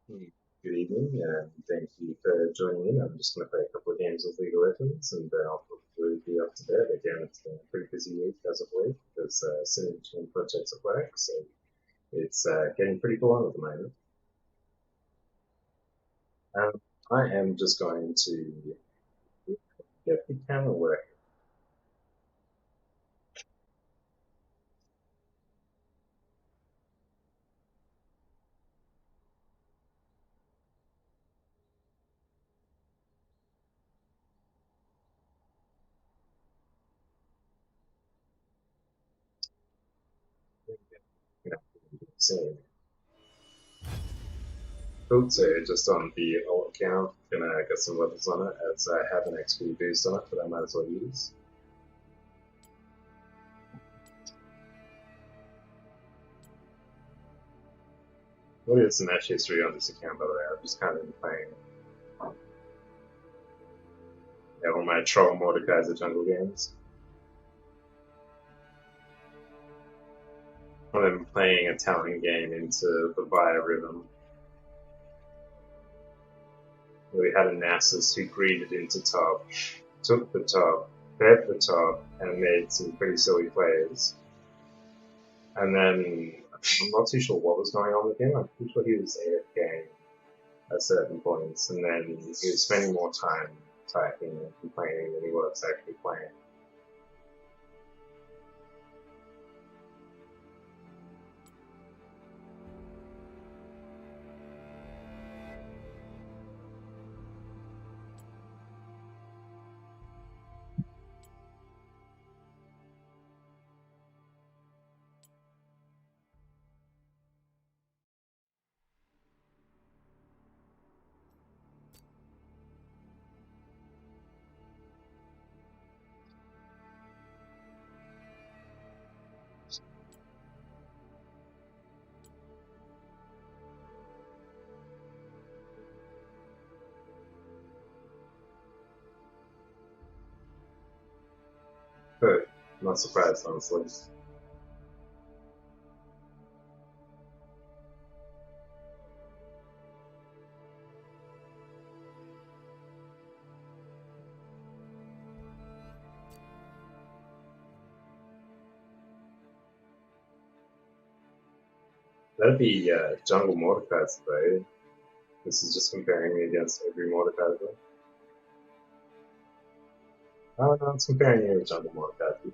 Hmm. Good evening, and thank you for joining in. I'm just going to play a couple of games of League of Legends, and then I'll probably be up to bed. Again, it's been a pretty busy week as of late, because sitting between projects at work, so it's getting pretty full on at the moment. Um, I am just going to get the camera work. You know, so, cool. So just on the old account, gonna get some levels on it as I have an XP boost on it that I might as well use. What is the match history on this account, by the way? I've just kind of been playing all my troll Mordekaiser jungle games. I've been playing a talent game into the Via Rhythm, where we had a Nasus who greeted into top, took the top, fed the top, and made some pretty silly plays. And then I'm not too sure what was going on with him. I'm pretty sure he was AFK at certain points, and then he was spending more time typing and complaining than he was actually playing. But I'm not surprised, honestly. That'd be Jungle Mordekaiser, though. This is just comparing me against every Mordekaiser. Oh no, it's comparing you with Jungle Mordekaiser.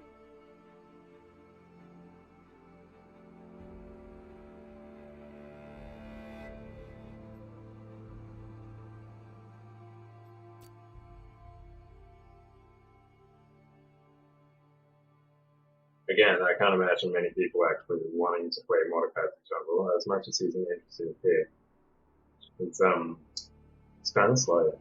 Again, I can't imagine many people actually wanting to play Mordekaiser Jungle as much as he's an interesting pick. It's it's kind of slow.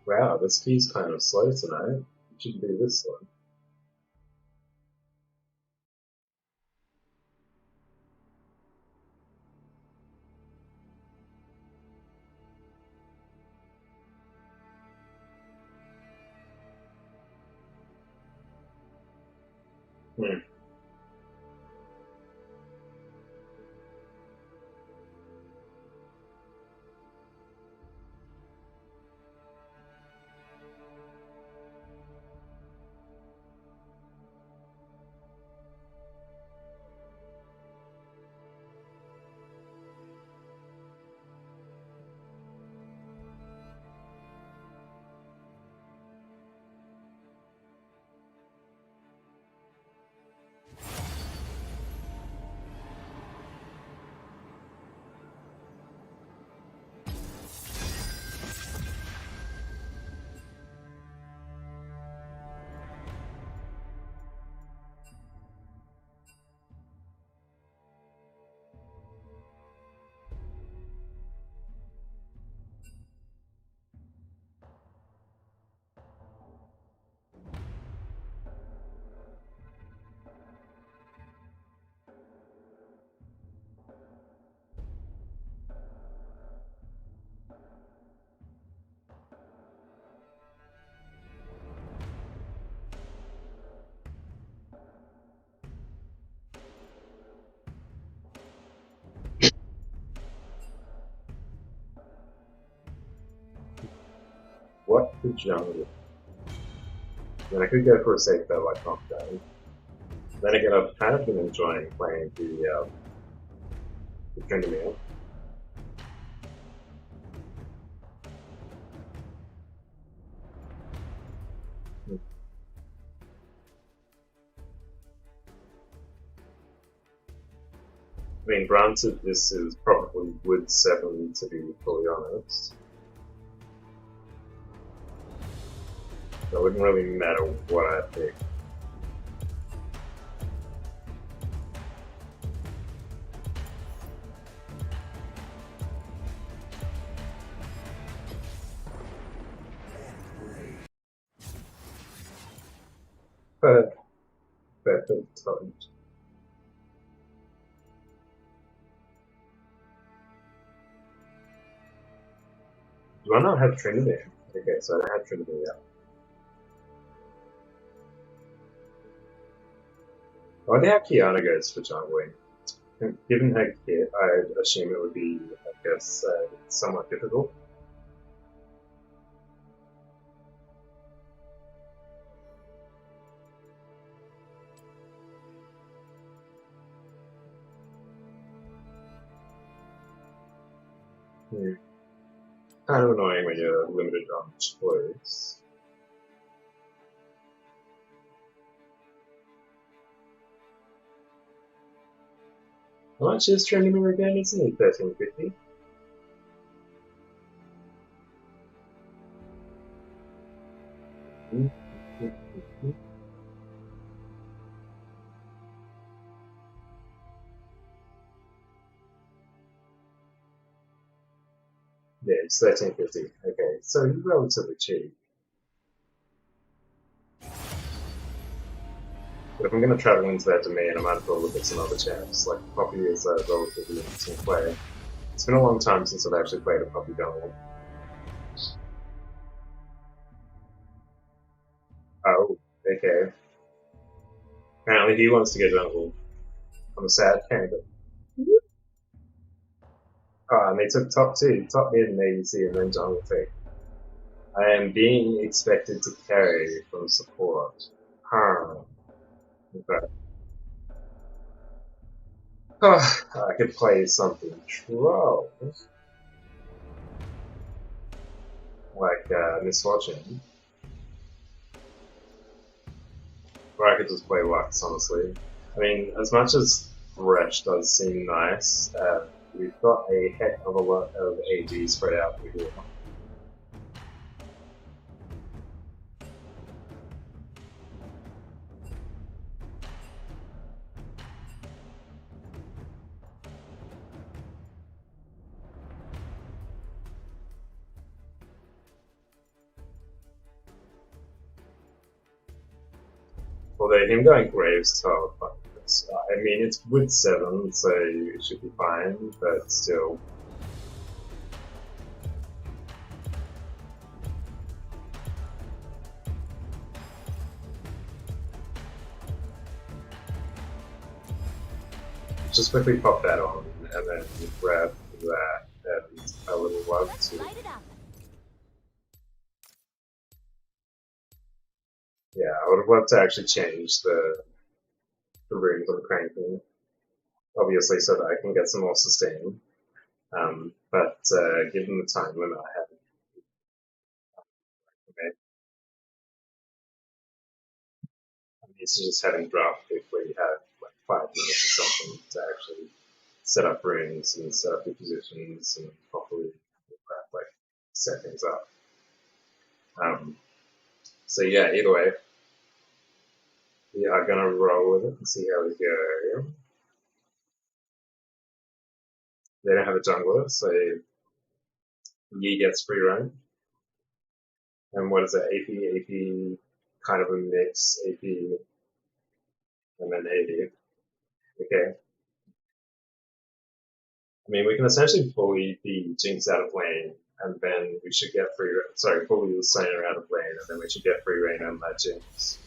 Wow, this key's kind of slow tonight. It shouldn't be this slow. Hmm. What the jungle? Then I could go for a safe bet like knockdown. Then again, I've kind of been enjoying playing the Tryndamere. I mean, granted, this is probably wood 7 to be fully honest. So it wouldn't really matter what I pick. Perfect time. Do I not have Tryndamere? Okay, so I don't have Tryndamere yet. I wonder how Kiana goes for jungling. Given her kit, I'd assume it would be, I guess, somewhat difficult. Kind of annoying when you're limited on choice. How much is Tryndamere again? Isn't it 1350? Yeah, it's 1350. Okay, so relatively cheap. But if I'm going to travel into that domain, I might as well look at some other champs. Like Poppy is a relatively interesting play. It's been a long time since I've actually played a Poppy jungle. Oh, okay. Apparently he wants to get jungle. I'm a sad candidate. Oh, and they took top 2, top mid and ADC, and then jungle take. I am being expected to carry from support. Huh. Okay. Oh, I could play something troll. Like Misfortune. Or I could just play Lux, honestly. I mean, as much as Thresh does seem nice, we've got a heck of a lot of AD spread out here. Although him going Graves top, I mean, it's wood 7, so it should be fine, but still. Just quickly pop that on, and then grab that, and I would love to. Yeah, I would have loved to actually change the rooms I'm cranking, obviously, so that I can get some more sustain. But given the time limit I have, okay, I'm used to just having draft pick where you have like 5 minutes or something to actually set up rooms and set up your positions and properly like set things up. So yeah, either way, we are gonna roll with it and see how we go. They don't have a jungler, so Yi gets free run. And what is it? AP, kind of a mix, AP, and then AD. Okay. I mean, we can essentially bully the Jinx out of lane, and then we should get free. Sorry, bully the Slayer out of lane, and then we should get free reign on that Jinx.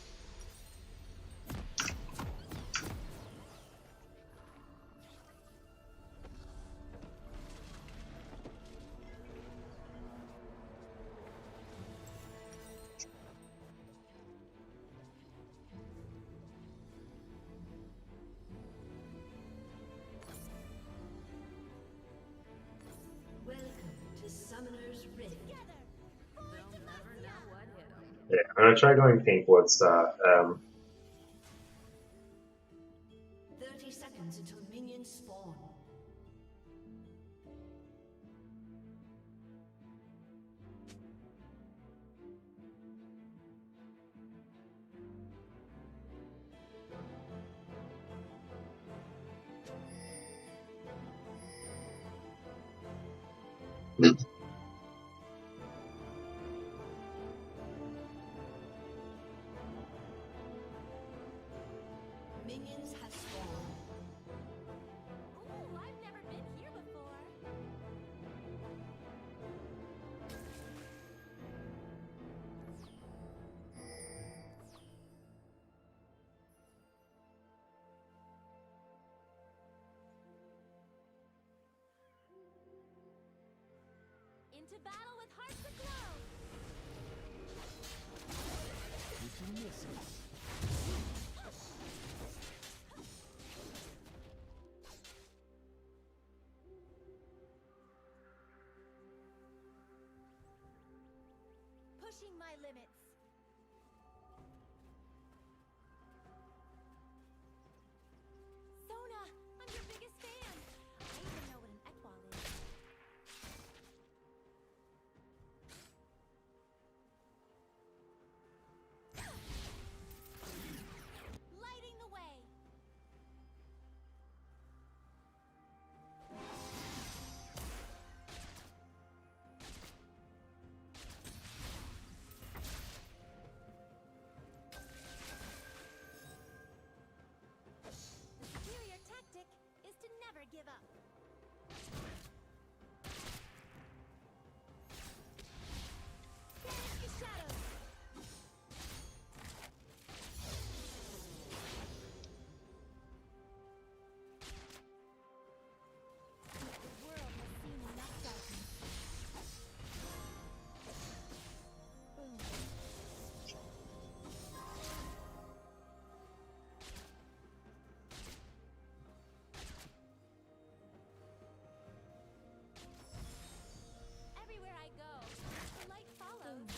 Summoner's Rift. They'll never know what hit them. Yeah, I'm gonna try going pink wood start. 30 seconds until minions spawn. Minions have spawned. Ooh, I've never been here before. Into battle with hearts aglow. Pushing my limits. Sona, I'm your biggest fan. I even know what an Etwal is. Lighting the way. The superior tactic is to never give up. Banish the shadows. The world has seen enough darkness. Boom. Everywhere I go, the light follows.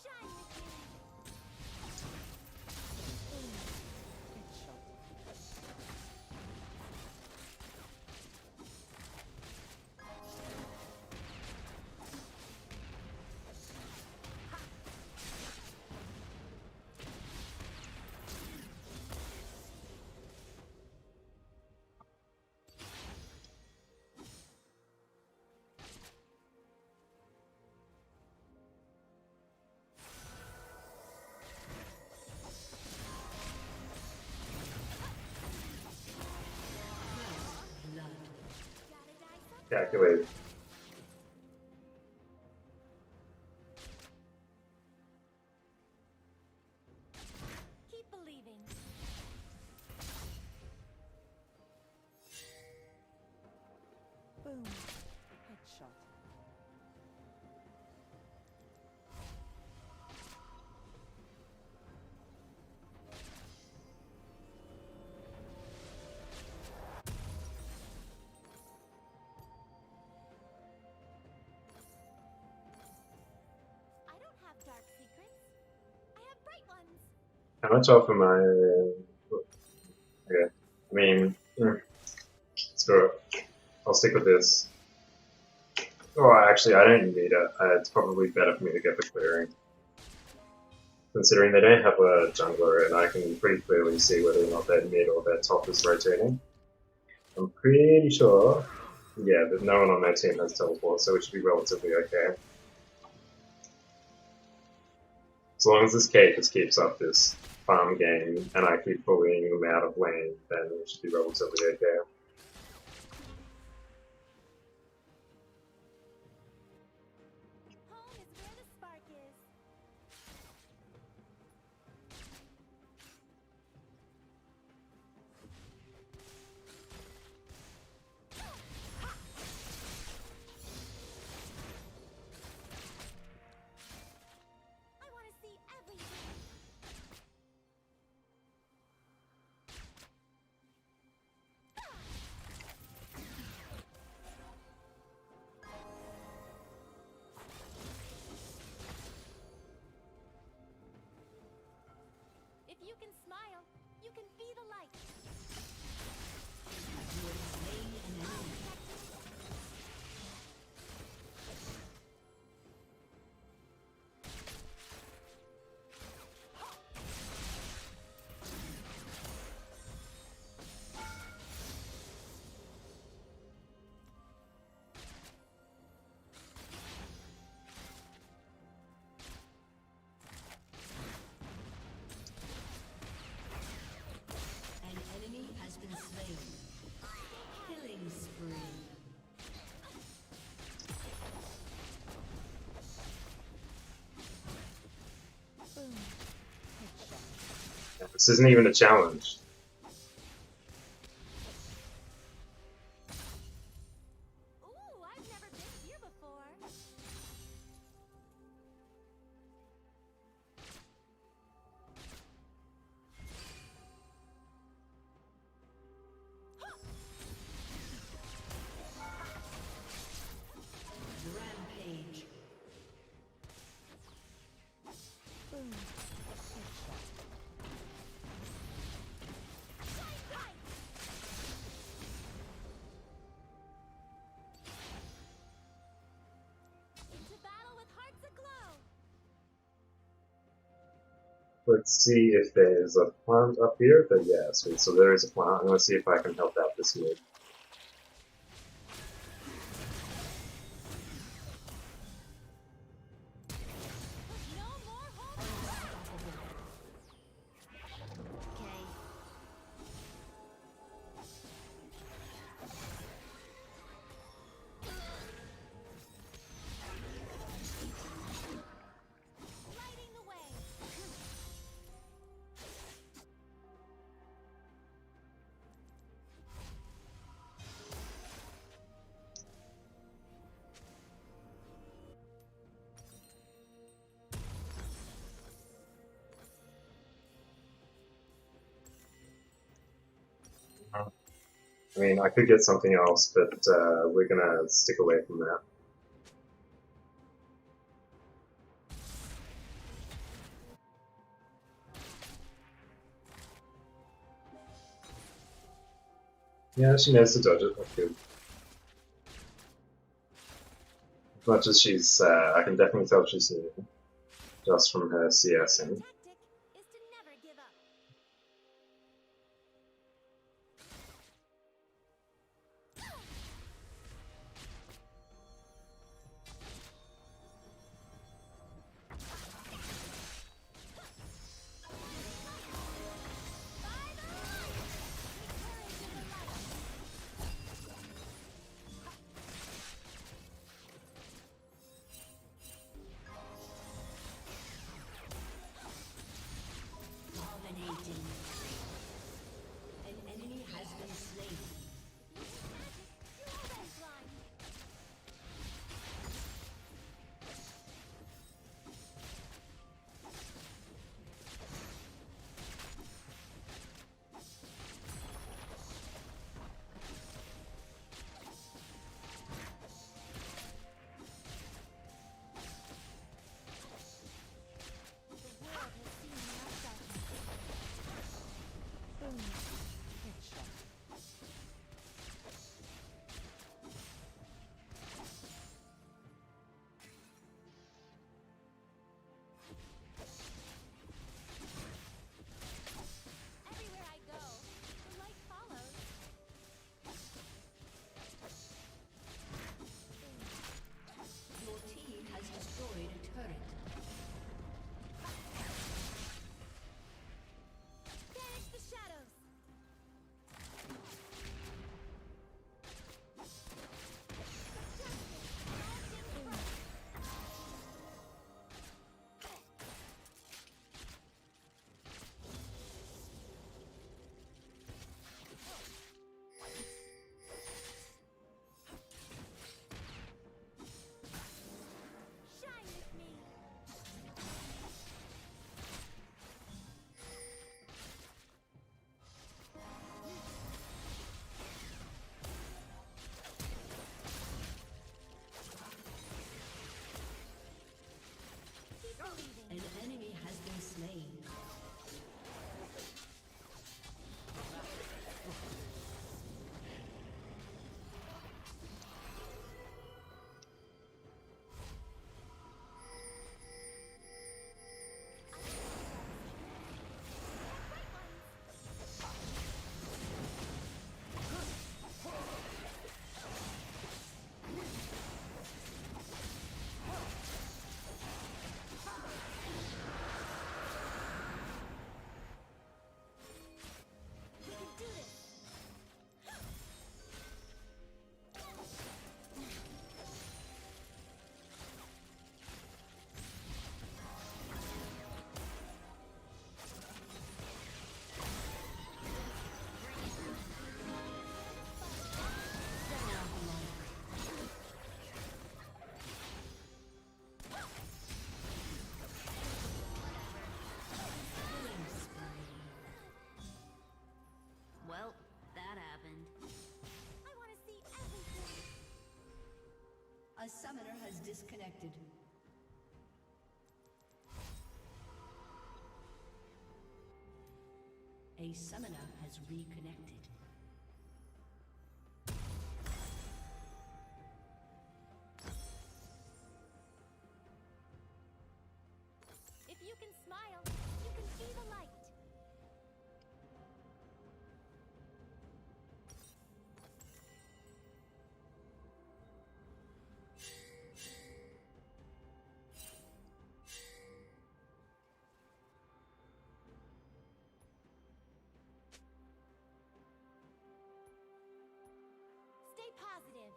Shine with me. Gotta die some. Calculate. Keep believing. Boom. Headshot. I don't have dark secrets. I have bright ones. How much off am I? Okay. I mean, screw it. I'll stick with this. Oh, actually, I don't need it. It's probably better for me to get the clearing. Considering they don't have a jungler and I can pretty clearly see whether or not their mid or their top is rotating. I'm pretty sure, yeah, that no one on their team has teleport, so it should be relatively okay. As long as this Kate just keeps up this farm game and I keep bullying them out of lane, then it should be relatively okay. Home is where the spark is. This isn't even a challenge. Ooh, I've never been here before. Rampage. Boom. Headshot. Into battle with hearts aglow. Let's see if there's a plant up here. But yeah, sweet. So there is a plant. I'm gonna see if I can help out this mid. No more holding back. Okay. Lighting the way. I mean, I could get something else, but we're gonna stick away from that. Yeah, she knows to dodge it. That's good. As much as she's, I can definitely tell she's new, just from her CSing. Tactic is to never give up. A summoner has disconnected. A summoner has reconnected. If you can smile, you can see the light. Stay positive.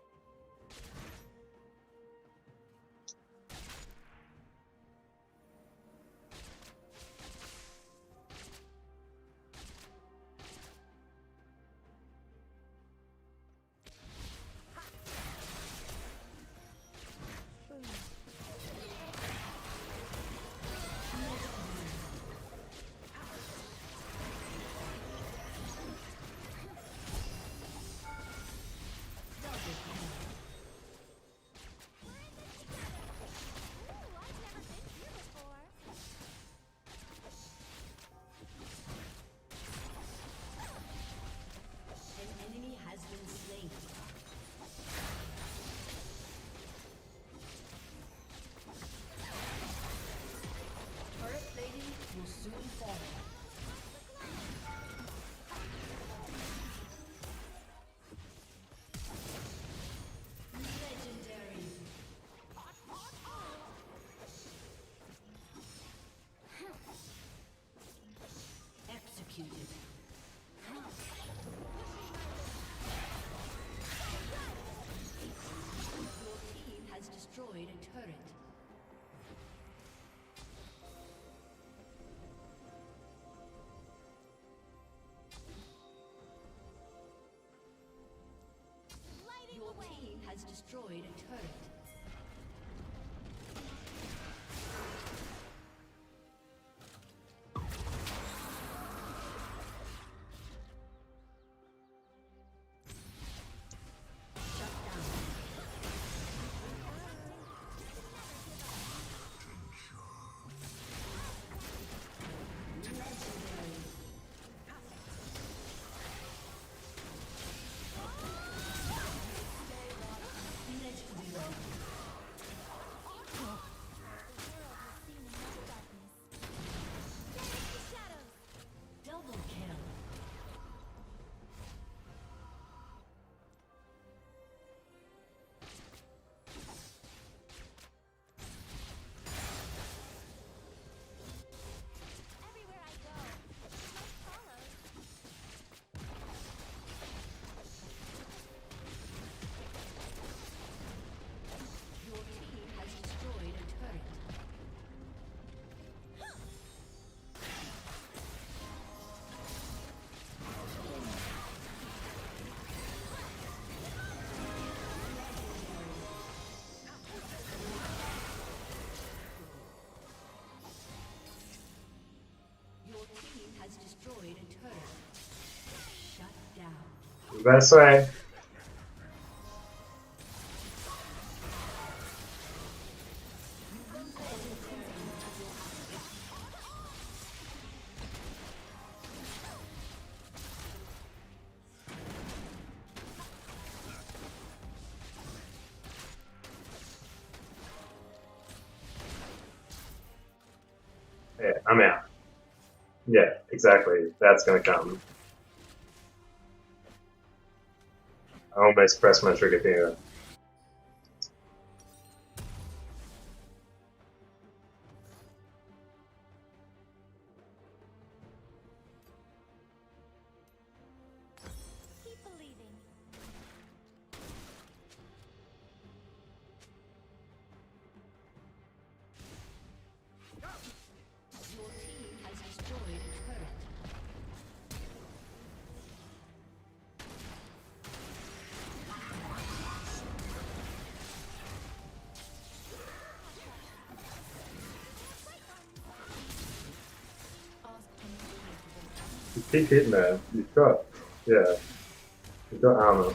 We're in this together. Ooh, I've never been here before. An enemy has been slain. Turret plating will soon fall. Legendary. Executed. Your team has destroyed a turret. Lighting Your the way. team has destroyed a turret. Shut down. Legendary. Legendary. The world has seen enough darkness. Dance the shadows. Double kill. Everywhere I go, smoke follows. Your team has destroyed a turret. Your team has destroyed a turret. Shut down. Best way. Yeah, I'm out. Yeah, exactly. That's gonna come. I almost pressed my trigger finger. Keep believing. Your team has destroyed a turret. You keep hitting that. You've got, yeah, you've got armor.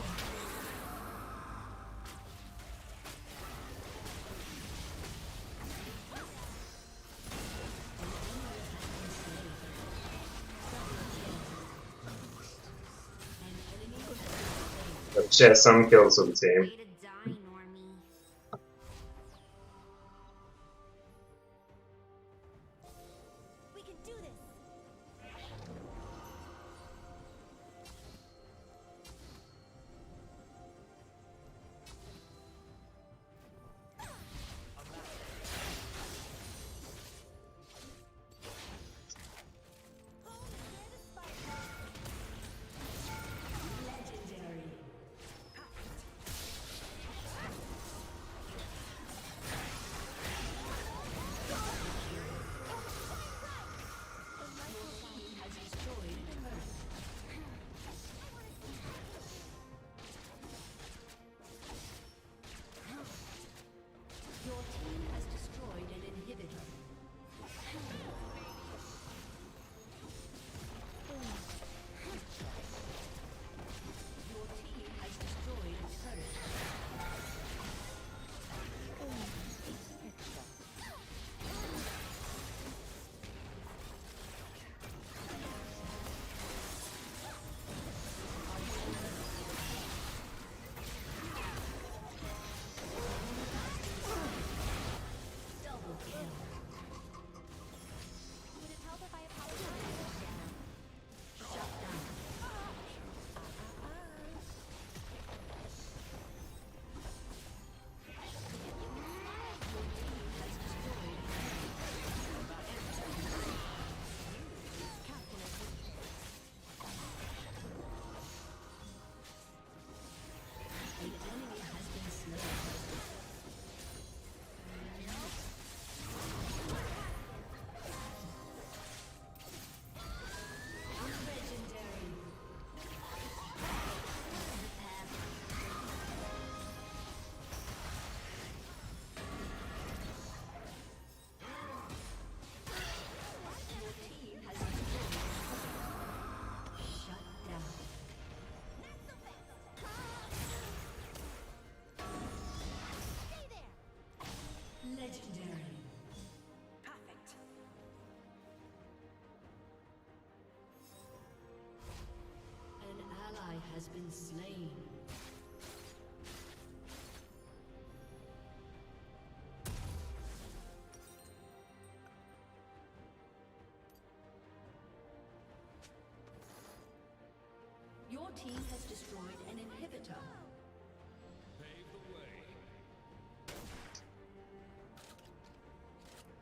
share some kills with the team. Way to die, Normie. We can do this. Legendary. Has destroyed a turret. Your team has destroyed an inhibitor. Your team has destroyed a turret. Double kill. Would it help if I apologize? Shut down. Your team has destroyed an enemy has been slain. Legendary. Your team has destroyed. Shut down. Stay there. Legendary. Perfect. An ally has been slain. Your team has destroyed an inhibitor.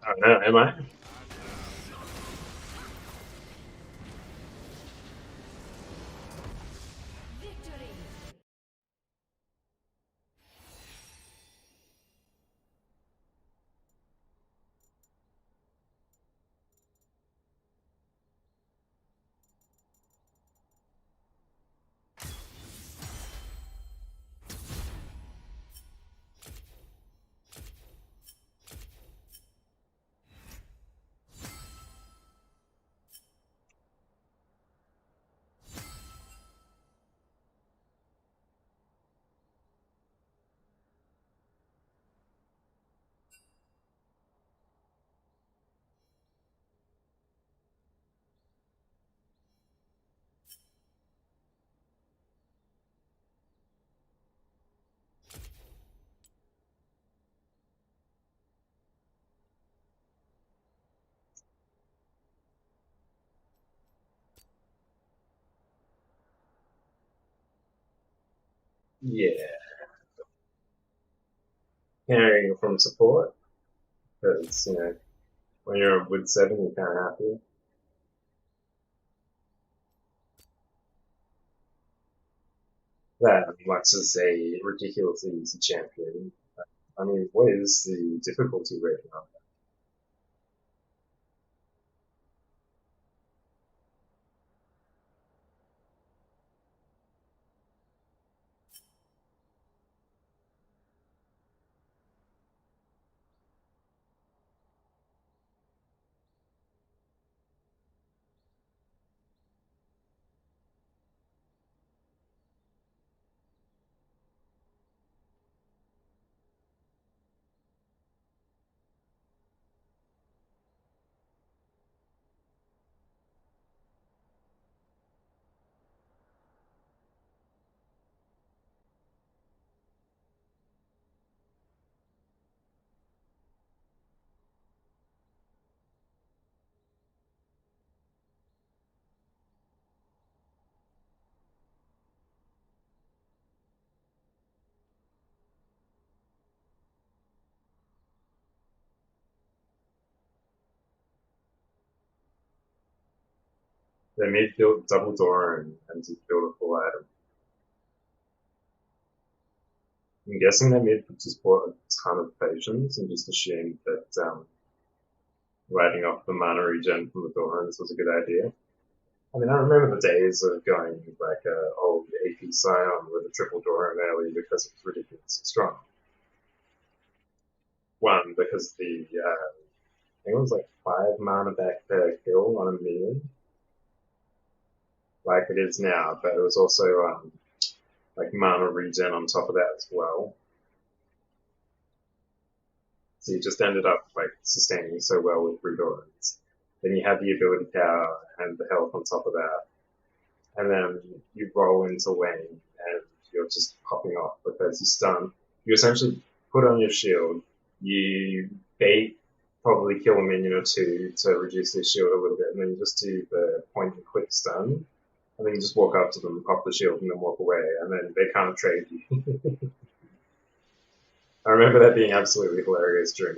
I don't know, am I? Victory! Yeah. Carrying from support, because, you know, when you're with 7, you can't have to. That Lux is a ridiculously easy champion. I mean, what is the difficulty rating on that? They made build double Doran and to build a full item. I'm guessing they made just bought a ton of potions and just assumed that writing off the mana regen from the Dorans was a good idea. I mean, I remember the days of going like old AP Scion with a triple Doran early because it was ridiculously strong. One, because I think it was like 5 mana back per kill on a minion, like it is now, but it was also like mana regen on top of that as well. So you just ended up like sustaining so well with Redorans. Then you had the ability power and the health on top of that. And then you roll into lane and you're just popping off because you stun. You essentially put on your shield, you bait, probably kill a minion or two to reduce their shield a little bit, and then you just do the point and quick stun. And then you just walk up to them, pop the shield, and then walk away, and then they can't trade you. I remember that being absolutely hilarious during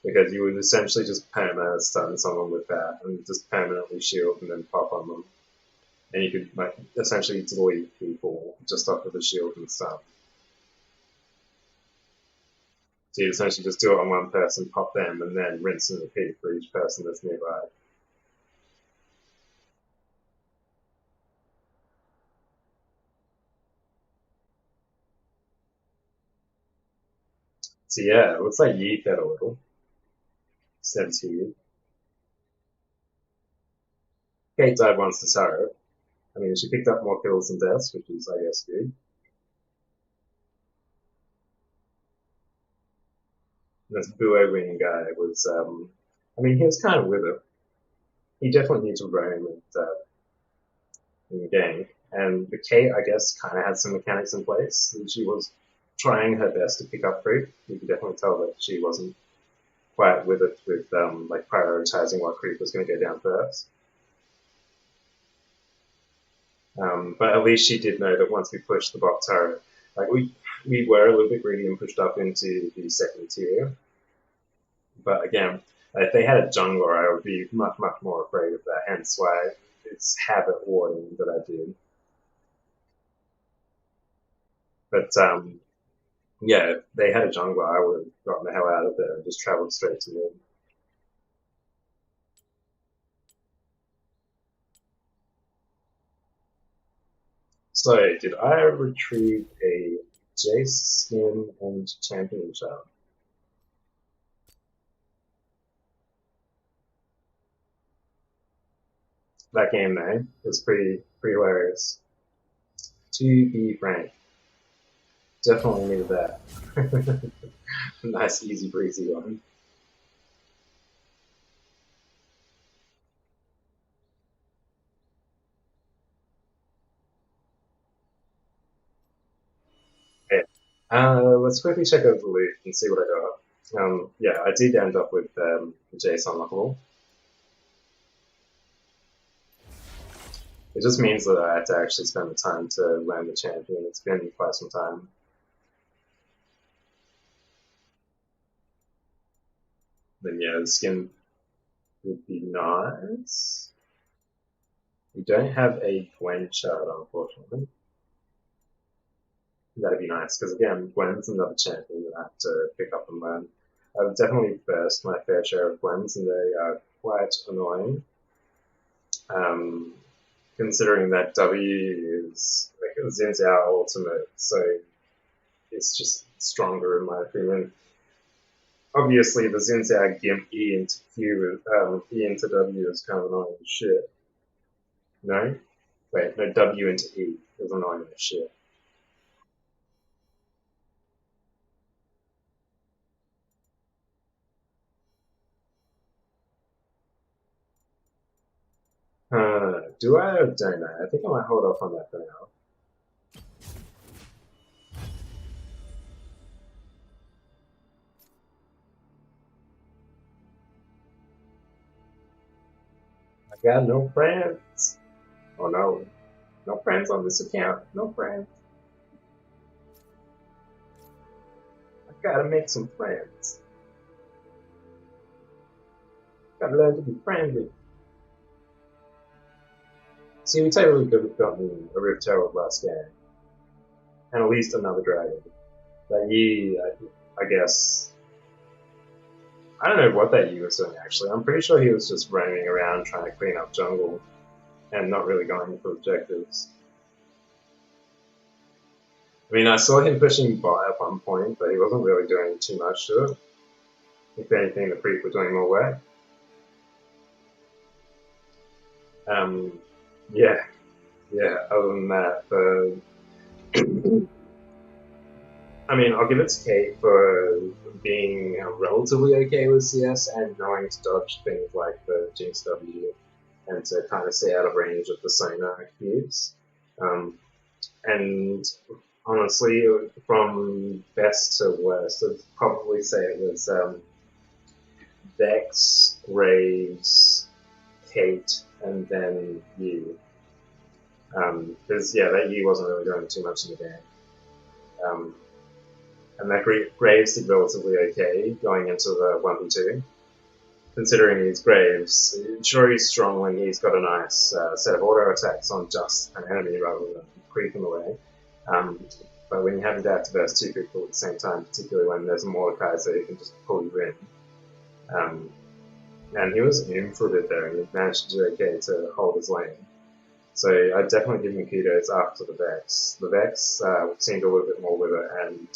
because you would essentially just perma stun someone with that and just permanently shield and then pop on them. And you could like essentially delete people just off of the shield and stun. So you essentially just do it on one person, pop them, and then rinse and repeat for each person that's nearby. So yeah, it looks like Yi fed a little. 17. Kate died once to Sarah. I mean, she picked up more kills than deaths, which is, I guess, good. This Bue Wing guy was, I mean, he was kind of with it. He definitely needs to roam in the game. And the Kate, I guess, kind of had some mechanics in place. And she was trying her best to pick up creep. You could definitely tell that she wasn't quite with it with like prioritizing what creep was going to go down first. But at least she did know that once we pushed the bot turret, like we were a little bit greedy and pushed up into the second tier. But again, if they had a jungler, I would be much, much more afraid of that. Hence why it's habit warding that I did. But yeah, if they had a jungler, I would have gotten the hell out of there and just traveled straight to mid. So, did I retrieve a Jace skin and champion charm? That game, though, was pretty hilarious. To be frank, definitely needed that. Nice, easy breezy one. Okay. Let's quickly check over the loot and see what I got. Yeah, I did end up with Jace unlockable. It just means that I had to actually spend the time to learn the champion. It's been quite some time. Then yeah, the skin would be nice. We don't have a Gwen shard, unfortunately. That'd be nice, because again, Gwen's another champion that I have to pick up and learn. I've definitely burst my fair share of Gwens, and they are quite annoying. Considering that W is like a Xin Zhao ultimate, so it's just stronger in my opinion. Obviously, the Xin Zhao Gimp E into Q, E into W is kind of annoying as shit. No? Wait, no, W into E is annoying as shit. Do I or don't I? I think I might hold off on that for now. I got no friends. Oh no. No friends on this account. No friends. I gotta make some friends. Gotta learn to be friendly. See, we totally could have gotten a Rift Herald last game. And at least another dragon. That Yi, I guess... I don't know what that Yi was doing actually. I'm pretty sure he was just roaming around trying to clean up jungle and not really going for objectives. I mean, I saw him pushing bot at one point, but he wasn't really doing too much to it. If anything, the creep were doing more work. Yeah. Other than that, I mean, I'll give it to Kate for being relatively okay with CS and knowing to dodge things like the Jinx W and to kind of stay out of range of the Sona cubes. And honestly, from best to worst, I'd probably say it was Vex, Graves, Kate, and then you. Because, yeah, that Yi wasn't really doing too much in the game. And that Graves did relatively okay going into the 1v2. Considering he's Graves, sure he's strong when he's got a nice set of auto attacks on just an enemy rather than creeping away. But when you're having to have to verse two people at the same time, particularly when there's a Mordekaiser who can just pull you in. And he was immune for a bit there, and he managed to do okay to hold his lane. So I'd definitely give him kudos after the Vex. The Vex seemed a little bit more with it, and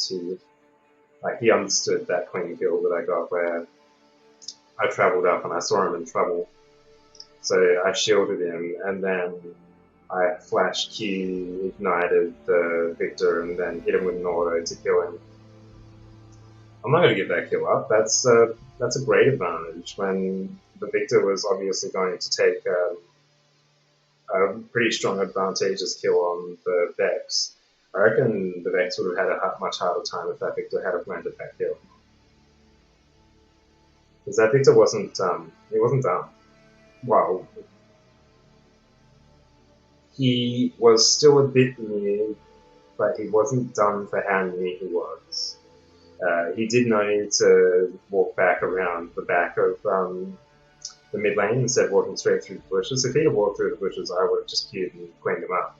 he understood that clean kill that I got where I travelled up and I saw him in trouble. So I shielded him, and then I flash Q, ignited the Victor, and then hit him with an auto to kill him. I'm not going to give that kill up. That's a great advantage when the Victor was obviously going to take a pretty strong advantageous kill on the Vex. I reckon the Vex would have had a much harder time if that Victor had landed that kill. Because that Victor wasn't dumb. Well, he was still a bit new, but he wasn't done for how new he was. He did know to walk back around the back of the mid lane instead of walking straight through the bushes. If he'd have walked through the bushes, I would have just queued and cleaned him up.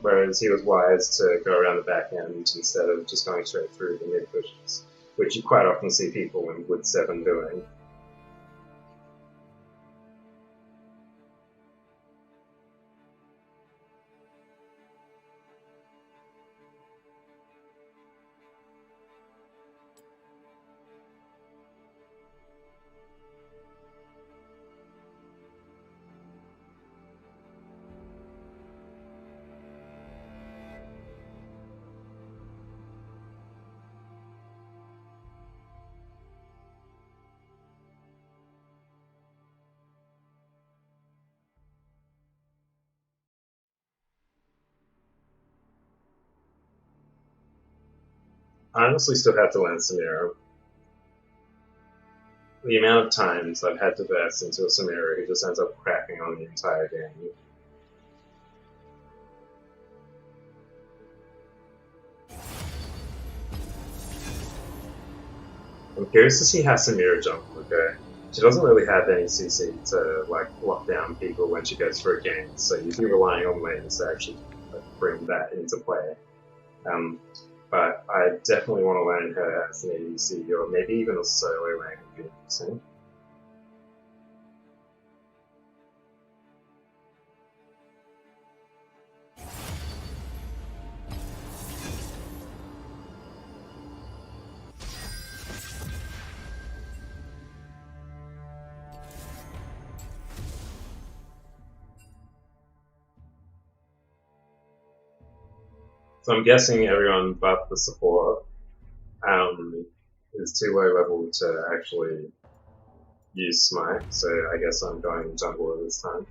Whereas he was wise to go around the back end instead of just going straight through the mid bushes, which you quite often see people in Wood 7 doing. I honestly still have to land Samira. The amount of times I've had to verse into a Samira who just ends up cracking on the entire game. I'm curious to see how Samira jump will go. She doesn't really have any CC to lock down people when she goes for a game, so you'd be relying on lanes to actually bring that into play. But I definitely want to learn her as an ADC, or maybe even a solo lane would be interesting. So I'm guessing everyone but the support is too low level to actually use Smite, so I guess I'm going jungler this time.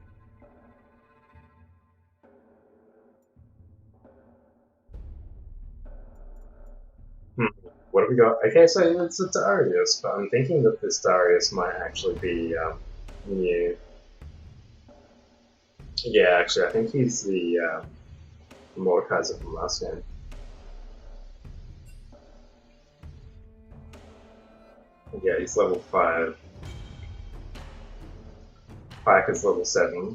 What have we got? Okay, so it's a Darius, but I'm thinking that this Darius might actually be new. Yeah, actually, I think he's the Mordekaiser from last game. Yeah, he's level 5. Pike is level 7.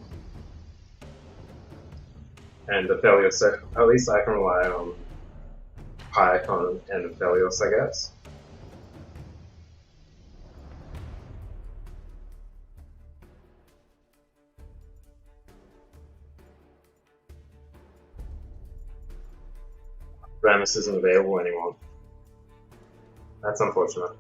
and Aphelios. So at least I can rely on Pycon and Aphelios, I guess. Rammus isn't available anymore. That's unfortunate.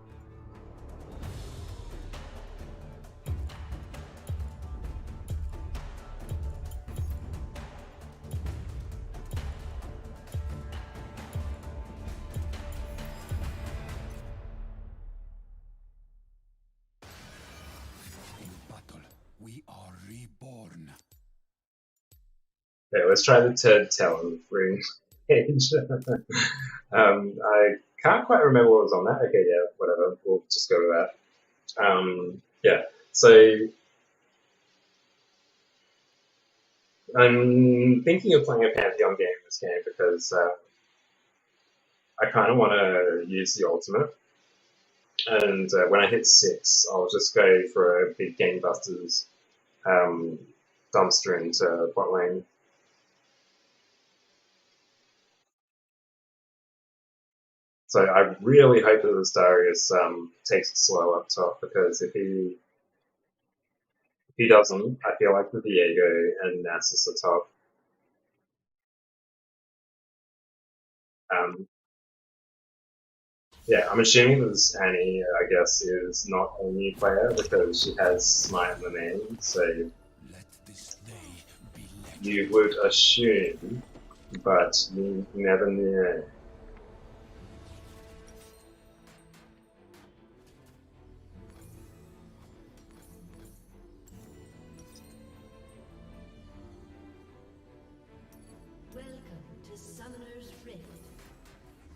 In battle, we are reborn. Okay, let's try the Turd Talon ring page. I can't quite remember what was on that. Okay, yeah, whatever. We'll just go with that. Yeah, so I'm thinking of playing a Pantheon game in this game because I kind of want to use the ultimate. And when I hit 6, I'll just go for a big gangbusters um, dumpster into bot lane. So I really hope that this Darius takes it slow up top, because if he doesn't, I feel like the Viego and Nasus are top. Um, yeah, I'm assuming that this Annie, I guess, is not a new player because she has Smite in the name, so Let this day be legend. you would assume, but you never know. Welcome to Summoner's Rift.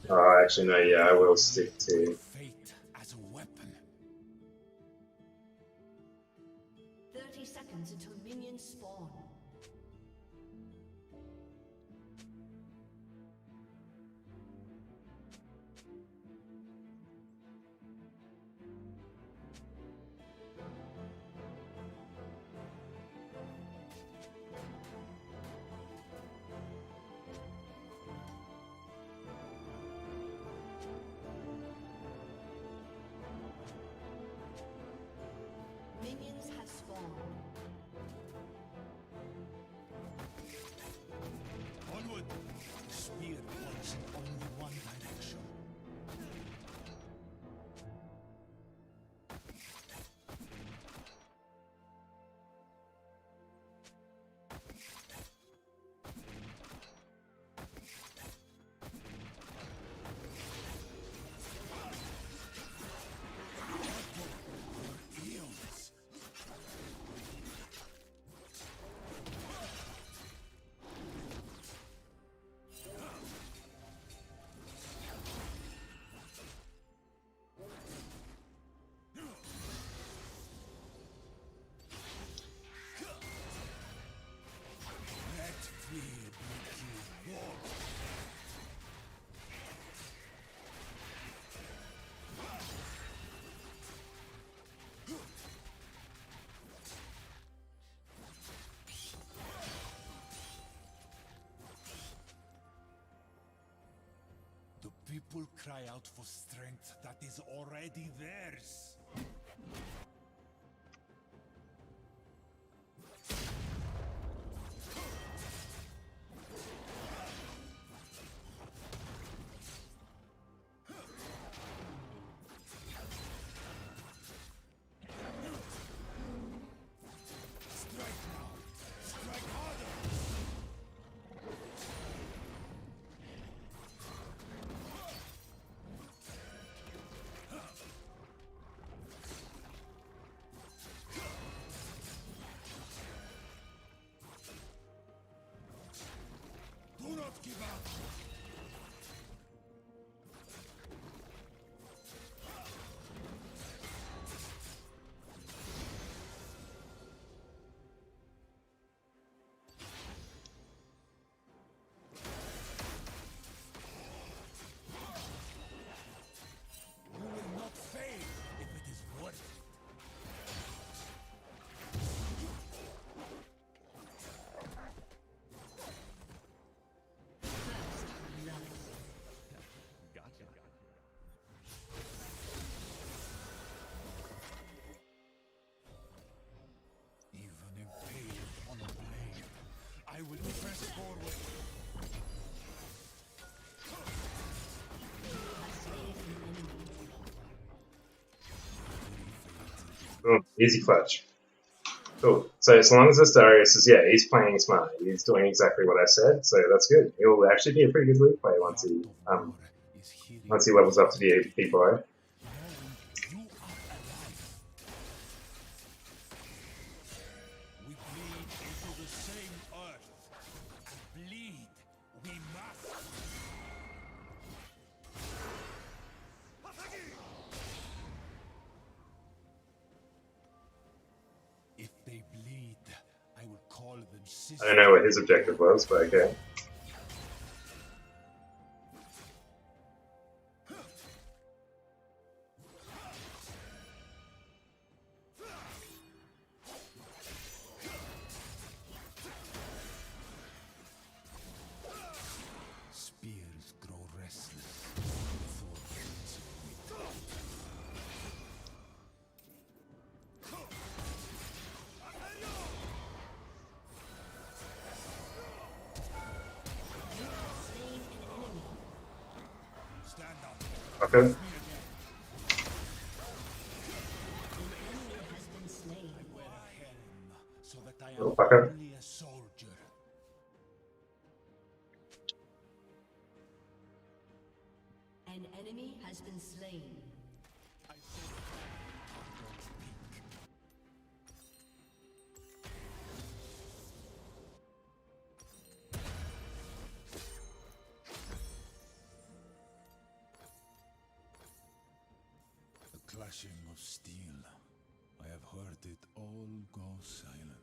Oh, actually, no, yeah, I will stick to. Fate as a weapon. 30 seconds until minions spawn. Minions have spawned. Onward! The spear points in only one direction. Eons. Let fear be killed. The people cry out for strength that is already theirs. Strike now! Strike harder! Boom. Easy clutch. Cool. So as long as this Darius is, yeah, he's playing smart. He's doing exactly what I said, so that's good. He'll actually be a pretty good loot player once he levels up to be a big boy. You are alive. We bleed into the same earth. And bleed we must. If they bleed, I will call them sisters. I don't know what his objective was, but okay. Spears grow restless before winds of winter. Stand up. Okay. An enemy has been slain. Wear a helm so that I am Little fucker. only a soldier. An enemy has been slain. The clashing of steel. I have heard it all go silent.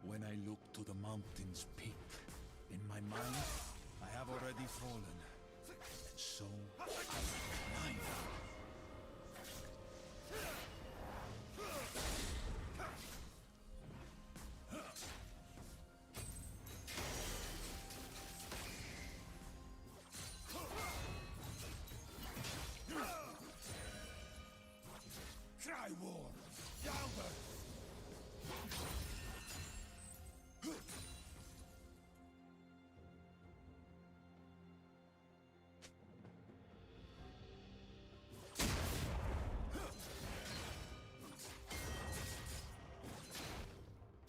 When I look to the mountain's peak, in my mind, I have already fallen. And so, I climb. Try war! Yalber!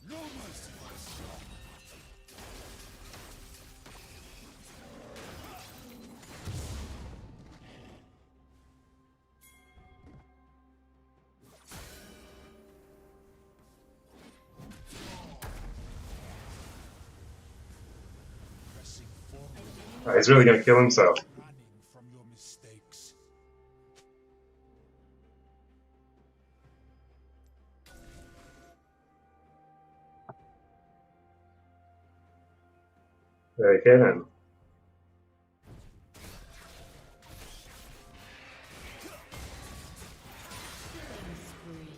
No mercy! Pressing forward, Oh, he's really gonna kill himself. running from your mistakes. Okay then. Killing spree.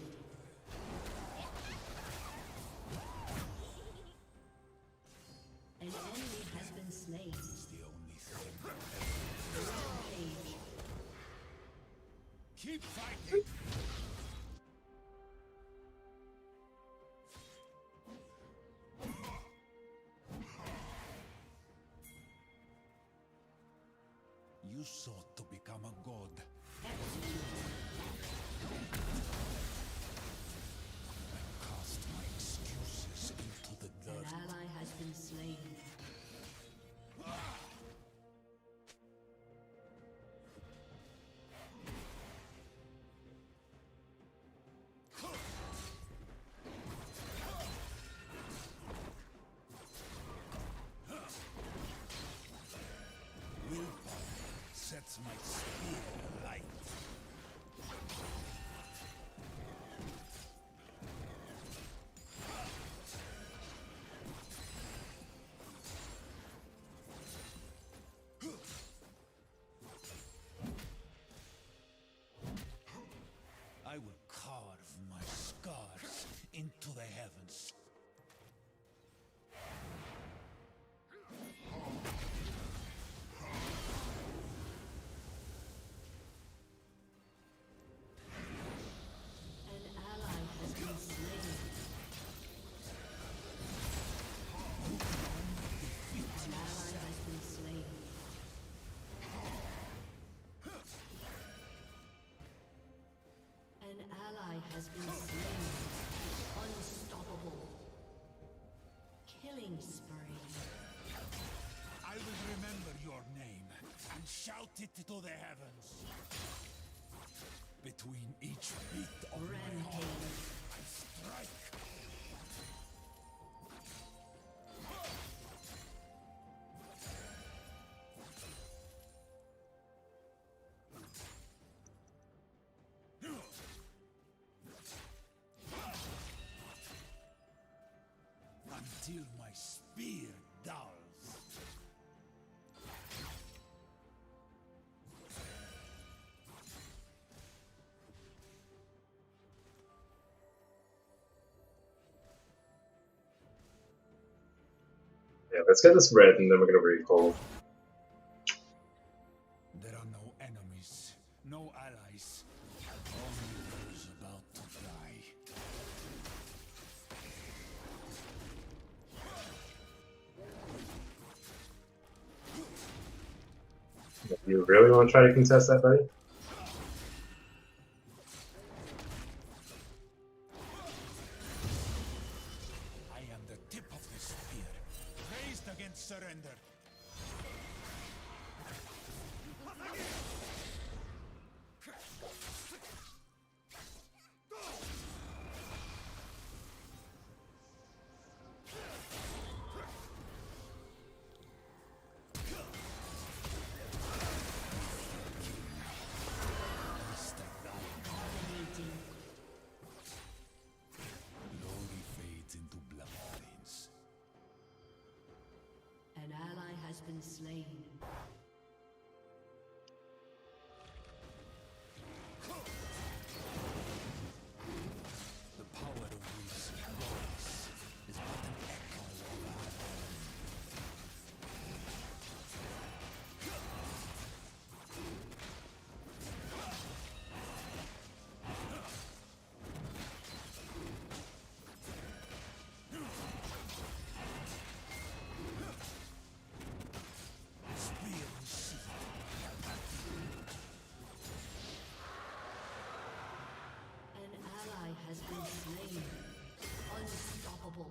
An enemy has been slain. It's the only thing. Rampage. Keep fighting! You sought to become a god. I cast my excuses into the An dirt. ally has been slain. Willpower sets my spear alight. I will carve my scars into the heavens. it to the heavens. Between each beat of my heart, I strike. Until my spear dulls. Yeah, let's get this red and then we're gonna recall. There are no enemies, no allies, only those about to die. You really want to try to contest that, buddy? I am the tip of the spear, raised against surrender. Glory fades into bloodstains. An ally has been slain. The power of these gods is but an echo of our own. Spear received. An ally has been slain. Unstoppable.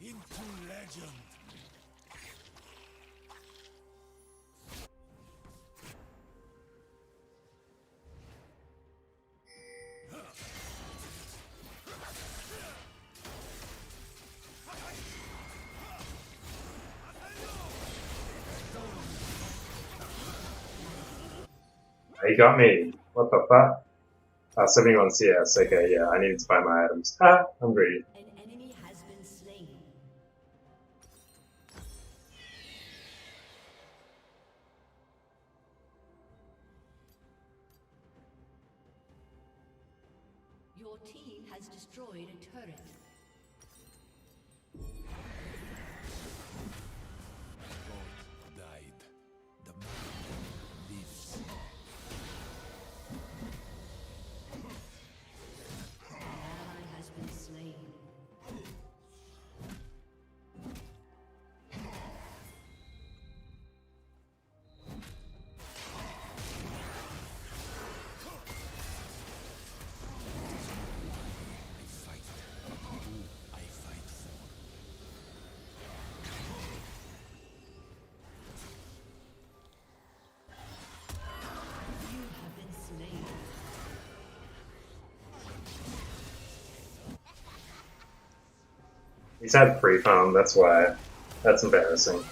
Into legend. He got me. What the fuck? 71 CS. Okay, yeah, I needed to buy my items. Ah, I'm greedy. An enemy has been slain. Your team has destroyed a turret. God died. The man lives. An ally has been slain. I fight. Who I fight for. You have been slain. He's had free farm, that's why. That's embarrassing.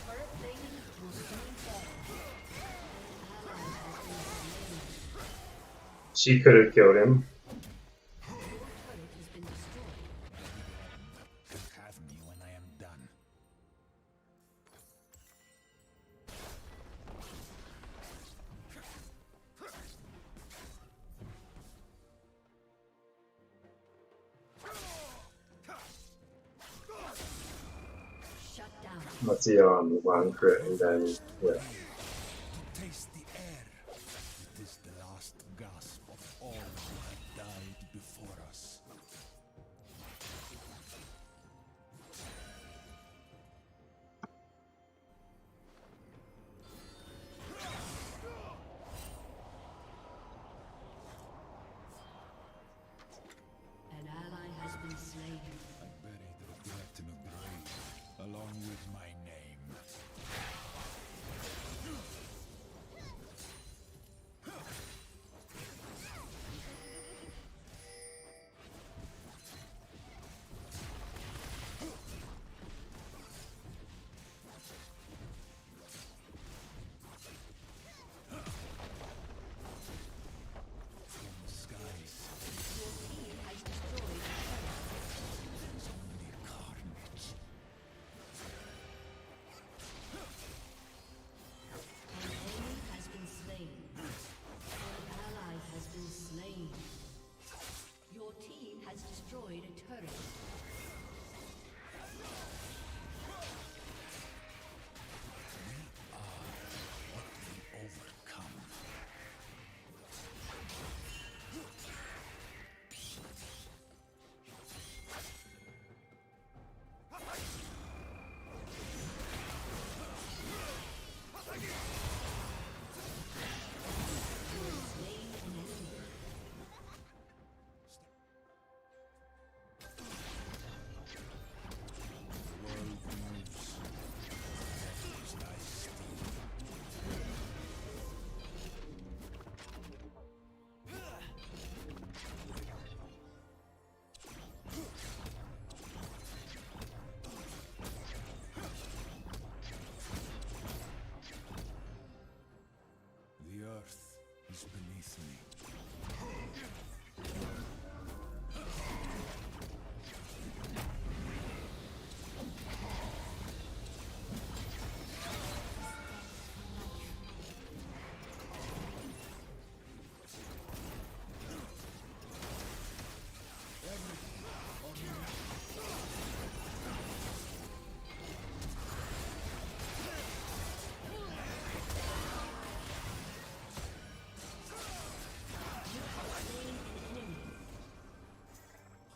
Turret plating will soon fall. An ally has been slain. She could have killed him. Your turret has been destroyed. Have me when I am done. Shut down. Let's see on one crit and then, yeah. To taste the air. It is the last gasp of all who have died before us. with my name. From the skies, Your team has destroyed a turret. there's only carnage. An enemy has been slain. An ally has been slain. Your team has destroyed a turret. Overcome. Slain an enemy. The world moves. Devils lie still. The earth is beneath me.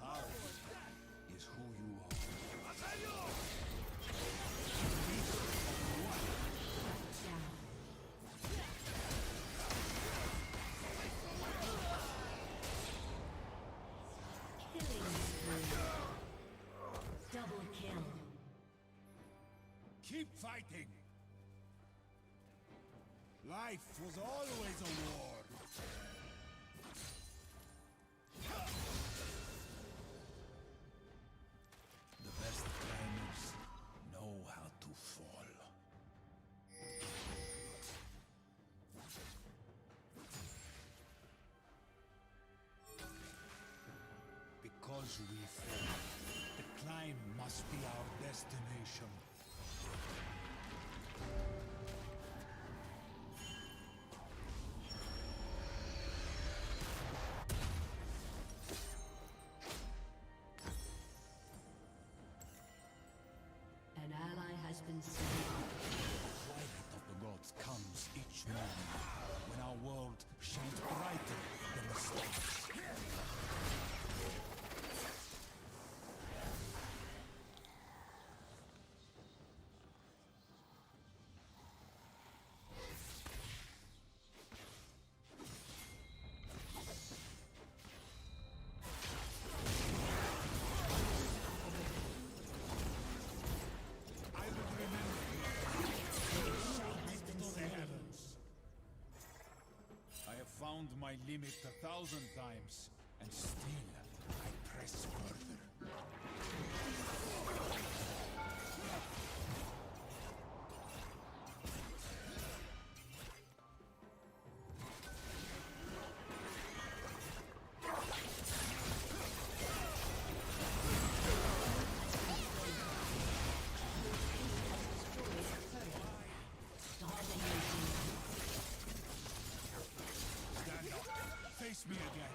Power is who you are. Killing spree. Double kill. Keep fighting! Life was always a war. The best climbers know how to fall. Because we fall, the climb must be our destination. An ally has been slain. Twilight of the gods comes each morning, when our world shines brighter than the stars. I will remember to the heavens. I have found my limit 1,000 times, and still I press further. Stand up. Face me again.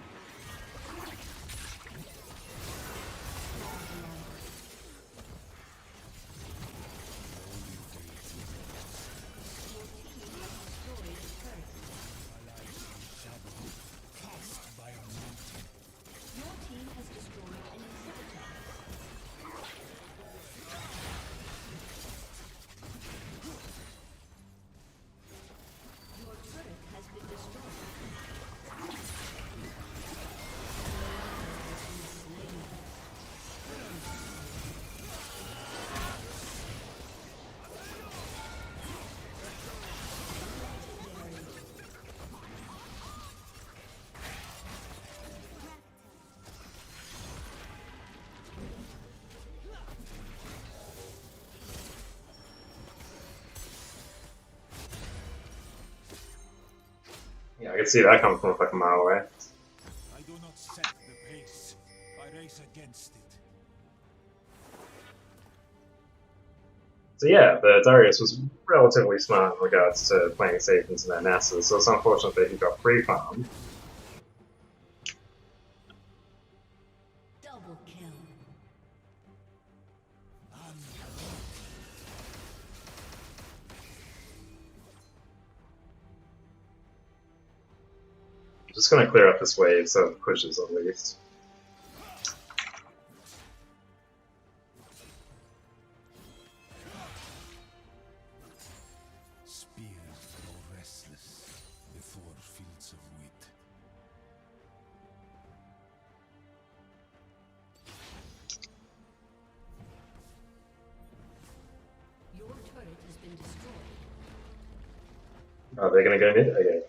can see that coming from a fucking mile away. I do not set the pace. I race against it. So yeah, the Darius was relatively smart in regards to playing safe into their Nasus, so it's unfortunate that he got free farmed. Double kill. I'm just gonna clear up this wave so it pushes at least. Spears grow restless before fields of wheat. Your turret has been destroyed. Oh, they're gonna go mid? Okay.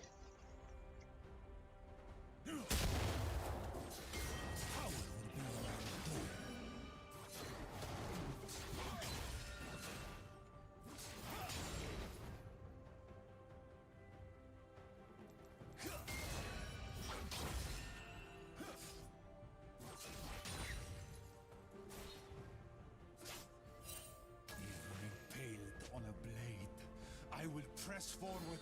Even impaled on a blade, I will press forward.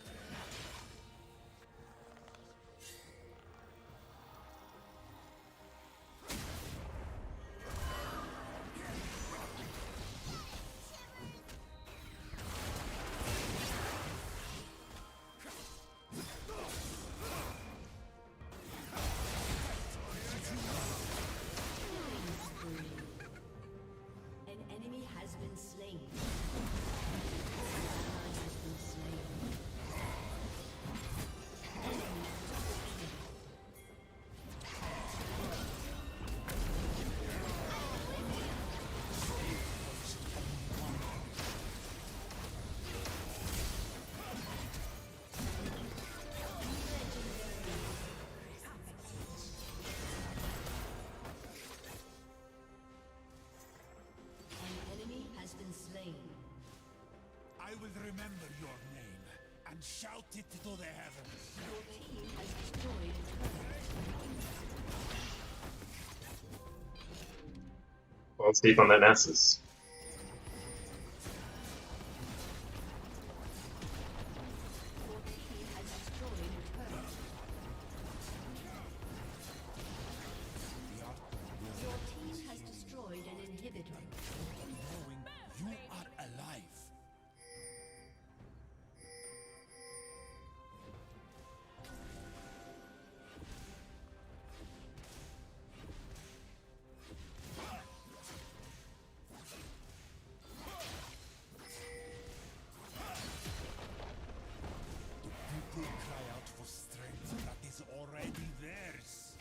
An enemy has been slain. An ally has been slain. Enemy double kill. An enemy has been slain. I will remember your name and shout it to the heavens. Your team has destroyed a turret. Well, it's deep on that Nasus. Your team has destroyed a turret. Your team has destroyed an inhibitor. Knowing you are alive. The people cry out for strength that is already theirs.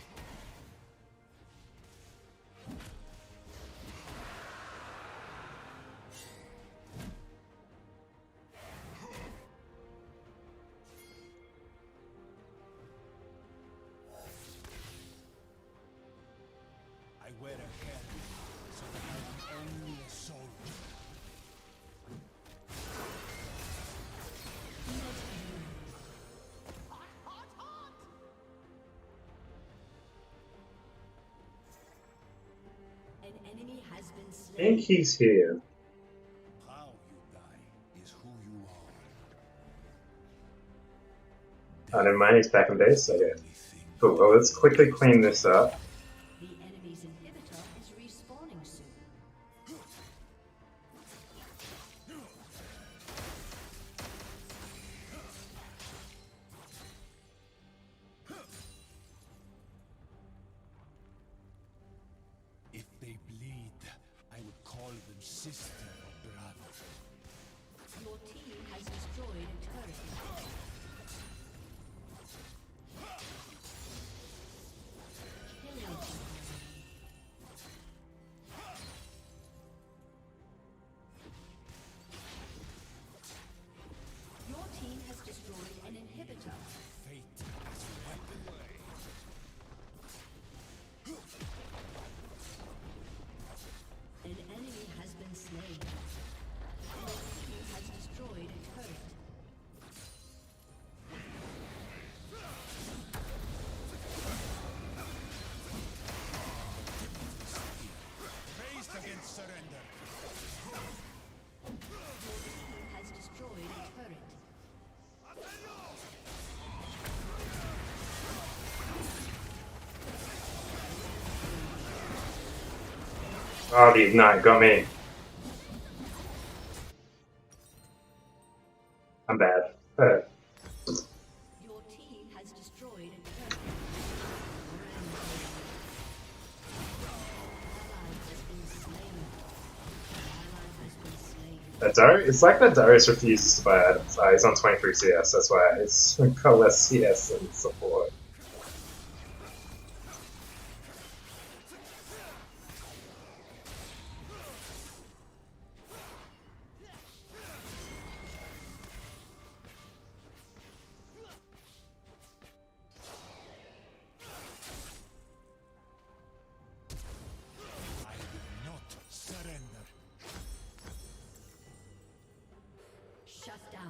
I wear a helmet so that I am only a soldier. An enemy has been I slain. think he's here. How you die is who you Oh, are. never mind, he's back in base? Okay. Only thing Cool, well, let's quickly clean this up. The enemy's inhibitor is respawning soon. If they bleed, I would call them sister or brother. Your team has destroyed a turret. Killing Oh, the ignite got me. I'm bad. Your team has destroyed a turret. Ally has been slain. Ally has been slain. That it's like that Darius refuses to buy items. He's on 23 CS, that's why he's got less CS than support. I will not surrender. Shut down.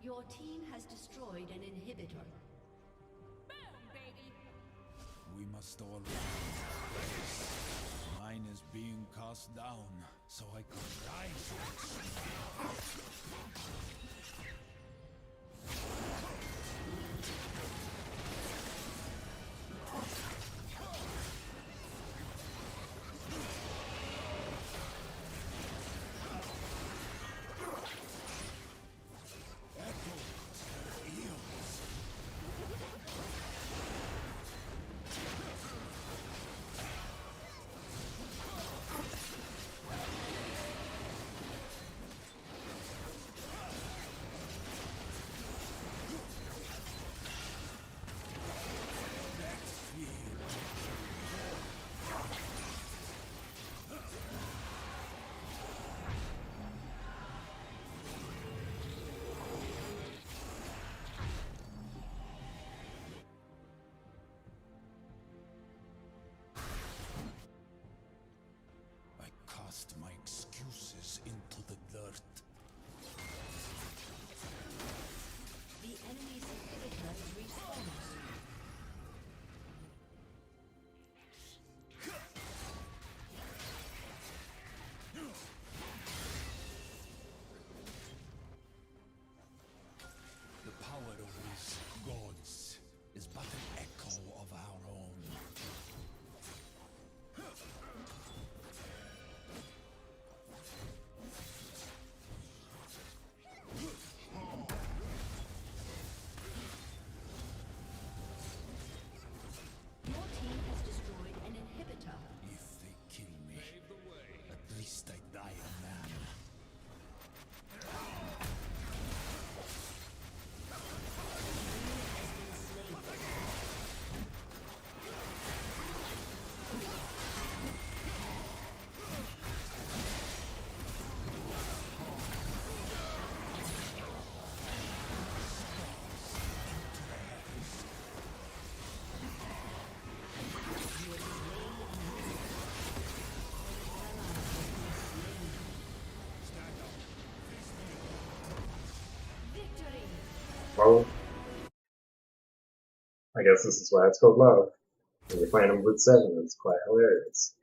Your team has destroyed an inhibitor. We must all rise. Mine is being cast down, so I can rise. I cast my excuses into the dirt. The enemy's inhibitor is respawning. The power of these gods is but an echo of our own. Your team has destroyed an inhibitor. If they kill me, at least I die a man. Victory! Well, I guess this is why it's called love. When you're playing them with 7, it's quite hilarious.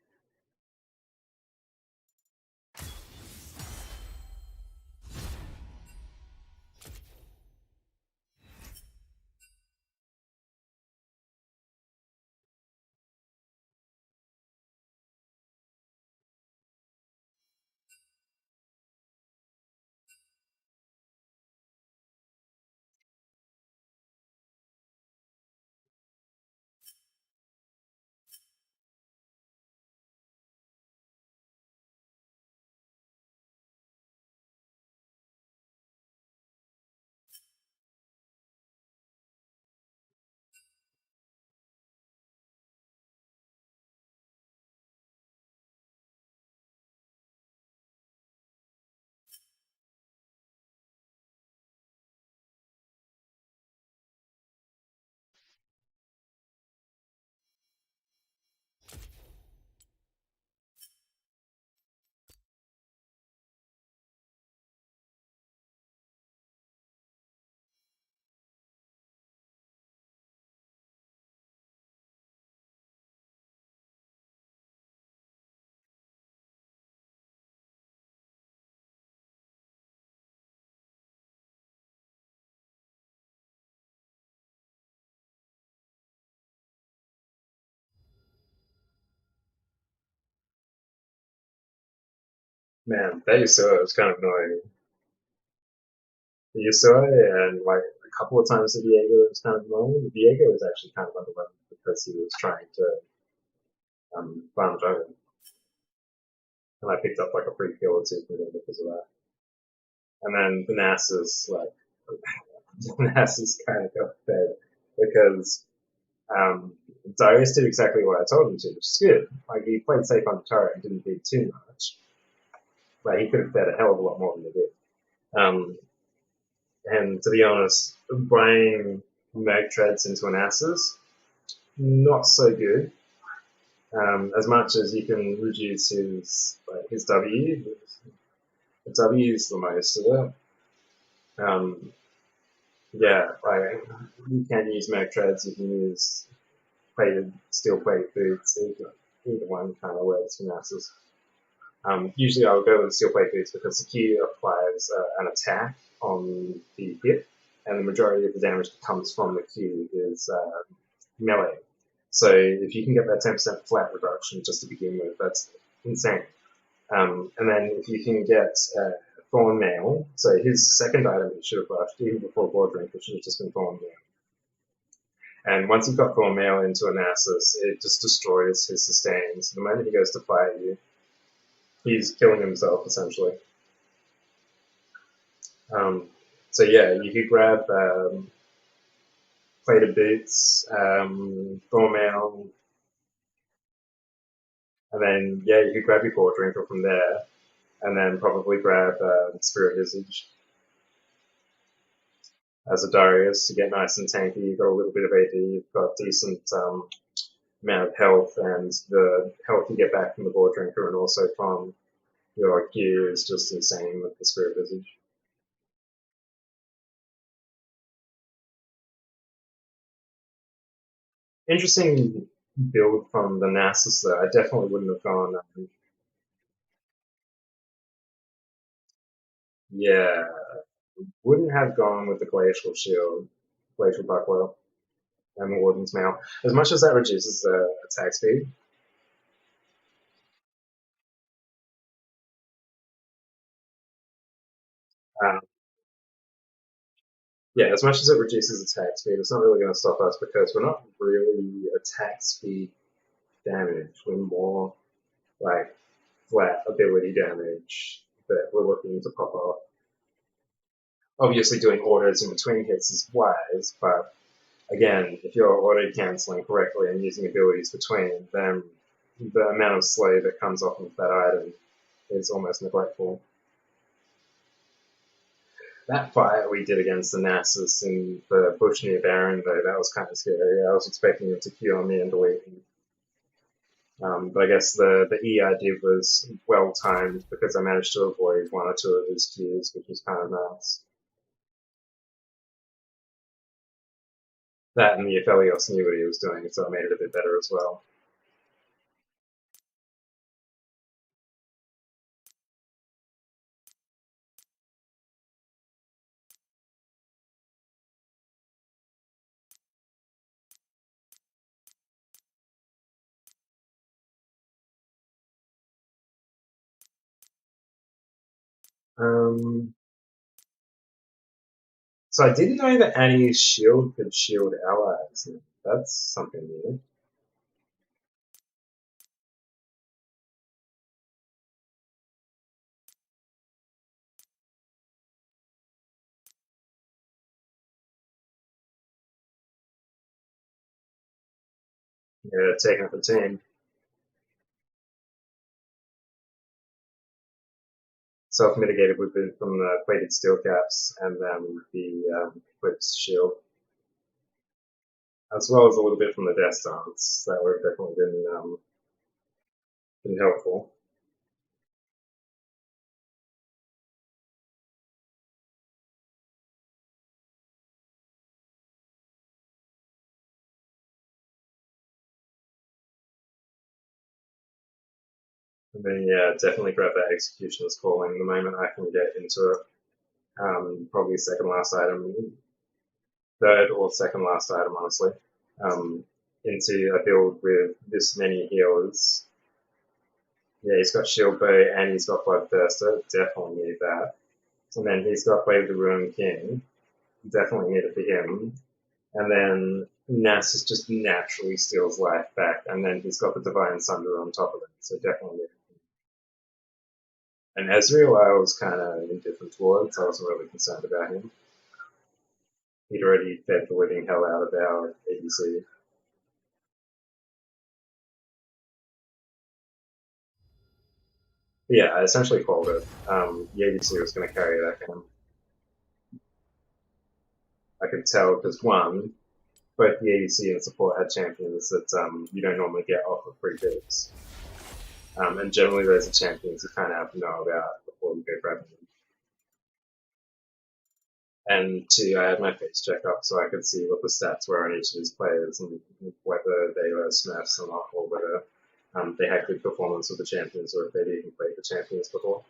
Man, that you saw it was kind of annoying. You saw it, and like a couple of times the Diego was kind of annoying. Diego was actually kind of underwhelming because he was trying to farm jungle, and I picked up like a free kill or two from him because of that. And then the Nasus, like the Nasus kind of got fed because um, Darius did exactly what I told him to, which is good. Like he played safe on the turret and didn't do too much. Like he could have fed a hell of a lot more than he did. Um, and to be honest, buying Merc Treads into an Nasus, not so good. As much as you can reduce his W, the W is the most of it. Yeah, like you can use Merc Treads, you can use steel plate boots, either one kind of works for Nasus. Usually I'll go with steel plate boots because the Q applies an attack on the hit, and the majority of the damage that comes from the Q is melee. So if you can get that 10% flat reduction just to begin with, that's insane. And then if you can get Thorn Mail, so his second item he should have buffed, even before Board Drink, it should have just been Thorn Mail. And once you've got Thorn Mail into a Nasus, it just destroys his sustain. So the moment he goes to fight you, he's killing himself essentially. So yeah, you could grab plated boots, Thorn Mail, and then yeah, you could grab your Board Drinker from there, and then probably grab Spirit Visage as a Darius to get nice and tanky. You've got a little bit of AD, you've got decent amount of health, and the health you get back from the Board Drinker and also from your gear is just insane with the Spirit Visage. Interesting build from the Nasus though. I definitely wouldn't have gone. Yeah, wouldn't have gone with the Glacial Shield, Glacial Buckler, and the Warden's Mail. As much as that reduces the attack speed, um, yeah, as much as it reduces attack speed, it's not really going to stop us because we're not really attack speed damage. We're more like flat ability damage that we're looking to pop off. Obviously, doing autos in between hits is wise, but again, if you're auto cancelling correctly and using abilities between, then the amount of slow that comes off of that item is almost neglectful. That fight we did against the Nasus in the bush near Baron, though, that was kind of scary. I was expecting him to Q on me and delete me. But I guess the E I did was well timed because I managed to avoid one or two of his Qs, which was kind of nice. That and the Aphelios knew what he was doing, so it made it a bit better as well. Um, so I didn't know that Annie's shield could shield allies. That's something new. Yeah, taking up the team. Self-mitigated with it from the plated steel caps and then the Eclipse shield, as well as a little bit from the death stance. That would have definitely been helpful. And then yeah, definitely grab that Executioner's Calling the moment I can get into it. Probably second last item, third or second last item, honestly. Into a build with this many healers. Yeah, he's got Shield Bow and he's got Bloodthirster. Definitely need that. And then he's got Blade of the Ruined King. Definitely need it for him. And then Nasus just naturally steals life back. And then he's got the Divine Sunder on top of it. So definitely need it. And Ezreal, I was kind of indifferent towards. I wasn't really concerned about him. He'd already fed the living hell out of our ADC. But yeah, I essentially called it. The ADC was going to carry that game. I could tell because one, both the ADC and support had champions that you don't normally get off of free picks. And generally those are champions you kind of have to know about before you go grabbing them. And two, I had my face check up so I could see what the stats were on each of these players and whether they were smurfs or not, or whether they had good performance with the champions or if they'd even played the champions before.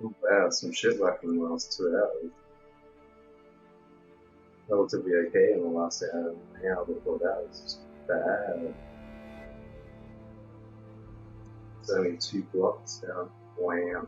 Oh, wow, some shit left in the last 2 hours. Relatively okay in the last hour. An hour before that was just bad. It's only 2 blocks down. Wow.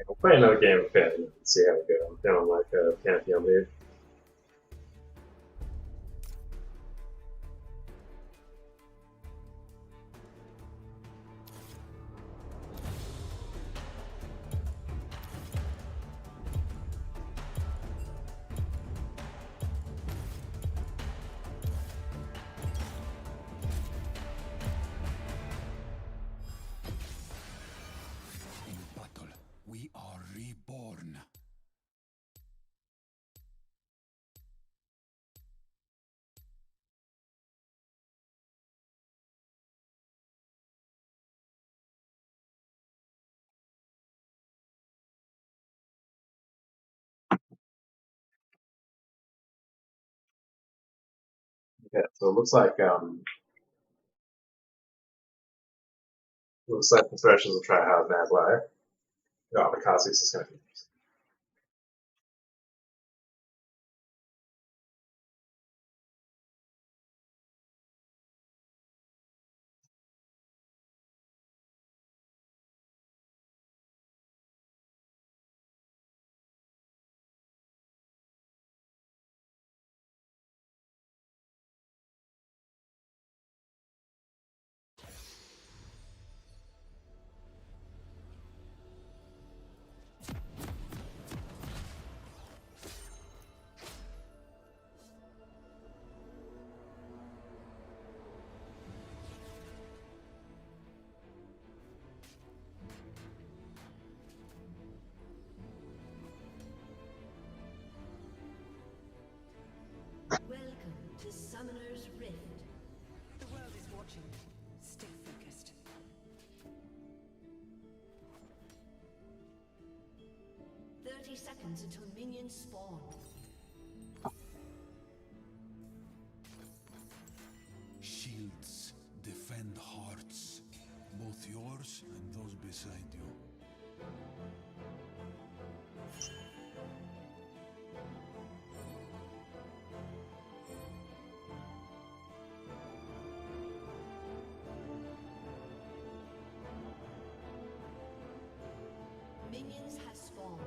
We'll play another game of Pantheon and see how we go. I'm feeling like a Pantheon lead. In battle, we are reborn. Yeah, so it looks like the Threshers will try hard mad life. Oh, the Kha'Zix is going to be. Welcome to Summoner's Rift. The world is watching. Stay focused. 30 seconds until minions spawn. Shields defend hearts, both yours and those beside you. Minions have spawned.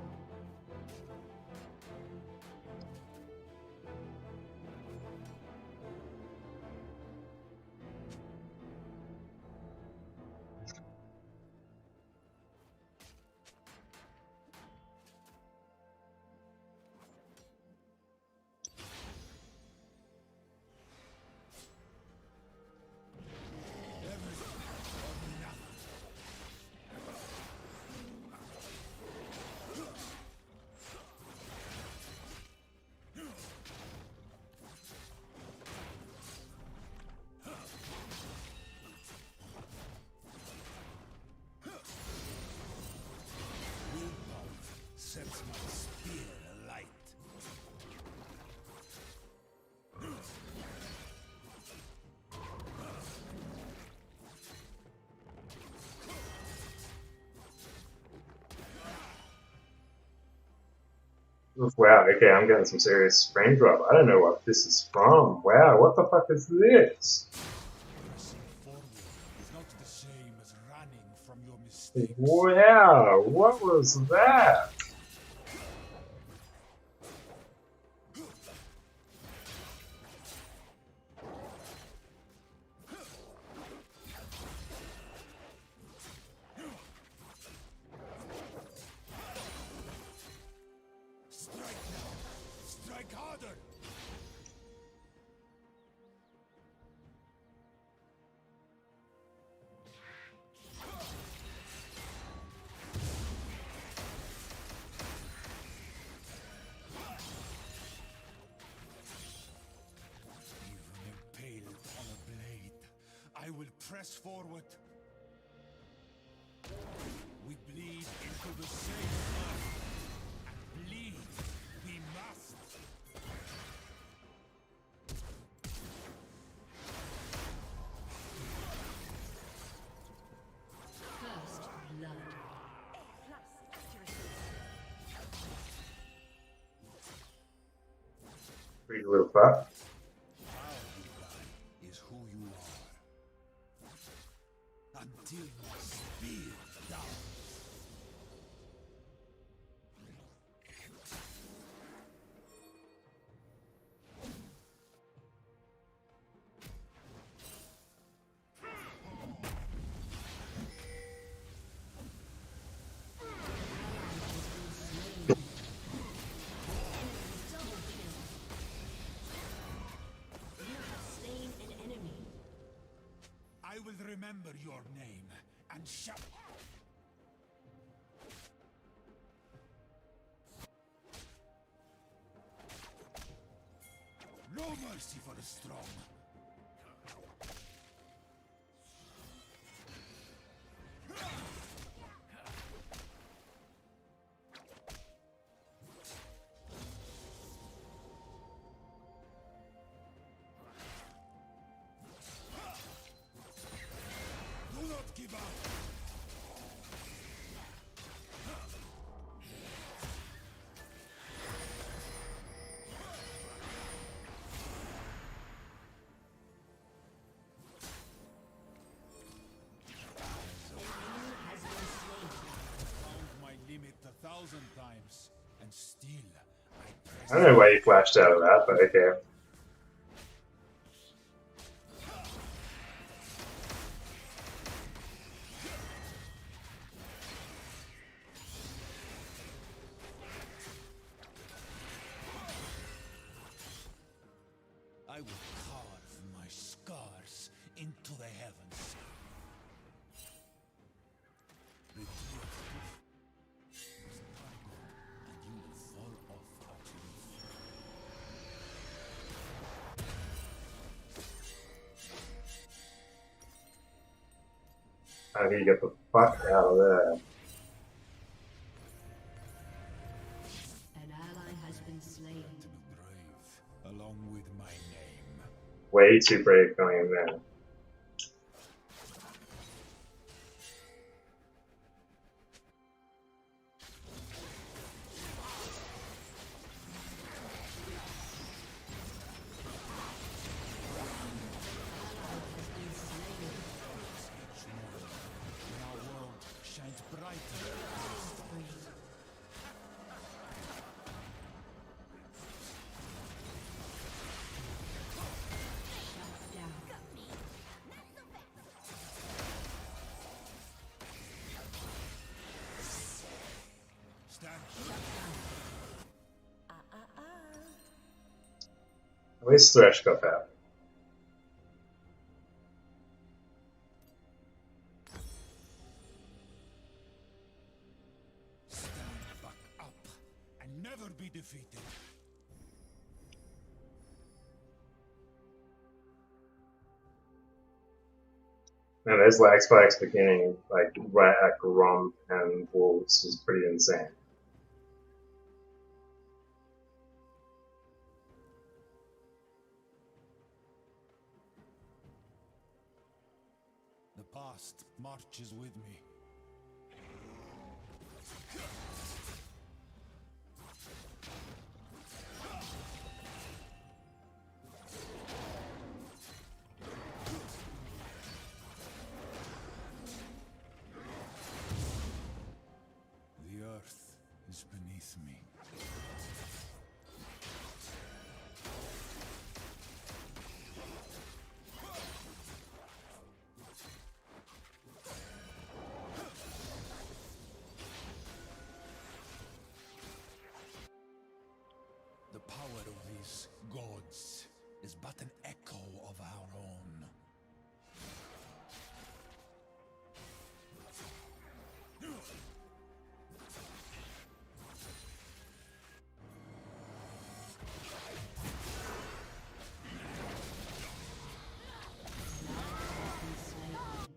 Wow, okay, I'm getting some serious frame drop. I don't know what this is from. Wow, what the fuck is this? Pressing forward is not the same as running from your mistakes. Wow, what was that? Strike now! Strike harder! Even impaled on a blade, I will press forward. We bleed into the same blood, and bleed we must. First blood. Pretty little fuck. How you die is who you are. Until my spear down. Slain an enemy. I will remember your name and shout. No mercy for the strong. Do not give up. Found my limit 1,000 times, and still I press. I don't know why you flashed out of that, but okay. I will carve my scars into the heavens. Retreat. And you will fall off utterly. I need to get the fuck out of there. An ally has been slain. To be brave, along with my name. Way too brave going in there. Each morning, when our world shines brighter. Stand. At least Thresh got that. Stand back up and never be defeated. Now those lag spikes beginning like right at Gromp and Wolves was pretty insane. The past marches with me. gods is but an echo of our own.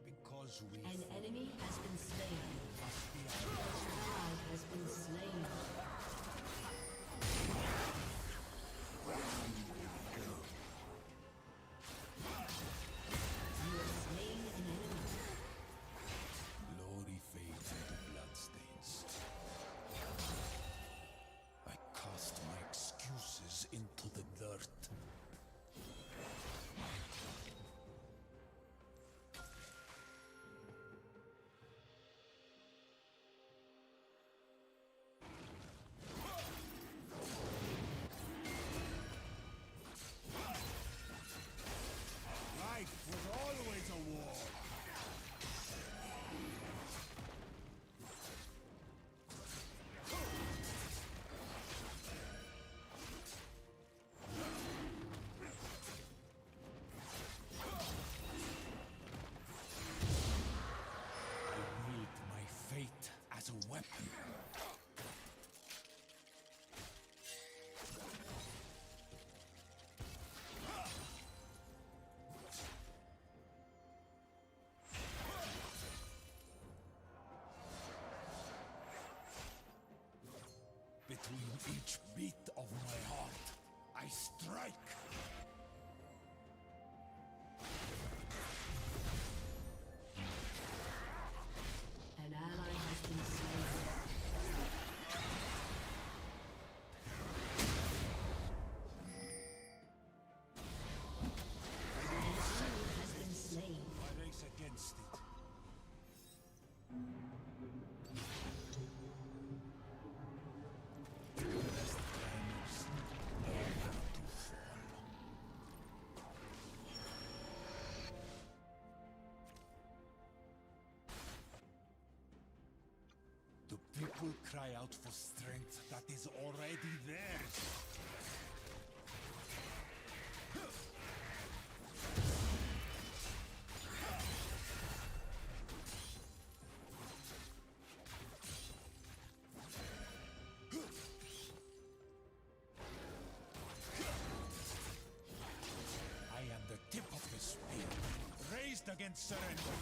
Because we An enemy has been slain. An ally has been slain. You have slain an enemy. glory fades into bloodstains. I cast my excuses into the dirt. Life was always a war. I wield my fate as a weapon. Between each beat of my heart, I strike. An ally has been slain. An enemy has been slain. I race against it. Lest climbers never to fall. Do people cry out for strength that is already theirs? I am the tip of the spear, raised against surrender.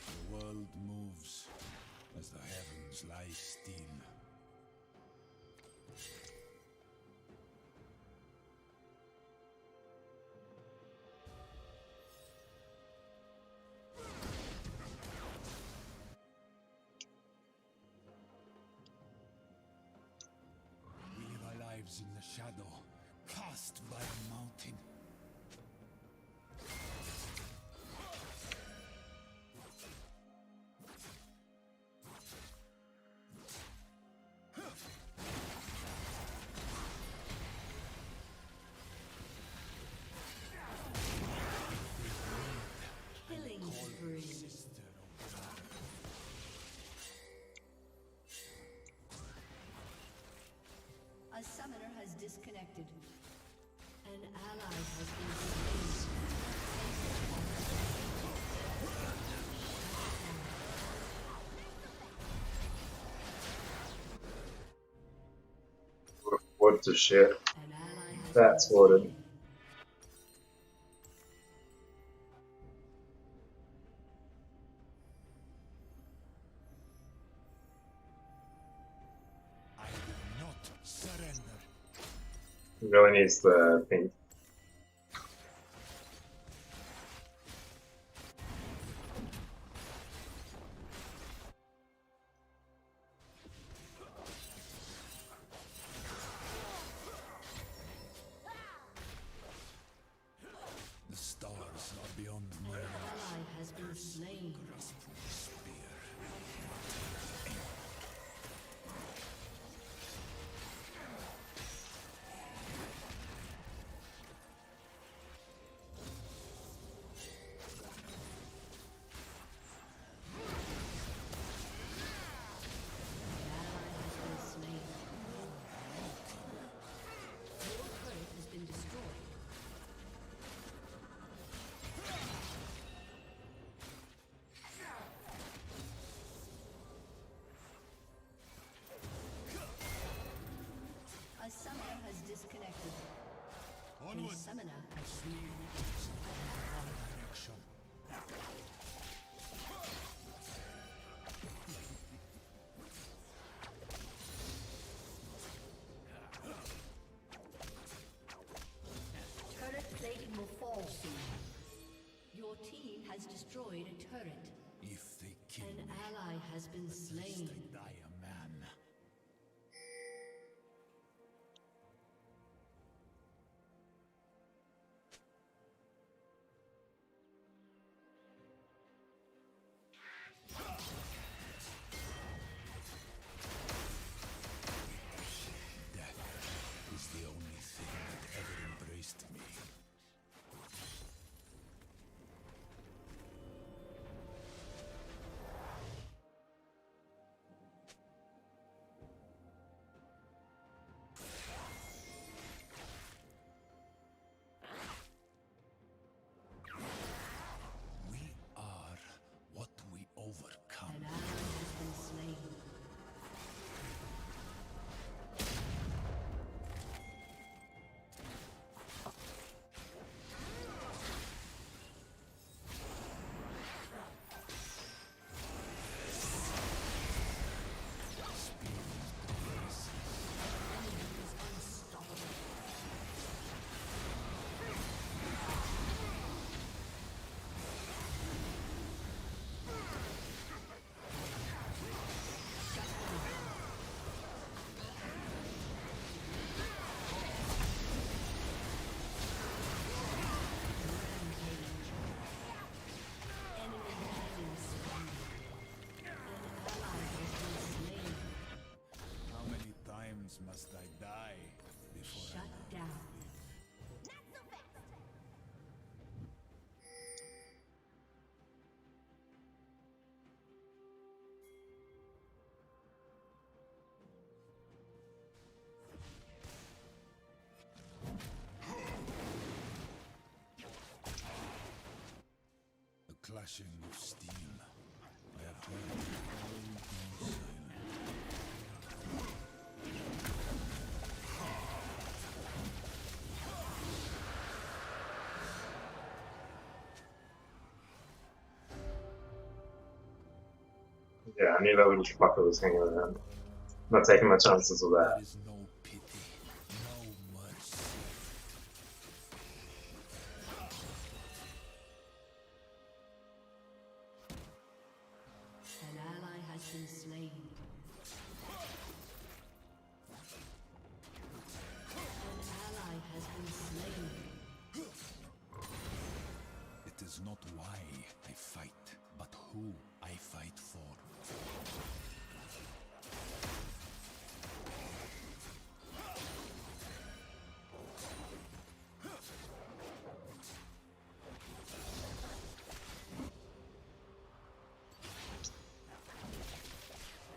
The world moves as the heavens lie still. We live our lives in the shadow, cast by a mountain. Killing spree. Sister of God. A summoner has disconnected. An ally has been slain. What the shit? An ally has That's been what it- slain. I will not surrender. Really needs the pink. The stars are beyond my An reach. ally has been slain. Gracefully spear. clashing of steel. I have heard all go silent. Yeah, I knew that little fucker was hanging around. Not taking my chances with There that. is no pity, no mercy. An ally has been slain. An ally has been slain. It is not why I fight, but who I fight for.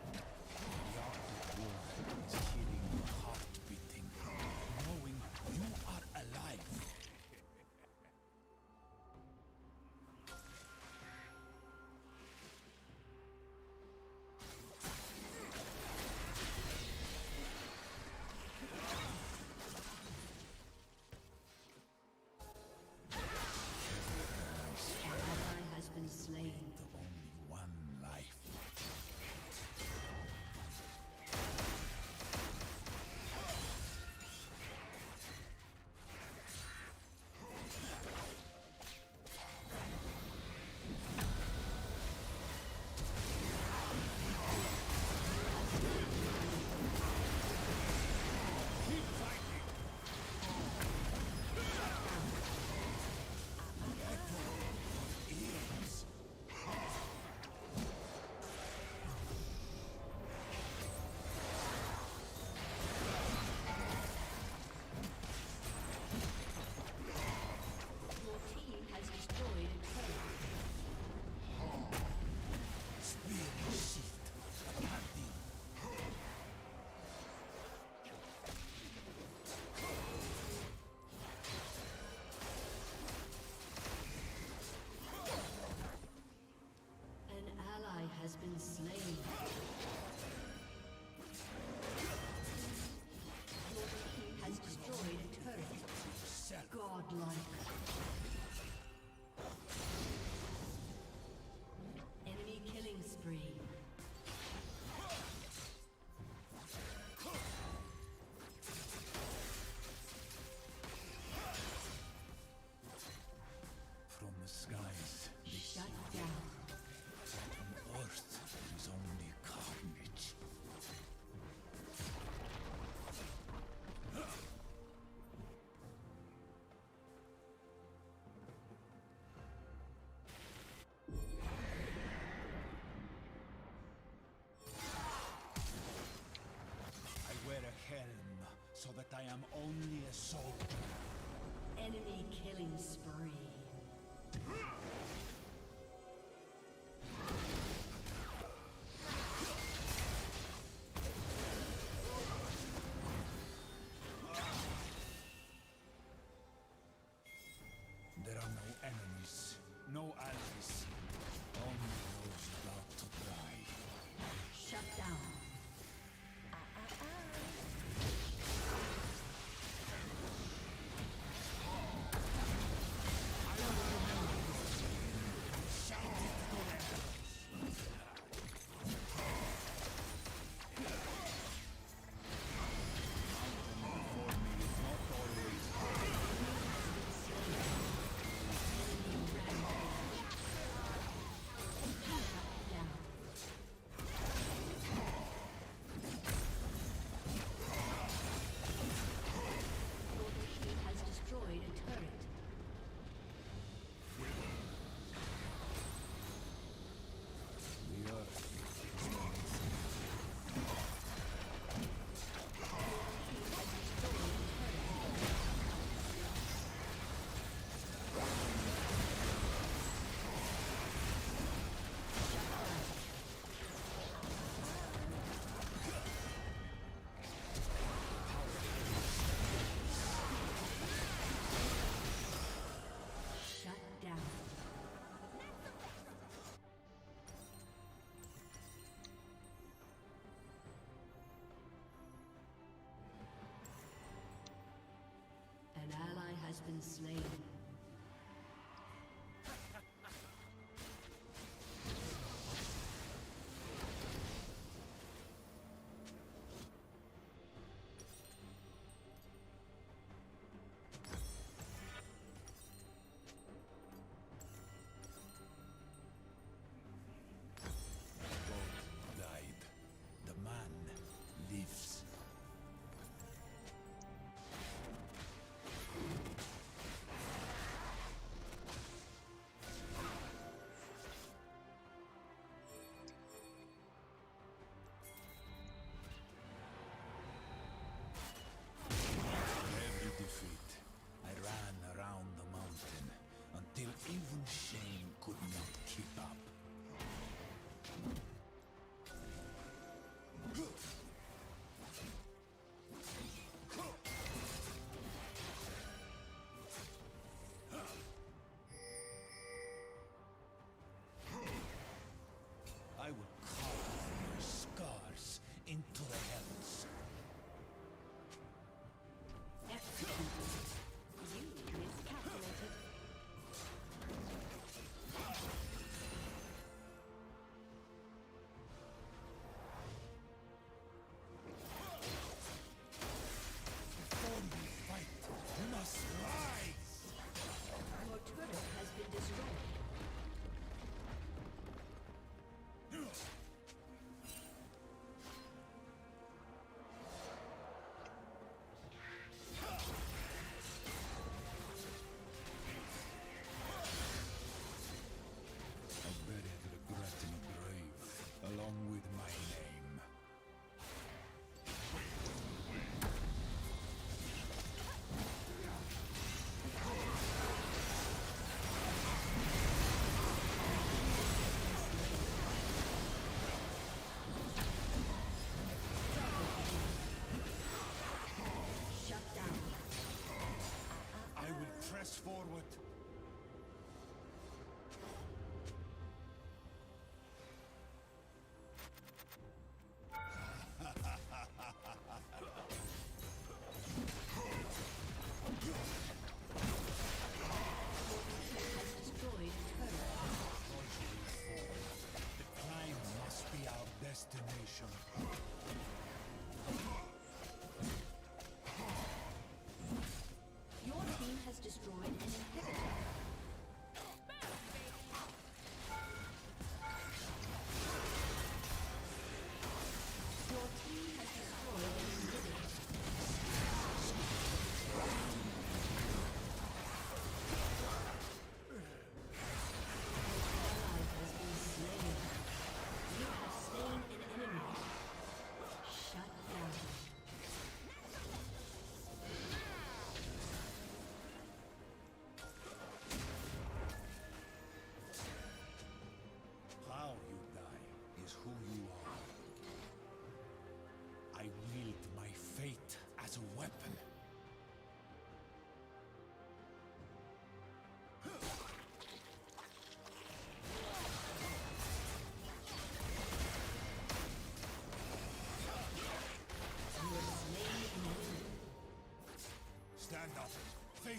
The art of war is hearing your heart beating, knowing you are alive. An ally has been slain. The only one life. Your team has destroyed a turret. Spear shift. Nothing. An ally has been slain. Your team has destroyed a turret. Godlike. Enemy killing spree. From the skies, they Shut down. on earth there is only carnage. I wear a helm so that I am only a soldier. Enemy killing spree. There are no enemies, no allies, only those about to die. Shut down.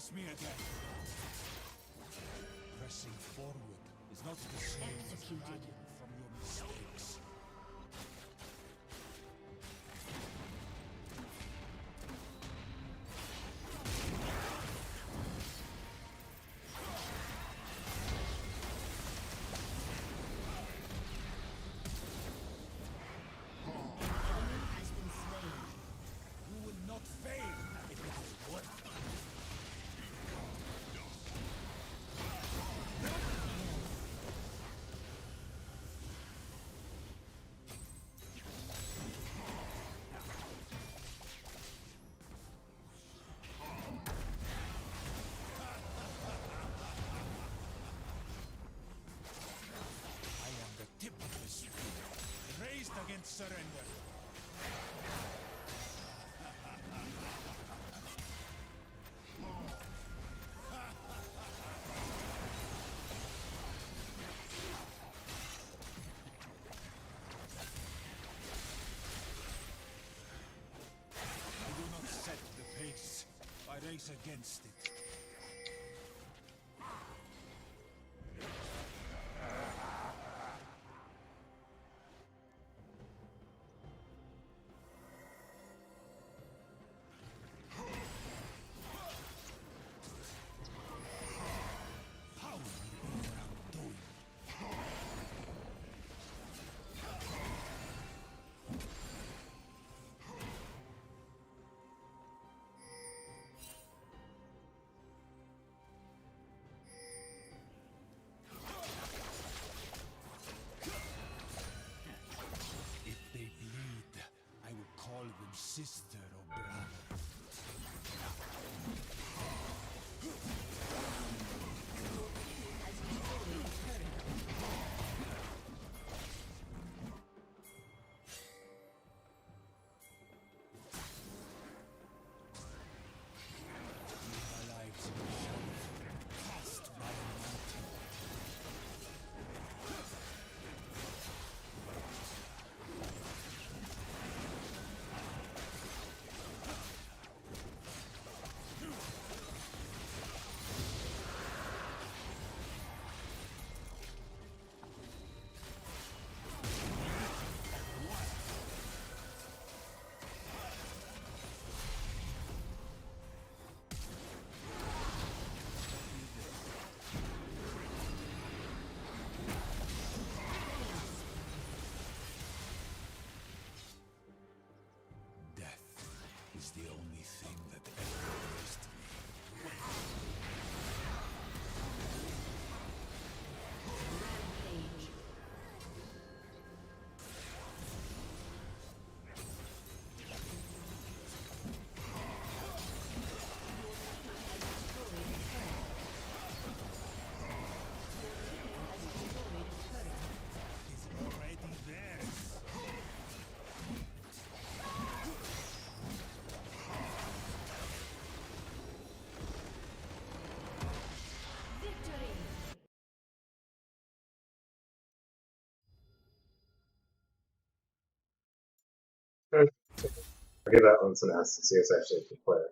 face me again. Pressing forward is not the same as Executed. running from your mistakes. Has been slain. You will not fail if it is worth it. I am the tip of the spear, raised against surrender. I do not set the pace, I race against it. Power will be your undoing. If they bleed, I will call them sister or brother. Has destroyed a turret. Our lives in shadow, cast by a mountain. Death is the only thing that ever raised me. Rampage. It's already there. Victory! I'll give that one some S to see it's actually a good player.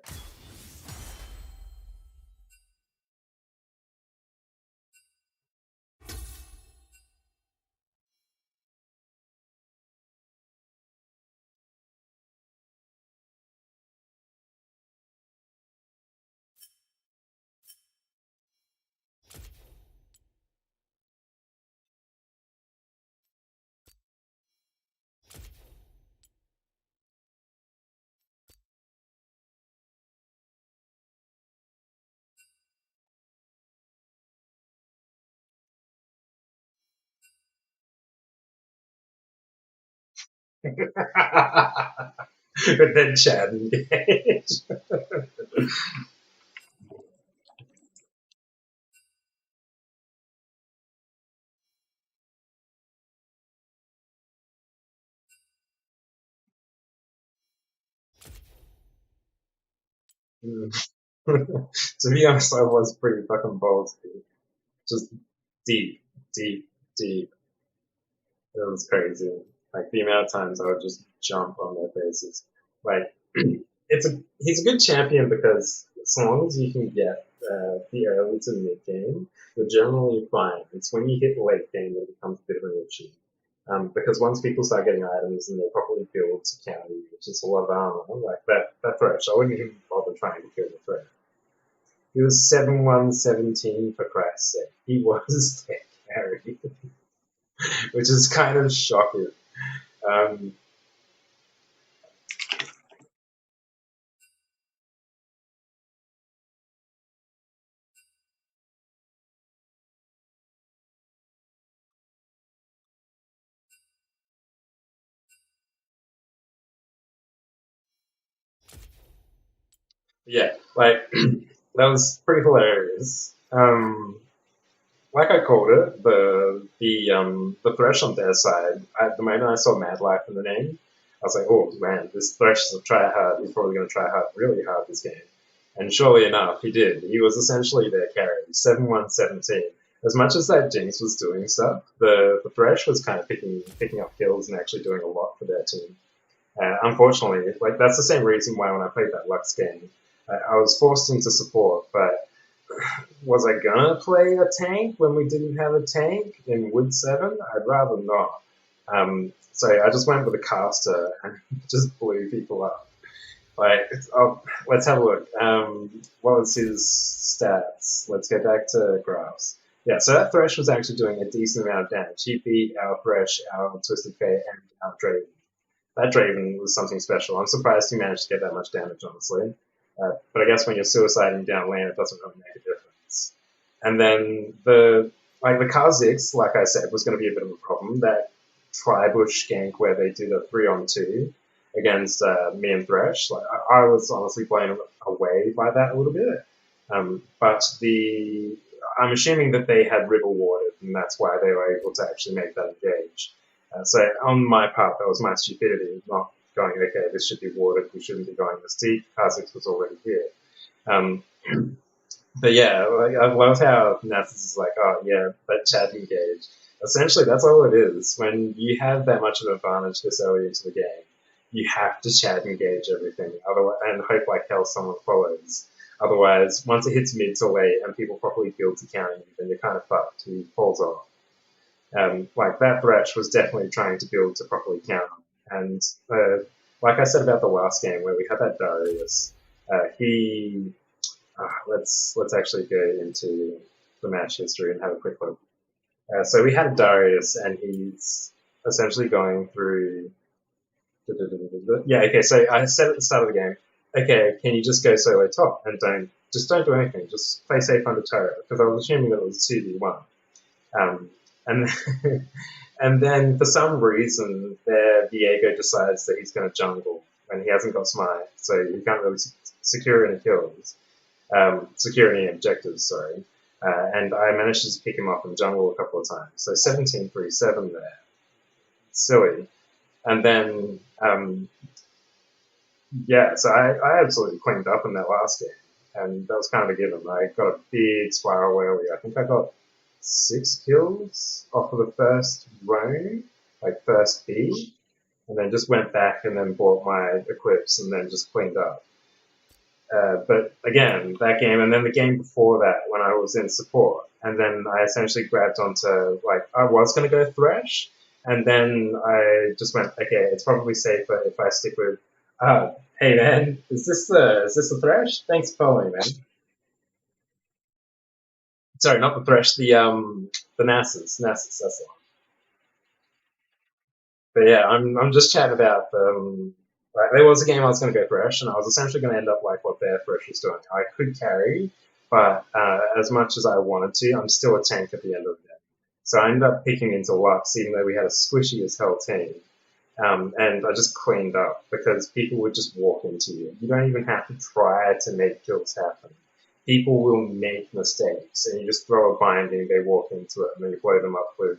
But then Chad engage. To be honest, I was pretty fucking ballsy. Just deep, deep, deep. It was crazy. Like the amount of times I would just jump on their faces. Like he's a good champion because as long as you can get the early to mid game, you're generally fine. It's when you hit late game that it becomes a bit of an issue. Because once people start getting items and they properly build to counter you, which is a lot of armor, like that Thresh, I wouldn't even bother trying to kill the Thresh. He was 7-1-17 for Christ's sake. He was their carry, which is kind of shocking. Um, yeah, like that was pretty hilarious. Like I called it, the Thresh on their side. The moment I saw Mad Life in the name, I was like, oh man, this Thresh is a try hard. He's probably going to try hard, really hard this game. And surely enough, he did. He was essentially their carry, 7-1-17. As much as that Jinx was doing stuff, the Thresh was kind of picking up kills and actually doing a lot for their team. Unfortunately, like that's the same reason why when I played that Lux game, I was forced into support, but was I gonna play a tank when we didn't have a tank in Wood 7? I'd rather not. So I just went with a caster and just blew people up. Like, let's have a look. What was his stats? Let's go back to graphs. Yeah, so that Thresh was actually doing a decent amount of damage. He beat our Thresh, our Twisted Fate, and our Draven. That Draven was something special. I'm surprised he managed to get that much damage, honestly. But I guess when you're suiciding down lane, it doesn't really make a difference. And then the Kha'Zix, like I said, was going to be a bit of a problem. That Tribush gank where they did a 3-on-2 against me and Thresh, like I was honestly blown away by that a little bit. But I'm assuming that they had river warded, and that's why they were able to actually make that engage. So on my part, that was my stupidity, not going, okay, this should be warded, we shouldn't be going this deep. Kha'Zix was already here. But yeah, like, I love how Nasus is like, oh yeah, that chat engage. Essentially, that's all it is. When you have that much of an advantage this early into the game, you have to chat engage everything, otherwise, and hope like hell someone follows. Otherwise, once it hits mid to late and people properly build to counter you, then you're kind of fucked. He falls off. Like that Thresh was definitely trying to build to properly counter. And like I said about the last game where we had that Darius, he let's actually go into the match history and have a quick look. So we had Darius, and he's essentially going through. Yeah, okay. So I said at the start of the game, okay, can you just go solo top and don't do anything, just play safe under turret, because I was assuming that it was 2v1. And and then for some reason, Diego decides that he's going to jungle when he hasn't got smite, so he can't really secure any kills, secure any objectives. Sorry, and I managed to pick him up in jungle a couple of times. So 17-3-7 there, silly. And then yeah, so I absolutely cleaned up in that last game, and that was kind of a given. I got a big spiral early. I think I got 6 kills off of the first roam, like first B, and then just went back and then bought my equips and then just cleaned up. But again, that game, and then the game before that when I was in support, and then I essentially grabbed onto, like, I was going to go Thresh, and then I just went, okay, it's probably safer if I stick with, hey man, is this the Thresh? Thanks for following, man. Sorry, not the Thresh, the Nasus, that's the one. But yeah, I'm just chatting about like there was a game I was going to go Thresh, and I was essentially going to end up like what their Thresh was doing. I could carry, but as much as I wanted to, I'm still a tank at the end of the day. So I ended up picking into Lux, even though we had a squishy as hell team. And I just cleaned up because people would just walk into you. You don't even have to try to make kills happen. People will make mistakes, and you just throw a binding, they walk into it, and then you blow them up with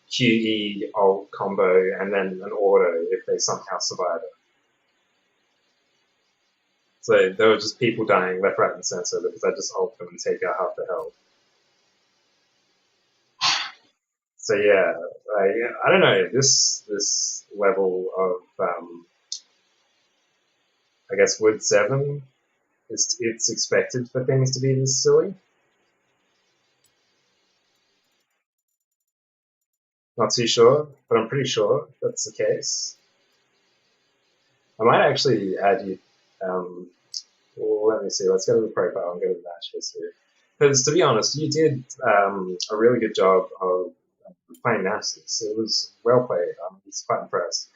QE alt combo and then an auto if they somehow survive it. So there were just people dying left, right, and center because I just ult them and take out half the health. So yeah, I don't know, this level of I guess Wood 7 it's expected for things to be this silly. Not too sure, but I'm pretty sure that's the case. I might actually add you. Well, let me see. Let's go to the profile and go to the match history. Because to be honest, you did a really good job of playing Nasus. It was well played. I was quite impressed.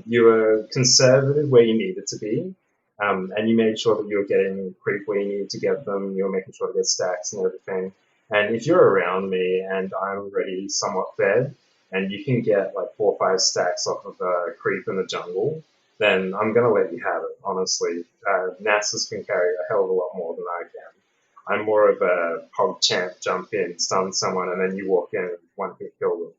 You were conservative where you needed to be, and you made sure that you were getting creep where you needed to get them. You were making sure to get stacks and everything. And if you're around me and I'm already somewhat fed, and you can get like 4 or 5 stacks off of a creep in the jungle, then I'm gonna let you have it. Honestly, Nasus can carry a hell of a lot more than I can. I'm more of a hog champ, jump in, stun someone, and then you walk in and one hit kill them.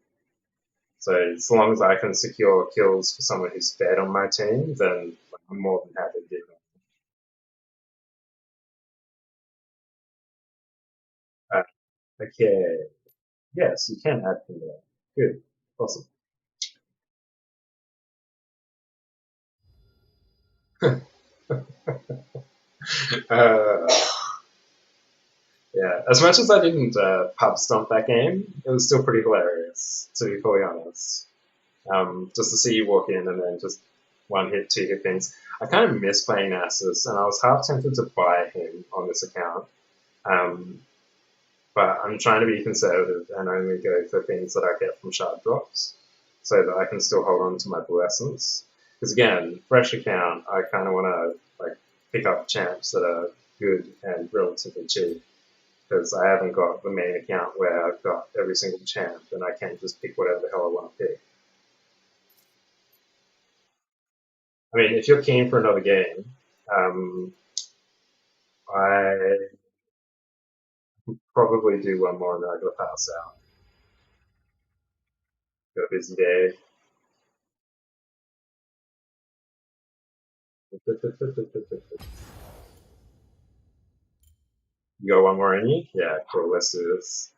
So as long as I can secure kills for someone who's fed on my team, then I'm more than happy to do that. Okay, yes, you can add from there. Good, awesome. uh, yeah, as much as I didn't pub stomp that game, it was still pretty hilarious, to be fully honest. Just to see you walk in and then just one hit, 2 hit things. I kind of miss playing Nasus, and I was half tempted to buy him on this account. Um, but I'm trying to be conservative and only go for things that I get from shard drops so that I can still hold on to my blue essence. Because again, fresh account, I kind of want to like pick up champs that are good and relatively cheap because I haven't got the main account where I've got every single champ and I can just pick whatever the hell I want to pick. I mean, if you're keen for another game, um, I probably do one more and then I gotta pass out. Got a busy day. You got one more in you? Yeah, cool. Let's do this.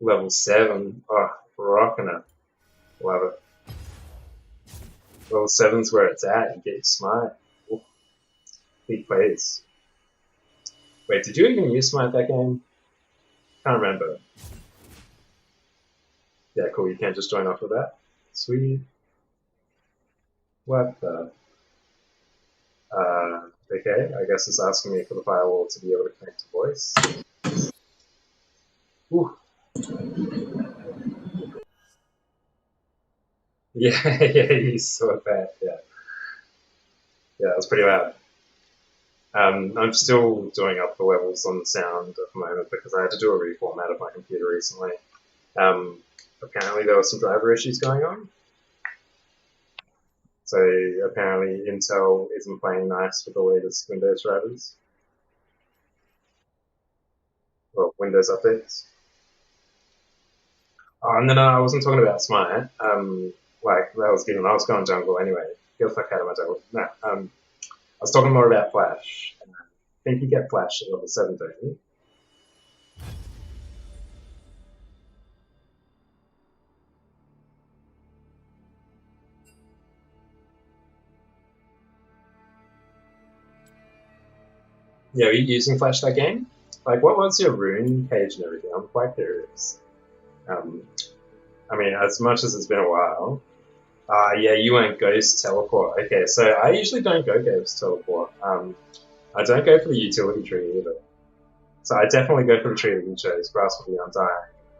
Level 7. Oh, rocking it. Love it. Level 7's where it's at. You get your smite. Ooh, big plays. Wait, did you even use smite that game? Can't remember. Yeah, cool. You can't just join off with that. Sweet. What the? Okay, I guess it's asking me for the firewall to be able to connect to voice. Ooh. Yeah, yeah, you saw that. Yeah, yeah, it was pretty loud. I'm still doing up the levels on the sound at the moment because I had to do a reformat of my computer recently. Um, Apparently there were some driver issues going on. So apparently Intel isn't playing nice with the latest Windows drivers. Well, Windows updates. Oh, no, I wasn't talking about Smite. Like, that was given. I was going jungle anyway. Get the fuck out of my jungle. No, I was talking more about Flash. I think you get Flash at level 7, don't you? Yeah, are you using Flash that game? Like, what was your rune page and everything? I'm quite curious. Um, I mean, as much as it's been a while. Yeah, you went Ghost Teleport. Okay, so I usually don't go Ghost Teleport. I don't go for the utility tree either. So I definitely go for the tree that you chose, Grasp for the Undying,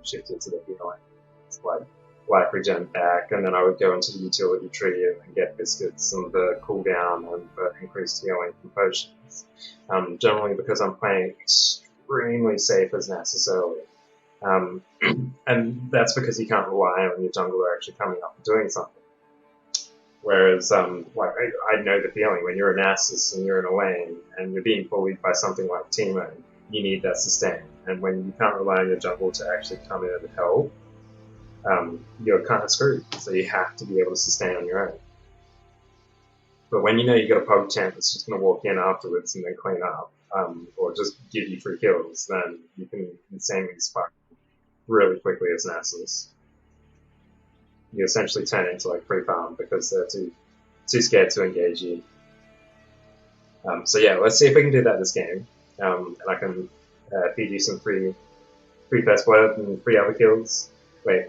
shift into the healing. It's like life regen back, and then I would go into the utility tree and get biscuits and the cooldown and the increased healing from potions. Generally because I'm playing extremely safe as necessarily. Um, and that's because you can't rely on your jungler actually coming up and doing something. Whereas, like I know the feeling when you're a Nasus and you're in a lane and you're being bullied by something like Teemo, you need that sustain. And when you can't rely on your jungle to actually come in and help, you're kind of screwed. So you have to be able to sustain on your own. But when you know you got a pug champ that's just going to walk in afterwards and then clean up, or just give you 3 kills, then you can insanely spark really quickly as Nasus. You essentially turn into like free farm because they're too scared to engage you. So yeah, let's see if we can do that this game. And I can feed you some free first blood and free other kills. Wait,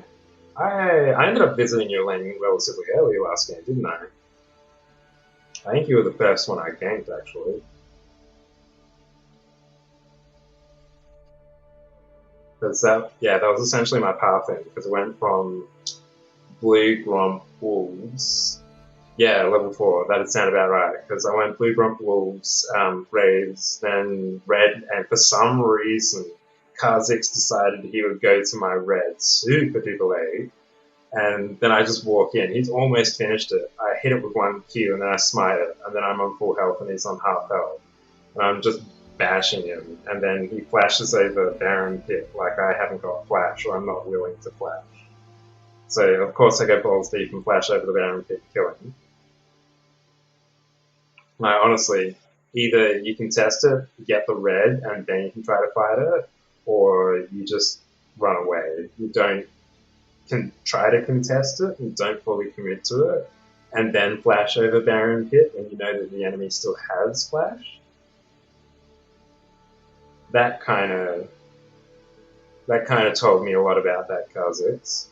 I ended up visiting your lane relatively early last game, didn't I? I think you were the first one I ganked, actually. Because that was essentially my pathing, because it went from Blue Gromp Wolves. Yeah, level 4, that'd sound about right, because I went Blue Gromp Wolves, Raves, then Red, and for some reason, Kha'Zix decided he would go to my Red super duper late, and then I just walk in. He's almost finished it. I hit it with 1 Q, and then I smite it, and then I'm on full health, and he's on half health. And I'm just bashing him, and then he flashes over Baron Pit like I haven't got flash, or I'm not willing to flash. So, of course, I go balls deep and flash over the Baron Pit, kill him. Like, honestly, either you can test it, get the red, and then you can try to fight it, or you just run away. You don't try to contest it and don't fully commit to it, and then flash over Baron Pit when you know that the enemy still has flash. That kind of told me a lot about that Kha'Zix.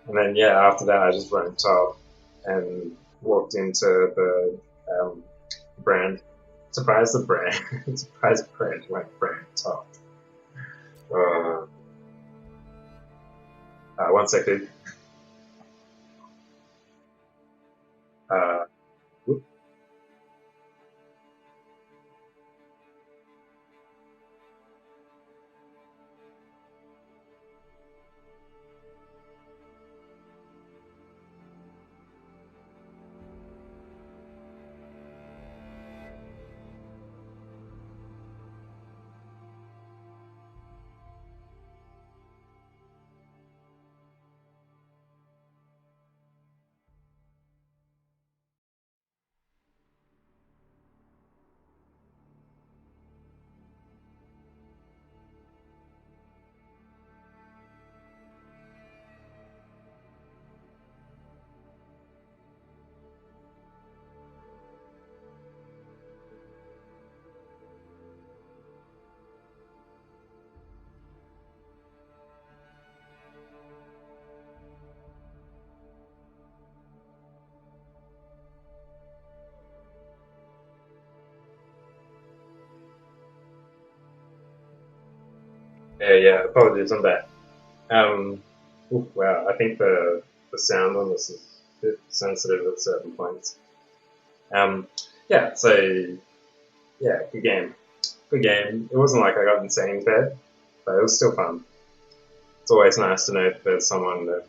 And then after that I just ran top and walked into the brand. Surprise the brand. Surprise brand went brand top. 1 second. Whoop. Yeah, apologies, I'm back. Wow, I think the sound on this is a bit sensitive at certain points. So good game. Good game. It wasn't like I got insane fed, but it was still fun. It's always nice to know if there's someone that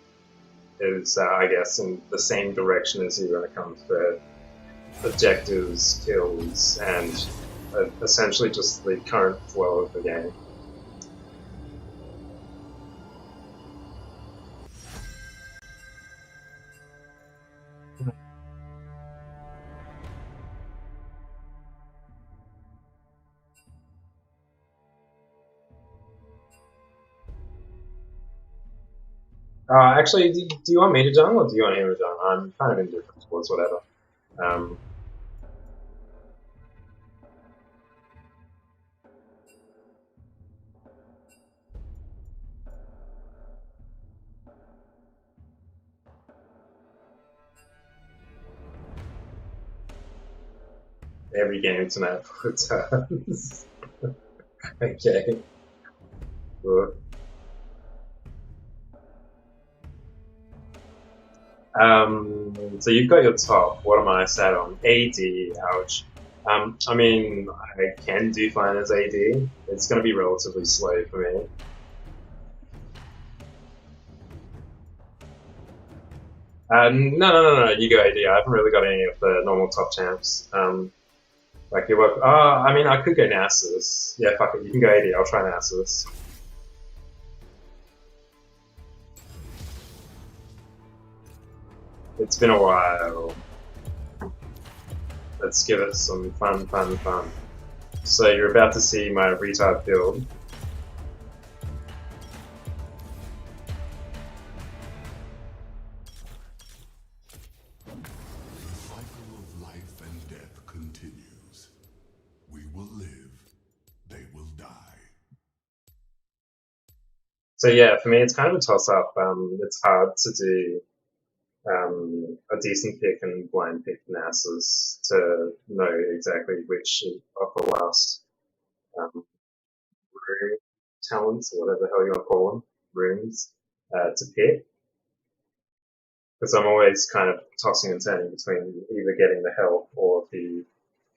is, I guess, in the same direction as you when it comes to objectives, kills, and essentially just the current flow of the game. Actually, do you want me to jungle or do you want him to jungle? I'm kind of indifferent towards whatever. Um, every game tonight for turns. Okay. Good. So you've got your top. What am I sat on? AD, ouch. I mean, I can do fine as AD. It's going to be relatively slow for me. No. You go AD. I haven't really got any of the normal top champs. Like you work. I mean, I could go Nasus. Yeah, fuck it. You can go AD. I'll try Nasus. It's been a while. Let's give it some fun. So you're about to see my retard build. So yeah, for me, it's kind of a toss-up. It's hard to do a decent pick and blind pick Nasus to know exactly which of the last rune talents, or whatever the hell you want to call them, runes, to pick. Because I'm always kind of tossing and turning between either getting the health or the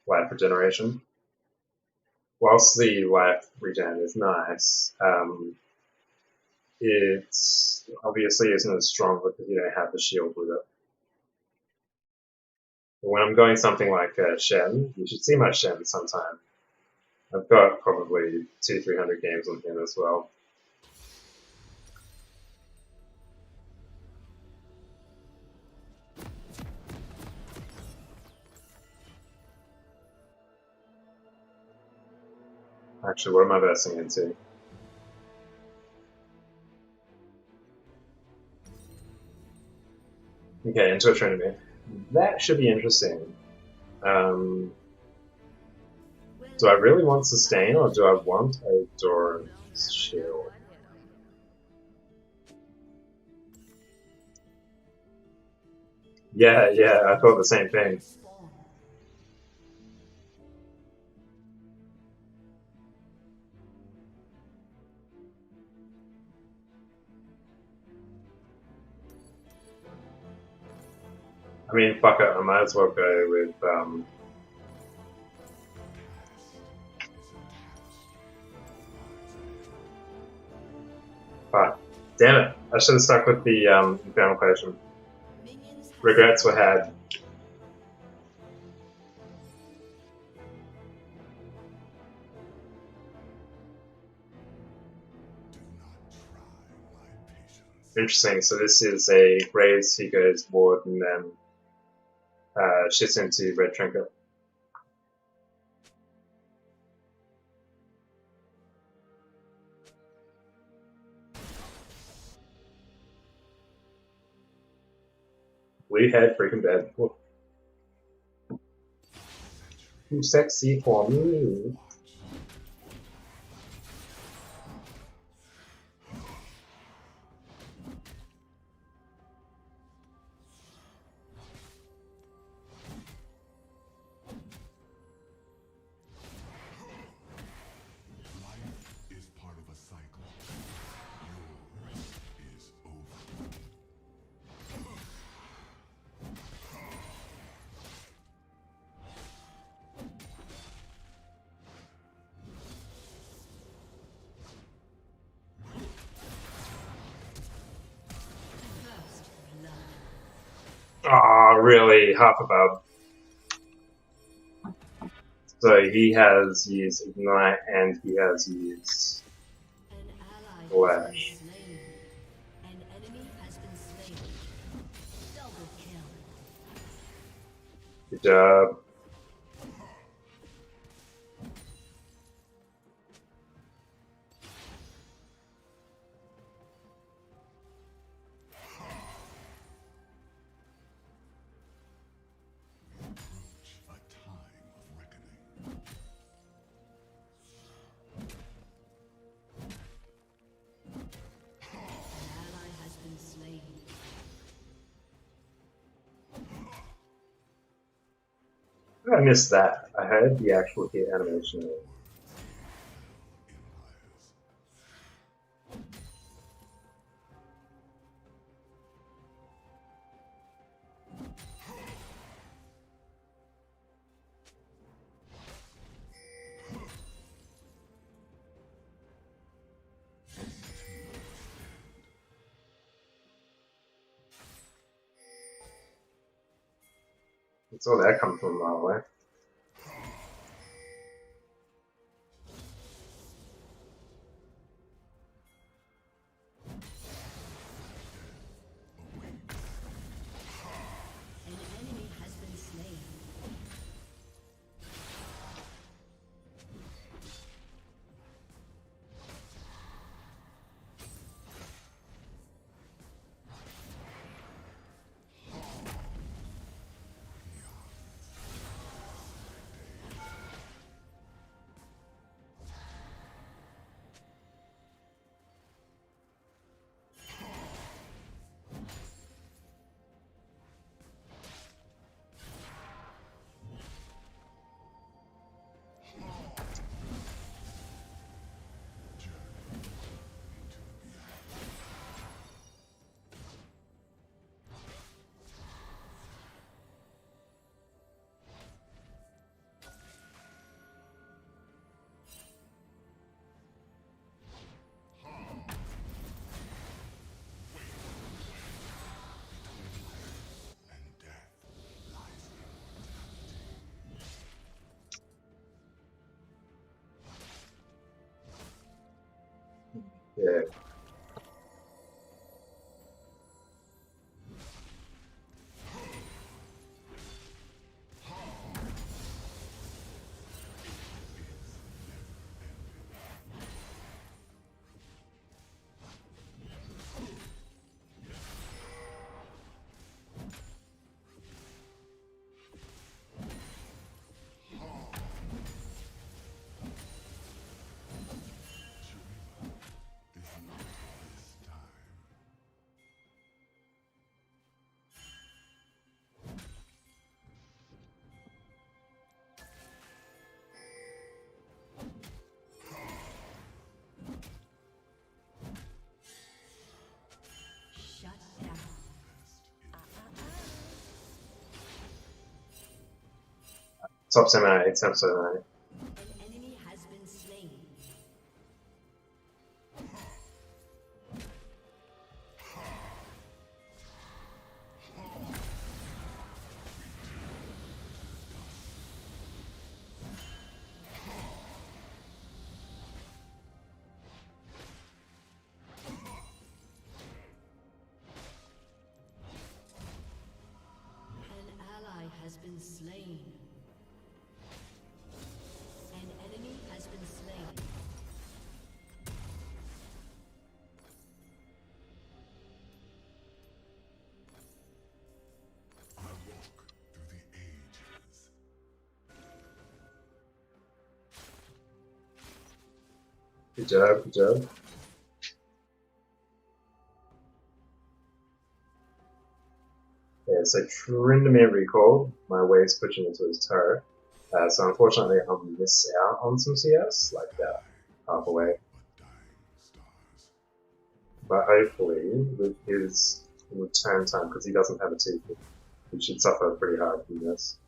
life regeneration. Whilst the life regen is nice, it obviously isn't as strong because you don't have the shield with it. But when I'm going something like Shen, you should see my Shen sometime. I've got probably 200-300 games on him as well. Actually, what am I versing into? Okay, into a tournament. That should be interesting. Do I really want sustain, or do I want a Doran's shield? Yeah, I thought the same thing. I mean, fuck it, I might as well go with, fuck. Damn it, I should have stuck with the, Infernal Potion. Regrets were had. Interesting, so this is a Graves, he goes Ward, and then, shits into Red Trinket. We had freaking bed. Too sexy for me. Is part of a cycle. Yours is over. First blood. Ah, really? Half a bub. So he has used Ignite and he has used An ally has been Flash. slain. An enemy has been slain. Double kill. Good job. A time of reckoning. An ally has been slain. I missed that. I heard the actual hit animation. It's all that come from my way. An enemy has been slain. dead. Shut down. Top 7 8, top 7 8. An enemy has been slain. An ally has been slain. An enemy has been slain. I walk through the ages. Good job, good job. Yeah, so Tryndamere recalled. My wave's pushing into his turret. So unfortunately I'll miss out on some CS, like half away. But dying stars. But hopefully with his return time, because he doesn't have a TP, he should suffer pretty hard from this.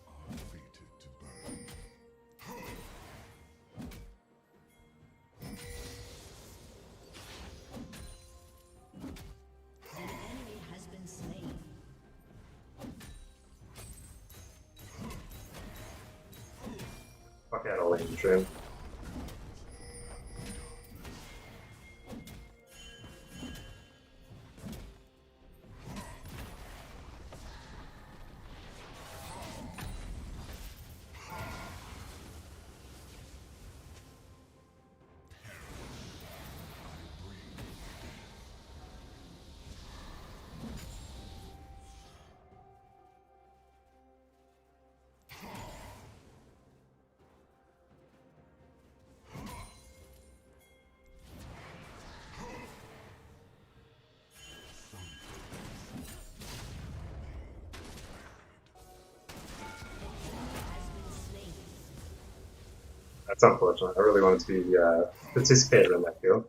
Are fated to burn. An enemy has been slain. Fuck out all lane trim. That's unfortunate. I really wanted to be participator in that kill.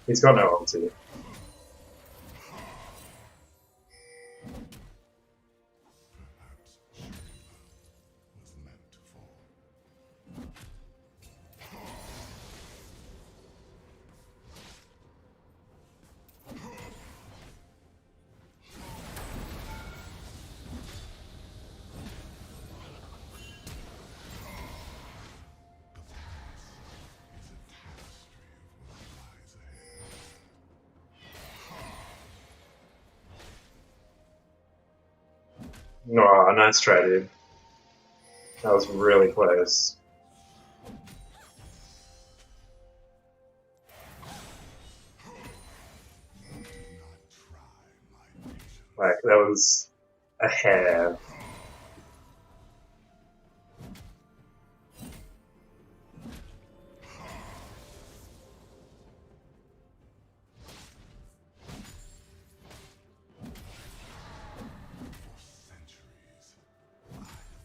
He's got no ulti. Perhaps Shurima was meant to fall. The past is a tapestry of what lies ahead. No, nice try, dude. That was really close. Do not try my patience. Like, that was a hair. For centuries, I have watched.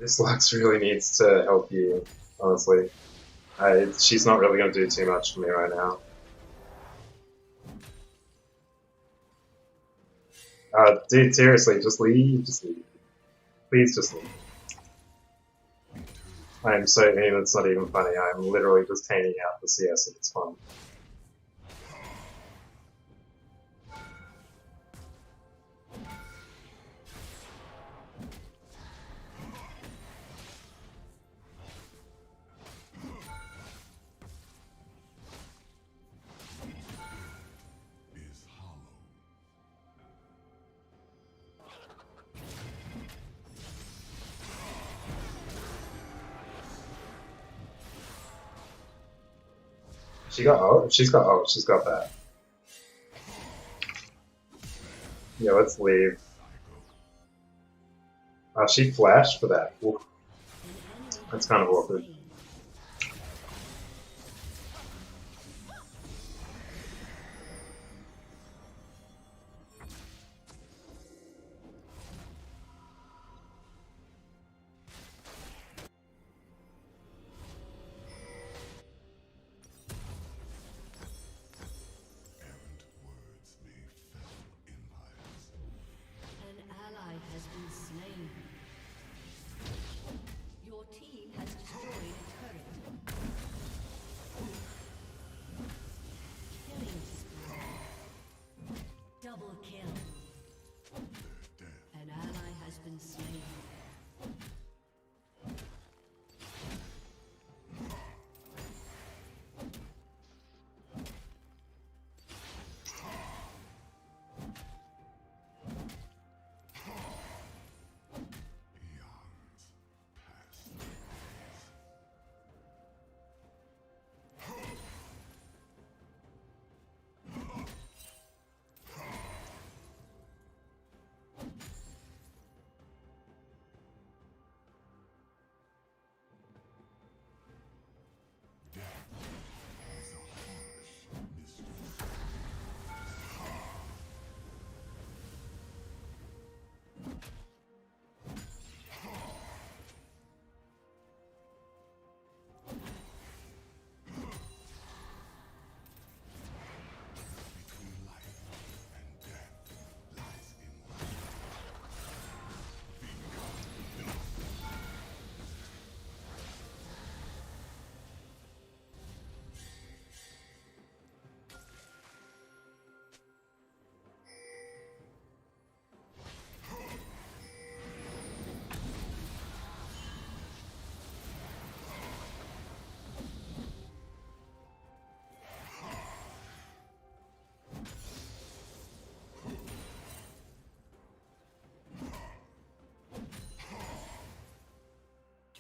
This Lux really needs to help you, honestly. She's not really going to do too much for me right now. Dude, seriously, just leave. Just leave. Please just leave. I'm so mean, it's not even funny. I'm literally just hanging out the CS and it's fun. Is hollow. She got ult? She's got ult, she's got that. Yeah, let's leave. She flashed for that. Oof. That's kind of awkward. Errant words may fell empires. An ally has been slain. Your team has destroyed a turret. Killing spree. Double kill. An ally has been slain. Eons pass. Is a harsh mistress. Between life and death lies in life.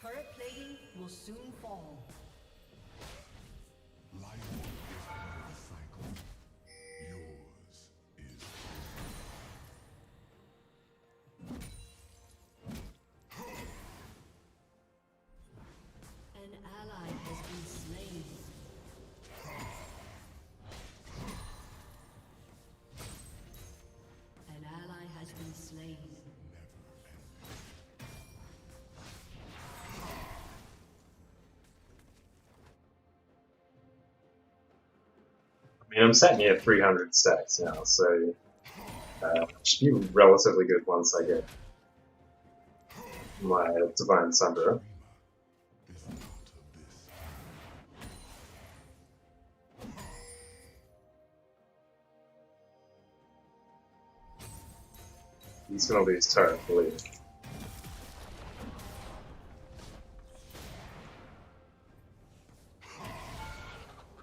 Turret plating will soon fall. Life is part of a cycle. Yours is. An ally has been slain. An ally has been slain. I mean, I'm sat near 300 stacks now, so should be relatively good once I get my Divine Sunder. Is not of this. He's gonna lose turret, believe me.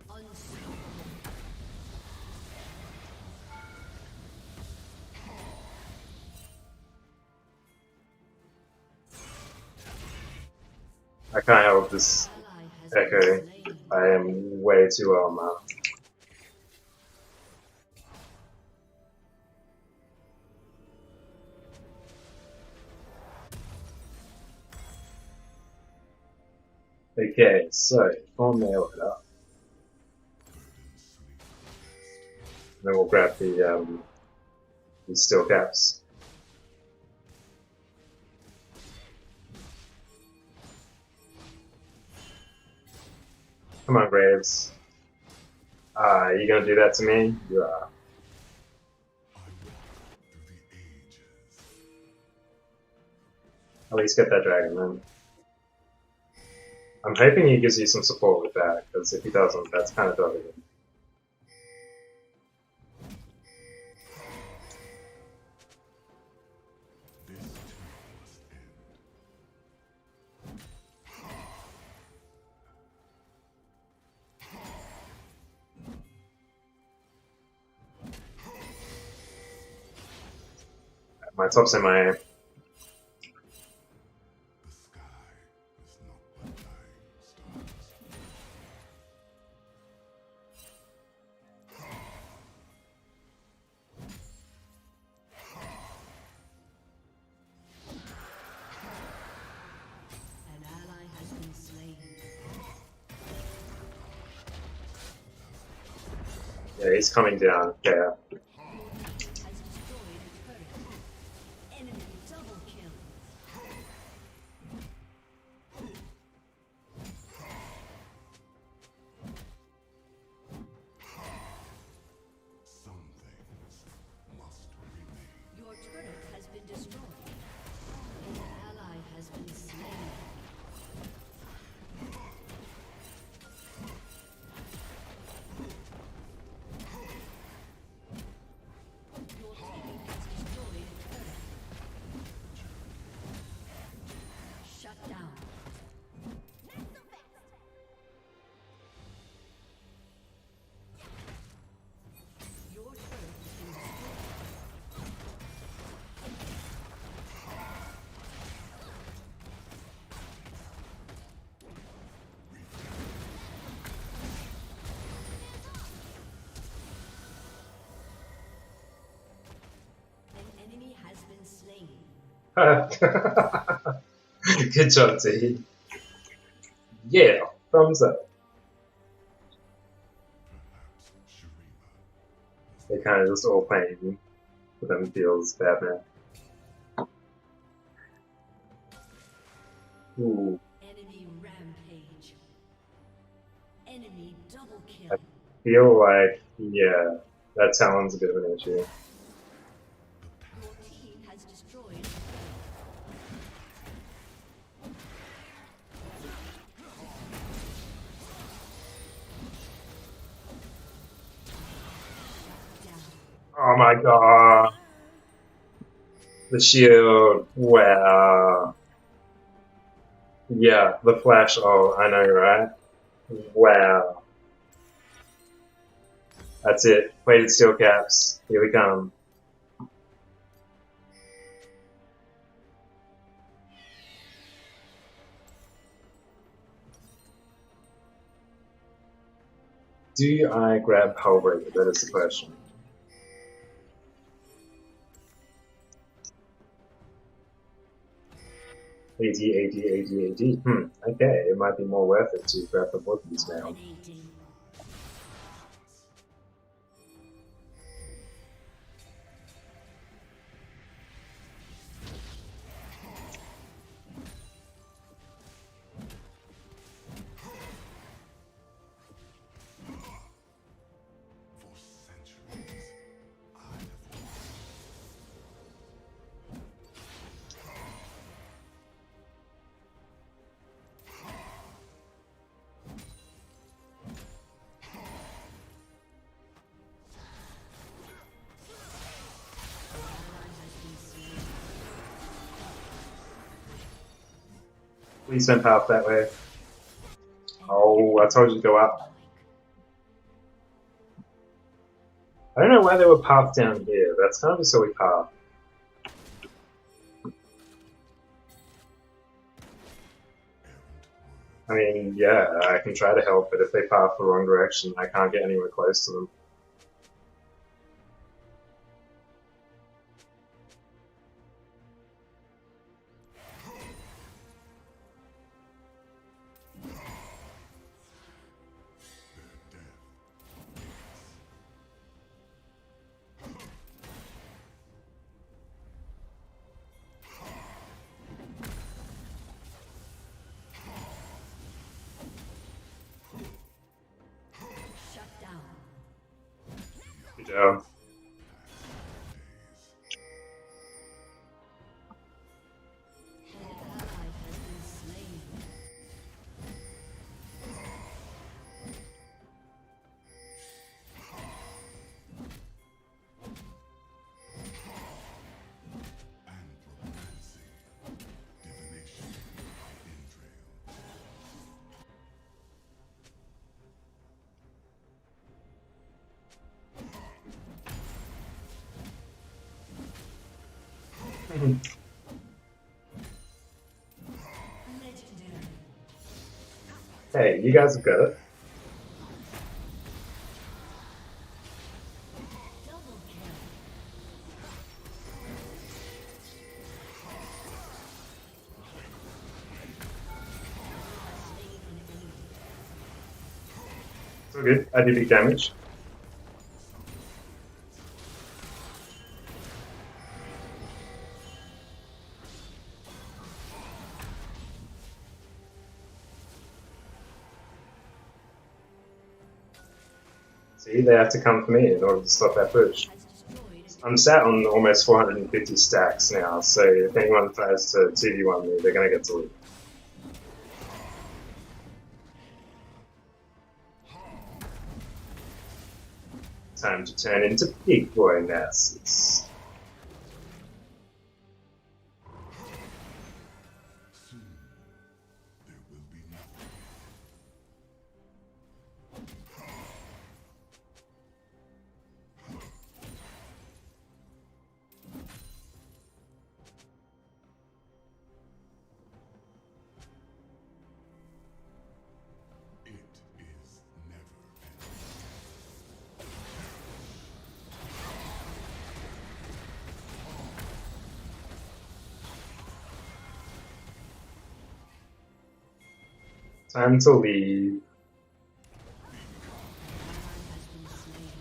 Unstoppable. I can't help this Ally has echo. been slain. I am way too well now. Okay, so I'll nail it up. And then we'll grab the steel caps. Come on, Graves. You gonna do that to me? You are. I walk through the ages. At least get that dragon then. I'm hoping he gives you some support with that, because if he doesn't, that's kind of dodgy. This too must end. My top's in my... The sky is not but dying stars. An ally has been slain. Yeah, he's coming down. Yeah. Your team has destroyed a turret. Enemy double kill. Some things must remain. Your turret has been destroyed. An ally has been slain. Your team has destroyed a turret. Shut down. Your turret has been destroyed. An enemy has been slain. Good job, T. Yeah, thumbs up. Perhaps Shurima. They kind of just all playing for them feels bad now. Ooh, Enemy rampage. Enemy double I kill. feel like, yeah, that Talon's a bit of an issue. Your team has destroyed a turret. Down. Oh my god. The shield, wow. Yeah, the flash, oh, I know, right? Wow. That's it. Plated steel caps. Here we come. Do I grab Hullbreaker? That is the question. AD, AD, AD, AD. Okay, it might be more worth it to grab the Wookiees now. Dominating. For centuries, I have watched. Ally has been slain. Please don't path that way. Oh, I told you to go up. I don't know why they were pathed down here. That's kind of a silly path. I mean, yeah, I can try to help, but if they path the wrong direction, I can't get anywhere close to them. Yeah. An ally has been slain. Anthropomancy. Divination by Indrail. Legendary. Hey, you guys have got it. Double kill. Slain an enemy. It's all good. I did big damage. See, they have to come for me in order to stop that push. Has destroyed a I'm sat on almost 450 stacks now, so if anyone tries to 2v1 me, they're gonna get to leave. Time to turn into big boy masses. Soon there will be nothing. It is never ending. Time to leave. has been slain.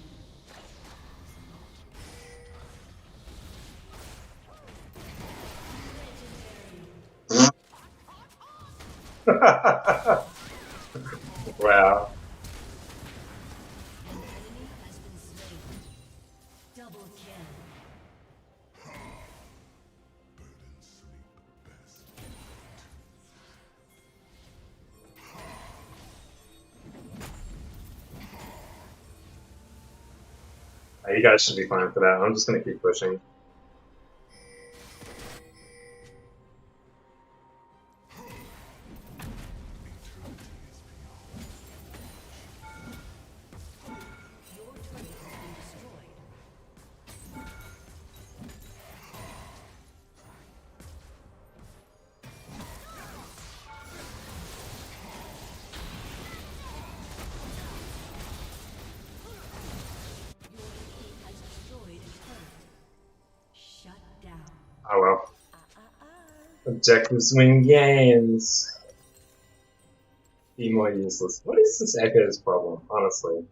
Wow. An enemy has been slain. Double kill. Birds sleep best. You guys should be fine for that. I'm just gonna keep pushing. Eternity is beyond. Your turret has been destroyed. Your team has destroyed a turret. Shut down. Oh well. Objective swing games. Be more useless. What is this Echo's problem, honestly?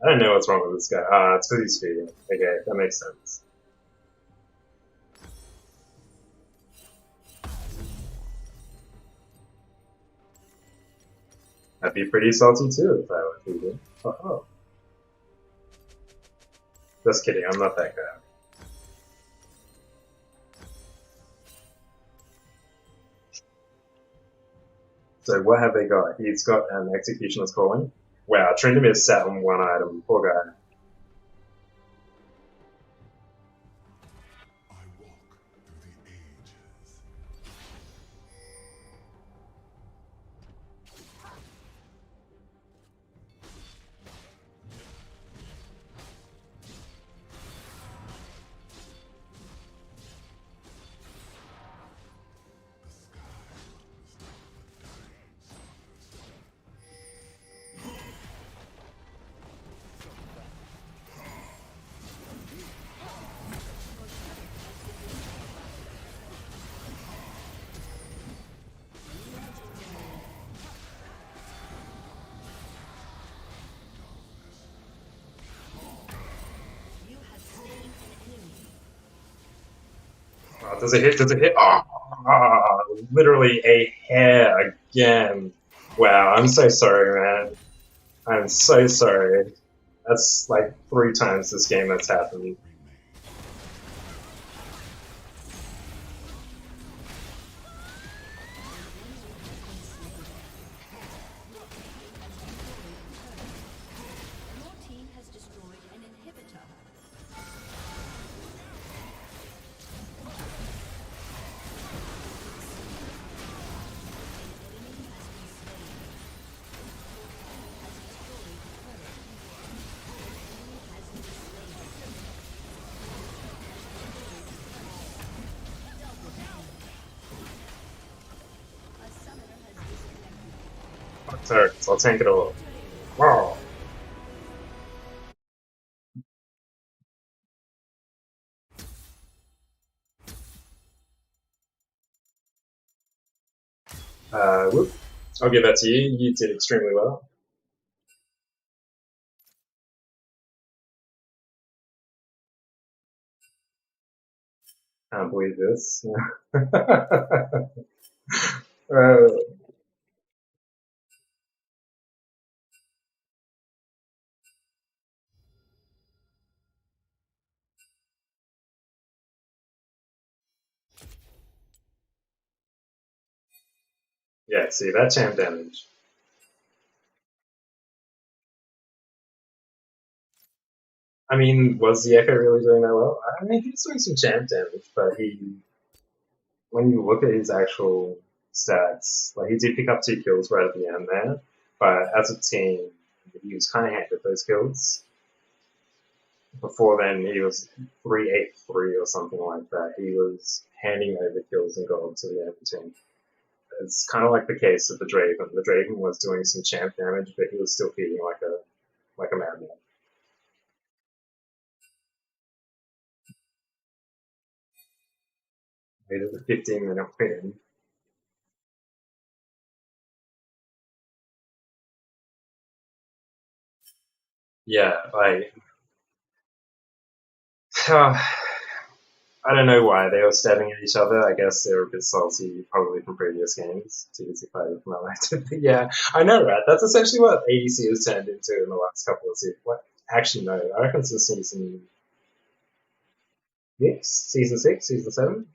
I don't know what's wrong with this guy. Ah, it's because he's feeding. Okay, that makes sense. I'd be pretty salty too if I were feeding. Oh. Just kidding, I'm not that guy. So what have they got? He's got an Executioner's Calling. Wow, Tryndamere sat on one item. Poor guy. I walk through the ages. The sky is not the dying stars. You have slain an enemy. Oh, does it hit? Does it hit? Literally a hair again. Wow, I'm so sorry, man. I'm so sorry. That's like 3 times this game that's happened. Your team has destroyed an inhibitor. Turrets, I'll tank it all. Wow. Whoop. I'll give that to you. You did extremely well. Can't believe this. uh, yeah, see, that champ damage. I mean, was the Echo really doing that well? I mean, he's doing some champ damage, but when you look at his actual stats, like he did pick up 2 kills right at the end there, but as a team, he was kind of handed those kills. Before then, he was 383 or something like that. He was handing over kills and gold to the other team. It's kind of like the case of the Draven. The Draven was doing some champ damage, but he was still feeding like a madman. He did a 15-minute win. Yeah, like I don't know why they were stabbing at each other. I guess they were a bit salty, probably from previous games. Too busy fighting from that. Yeah, I know, right? That's essentially what ADC has turned into in the last couple of seasons. What? Actually, no. I reckon since season 6, season 7.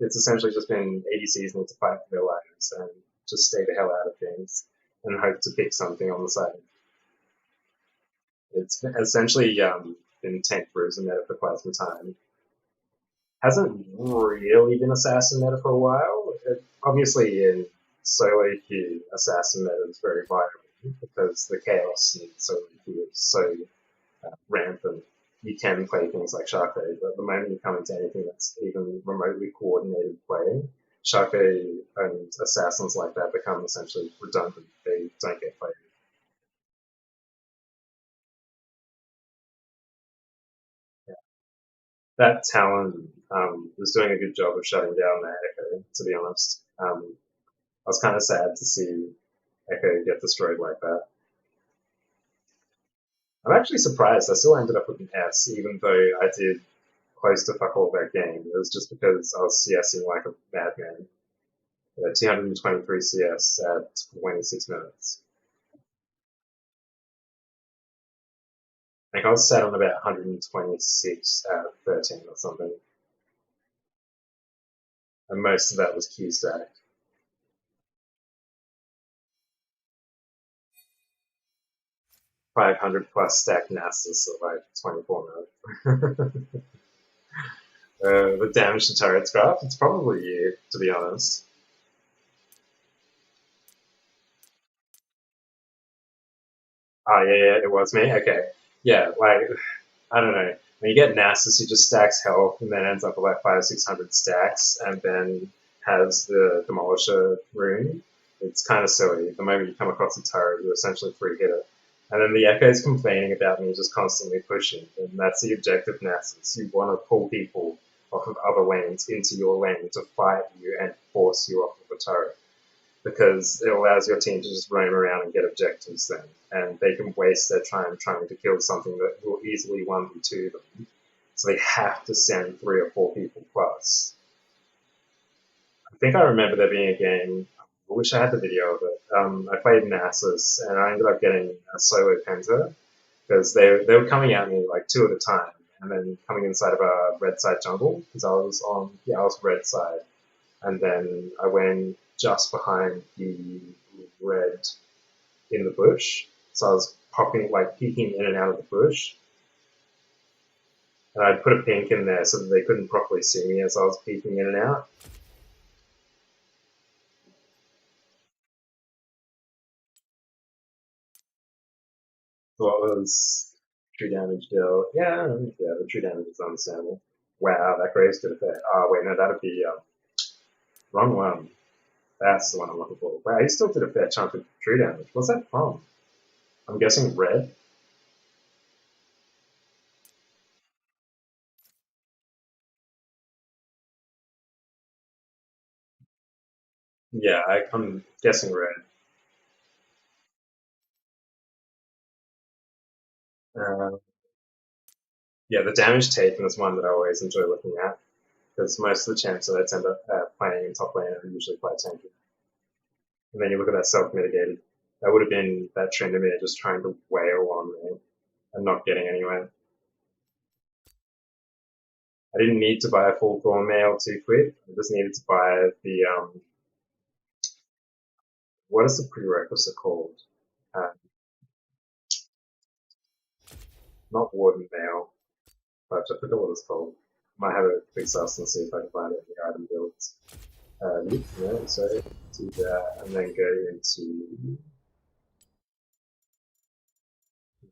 It's essentially just been ADCs need to fight for their lives and just stay the hell out of things and hope to pick something on the side. It's essentially been tank bruiser meta for quite some time. Hasn't really been assassin meta for a while. Obviously, in solo queue, assassin meta is very viable because the chaos in solo queue is so rampant. You can play things like Sharko, but the moment you come into anything that's even remotely coordinated play, Sharko and assassins like that become essentially redundant. They don't get played. Yeah. That Talon was doing a good job of shutting down that Echo, to be honest. I was kind of sad to see Echo get destroyed like that. I'm actually surprised I still ended up with an S, even though I did close to fuck all that game. It was just because I was CSing like a madman. 223 CS at 26 minutes. I think I was set on about 126 at 13 or something. And most of that was Q stacked. 500 plus stacked Nasus at like 24 minutes. The damage to turrets graph, it's probably you, to be honest. Oh, yeah, it was me? Okay. Yeah, like, I don't know. When you get Nasus, he just stacks health and then ends up with like 500-600 stacks and then has the Demolisher rune. It's kind of silly. The moment you come across a turret, you essentially free hit it. And then the Echo's complaining about me just constantly pushing, and that's the objective Nasus. You want to pull people off of other lanes into your lane to fight you and force you off of a turret because it allows your team to just roam around and get objectives then. And they can waste their time trying to kill something that will easily 1v2 them. So they have to send 3 or 4 people plus. I think I remember there being a game, I wish I had the video of it. I played Nasus and I ended up getting a solo Penta because they were coming at me like two at a time, and then coming inside of a red side jungle because I was red side, and then I went just behind the red in the bush, so I was peeking in and out of the bush, and I'd put a pink in there so that they couldn't properly see me as I was peeking in and out. So what was true damage deal? Yeah, the true damage is understandable. Wow, that Graves did a fair. Oh wait, no, that'd be wrong one. That's the one I'm looking for. Wow, he still did a fair chunk of true damage. What's that from? I'm guessing red. Yeah, I'm guessing red. Uh, yeah, the damage taken is one that I always enjoy looking at because most of the champs that I tend up playing in top lane are usually quite tanky. And then you look at that self-mitigated. That would have been that Tryndamere just trying to wail on me and not getting anywhere. I didn't need to buy a full Thorn Mail to quit. I just needed to buy the what is the prerequisite called? Uh, not Warden Mail, but I forgot what it's called. Might have a quick search and see if I can find it in the item builds. Yeah, so do that and then go into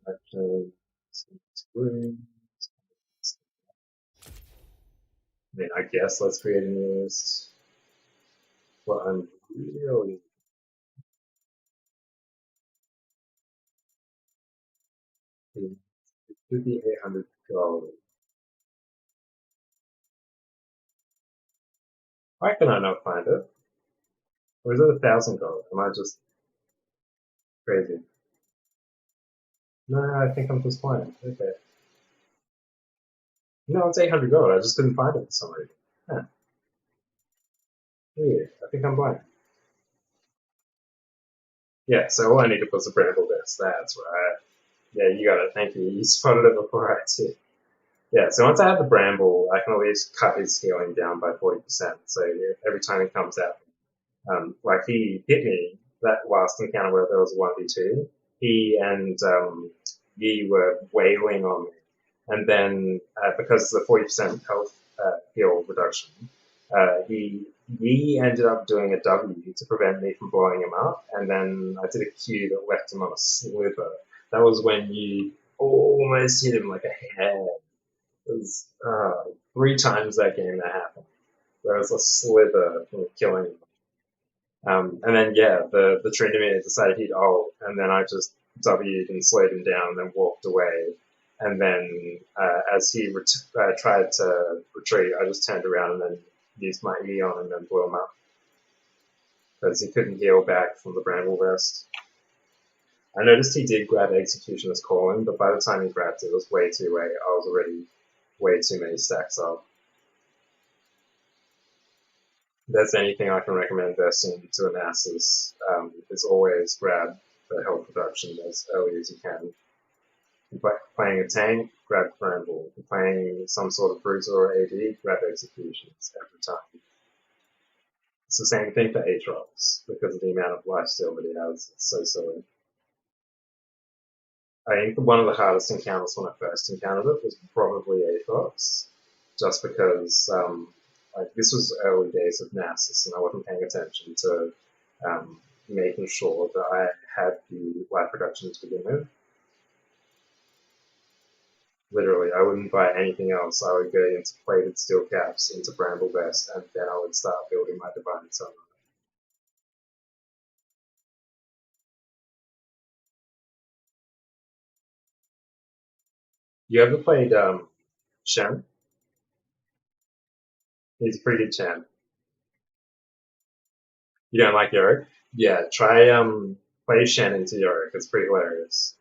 action, room. I mean, I guess let's create a new list. What I'm really it could be $800. Why can I not find it? Or is it $1,000? Am I just crazy? No, I think I'm just blind. Okay. No, it's $800. I just couldn't find it for some reason. Huh. Weird. I think I'm blind. Yeah, so all I needed was a bramble vest. That's right. Yeah, you got it. Thank you. You spotted it before I did. Yeah, so once I have the bramble, I can at least cut his healing down by 40%. So every time he comes out, like he hit me that last encounter where there was a 1v2. He and Yi were wailing on me. And then because of the 40% health heal reduction, he ended up doing a W to prevent me from blowing him up, and then I did a Q that left him on a sliver. That was when you almost hit him like a hair. It was 3 times that game that happened. There was a sliver from killing him. And then yeah, the Tryndamere decided he'd ult, and then I just W'd and slowed him down, and then walked away. And then as he tried to retreat, I just turned around and then used my E on him and blew him up because he couldn't heal back from the Bramble Vest. I noticed he did grab Executioner's Calling, but by the time he grabbed it, it was way too late. I was already way too many stacks up. If there's anything I can recommend investing into a Nasus, is always grab the health reduction as early as you can. If you're playing a tank, grab Bramble. If you're playing some sort of bruiser or AD, grab Executions every time. It's the same thing for Aatrox, because of the amount of lifesteal that he has. It's so silly. I think one of the hardest encounters when I first encountered it was probably Aatrox, just because like this was early days of Nasus and I wasn't paying attention to making sure that I had the life reduction to begin with. Literally, I wouldn't buy anything else. I would go into plated steel caps, into bramble vest, and then I would start building my divine summon. You ever played Shen? He's a pretty good champ. You don't like Yorick? Yeah, try play Shen into Yorick. It's pretty hilarious.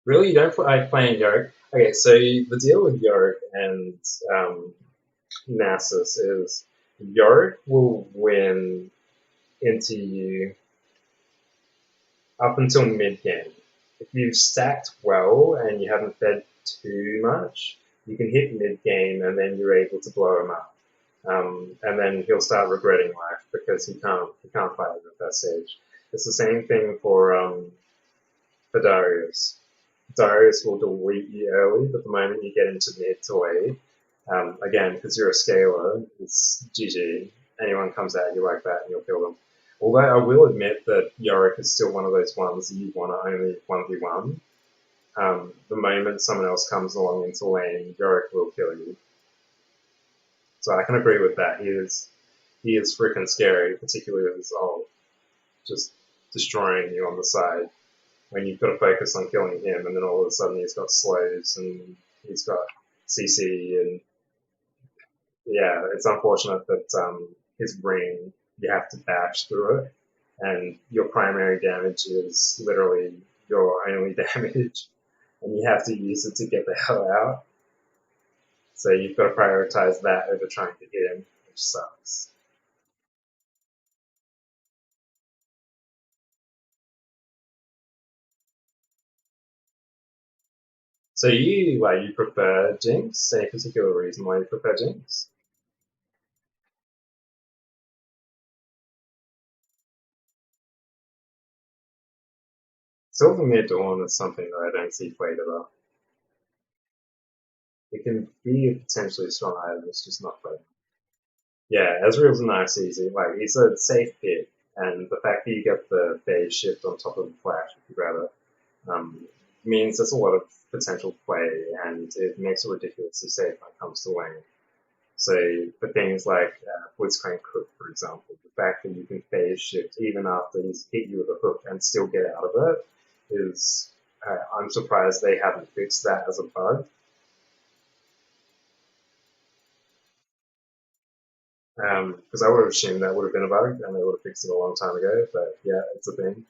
Really, you don't like playing Yorick? Okay, so the deal with Yorick and Nasus is Yorick will win into you up until mid game. If you've stacked well and you haven't fed too much, you can hit mid game and then you're able to blow him up. And then he'll start regretting life because he can't fight at that stage. It's the same thing for Darius. Darius will delete you early, but the moment you get into mid to late, again, because you're a scaler, it's GG. Anyone comes at you like that and you'll kill them. Although I will admit that Yorick is still one of those ones that you want to only 1v1. The moment someone else comes along into lane, Yorick will kill you. So I can agree with that. He is freaking scary, particularly with his ult, just destroying you on the side. When you've got to focus on killing him, and then all of a sudden he's got slows and he's got CC, and yeah, it's unfortunate that his ring, you have to bash through it, and your primary damage is literally your only damage, and you have to use it to get the hell out. So you've got to prioritize that over trying to hit him, which sucks. So you prefer Jinx? Any particular reason why you prefer Jinx? Silvermere Dawn is something that I don't see played ever. It can be a potentially strong item, it's just not played. Yeah, Ezreal's a nice easy, like he's a safe pick, and the fact that you get the phase shift on top of the flash, if you rather, means there's a lot of potential play, and it makes it ridiculously safe when it comes to lane. So for things like Blitzcrank Hook, for example, the fact that you can phase shift even after he's hit you with a hook and still get out of it is, I'm surprised they haven't fixed that as a bug. Because I would have assumed that would have been a bug and they would have fixed it a long time ago, but yeah, it's a thing.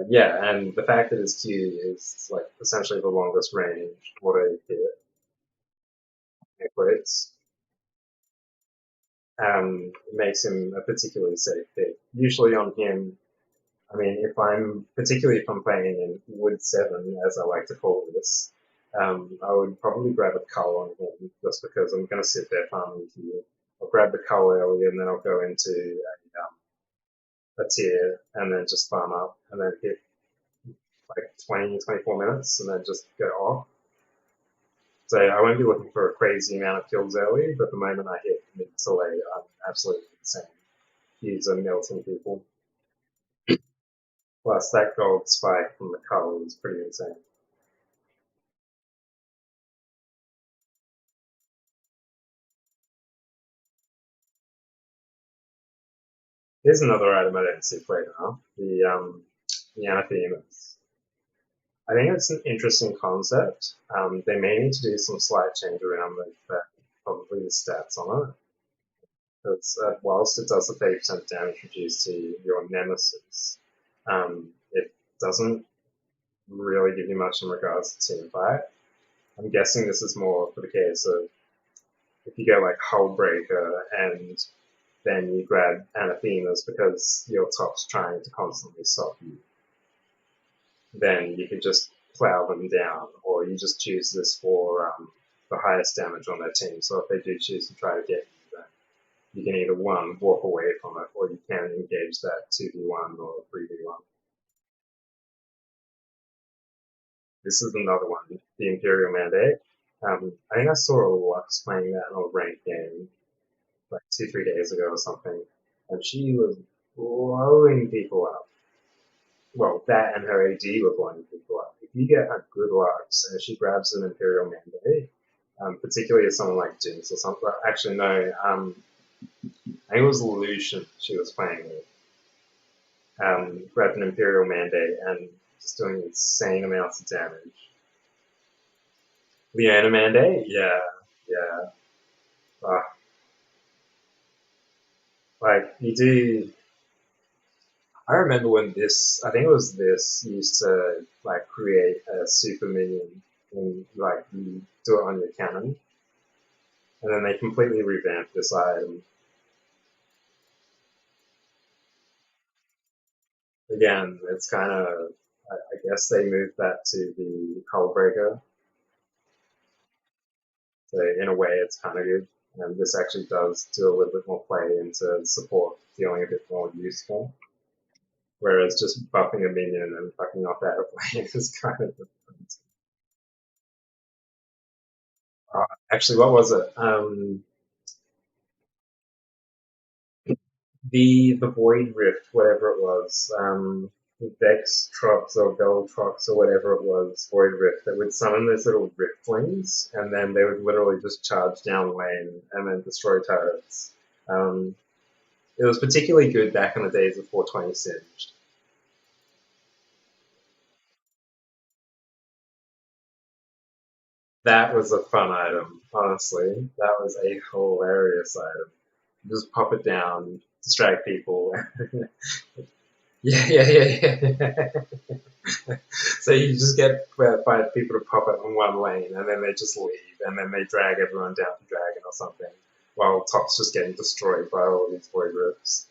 Yeah, and the fact that his Q is like essentially the longest range auto hit equates, makes him a particularly safe pick. Usually on him, I mean, particularly if I'm playing in Wood 7, as I like to call this, I would probably grab a cull on him just because I'm going to sit there farming here. I'll grab the cull early and then I'll go into a tier and then just farm up and then hit like 20, 24 minutes and then just go off. So I won't be looking for a crazy amount of kills early, but the moment I hit mid to late, I'm absolutely insane. He's a melting people. Plus, that gold spike from the cull is pretty insane. Here's another item I don't see played enough, the Anathemas. I think it's an interesting concept. They may need to do some slight change around probably the stats on it. Because whilst it does the 30% damage reduced to your nemesis, it doesn't really give you much in regards to team fight. I'm guessing this is more for the case of if you go like Hullbreaker and then you grab Anathemas because your top's trying to constantly stop you, then you could just plow them down, or you just choose this for the highest damage on their team. So if they do choose to try to get you, then you can either one, walk away from it, or you can engage that 2v1 or 3v1. This is another one, the Imperial Mandate. I think I saw a Lux playing that in a ranked game like 2-3 days ago or something, and she was blowing people up. Well, that and her AD were blowing people up. If you get a good Lux and she grabs an Imperial Mandate, particularly as someone like Jinx or something, actually no, I think it was Lucian she was playing with, grabbed an Imperial Mandate and just doing insane amounts of damage. Leona Mandate? Yeah, yeah. Like, you do. I remember when I think it was this, used to, like, create a super minion and, like, you do it on your cannon. And then they completely revamped this item. again, it's kind of, I guess they moved that to the Hullbreaker. So in a way, it's kind of good. And this actually does do a little bit more play into support feeling a bit more useful. Whereas just buffing a minion and fucking off out of lane is kind of different. Actually, what was it? The Void Rift, whatever it was, Vex Trox or Bell Trox or whatever it was, Void Rift, that would summon those little Riftlings, and then they would literally just charge down lane and then destroy turrets. It was particularly good back in the days of 420 Singed. That was a fun item, honestly. That was a hilarious item. Just pop it down, distract people. Yeah. So you just get five people to pop it in one lane, and then they just leave, and then they drag everyone down to Dragon or something, while top's just getting destroyed by all these void rifts.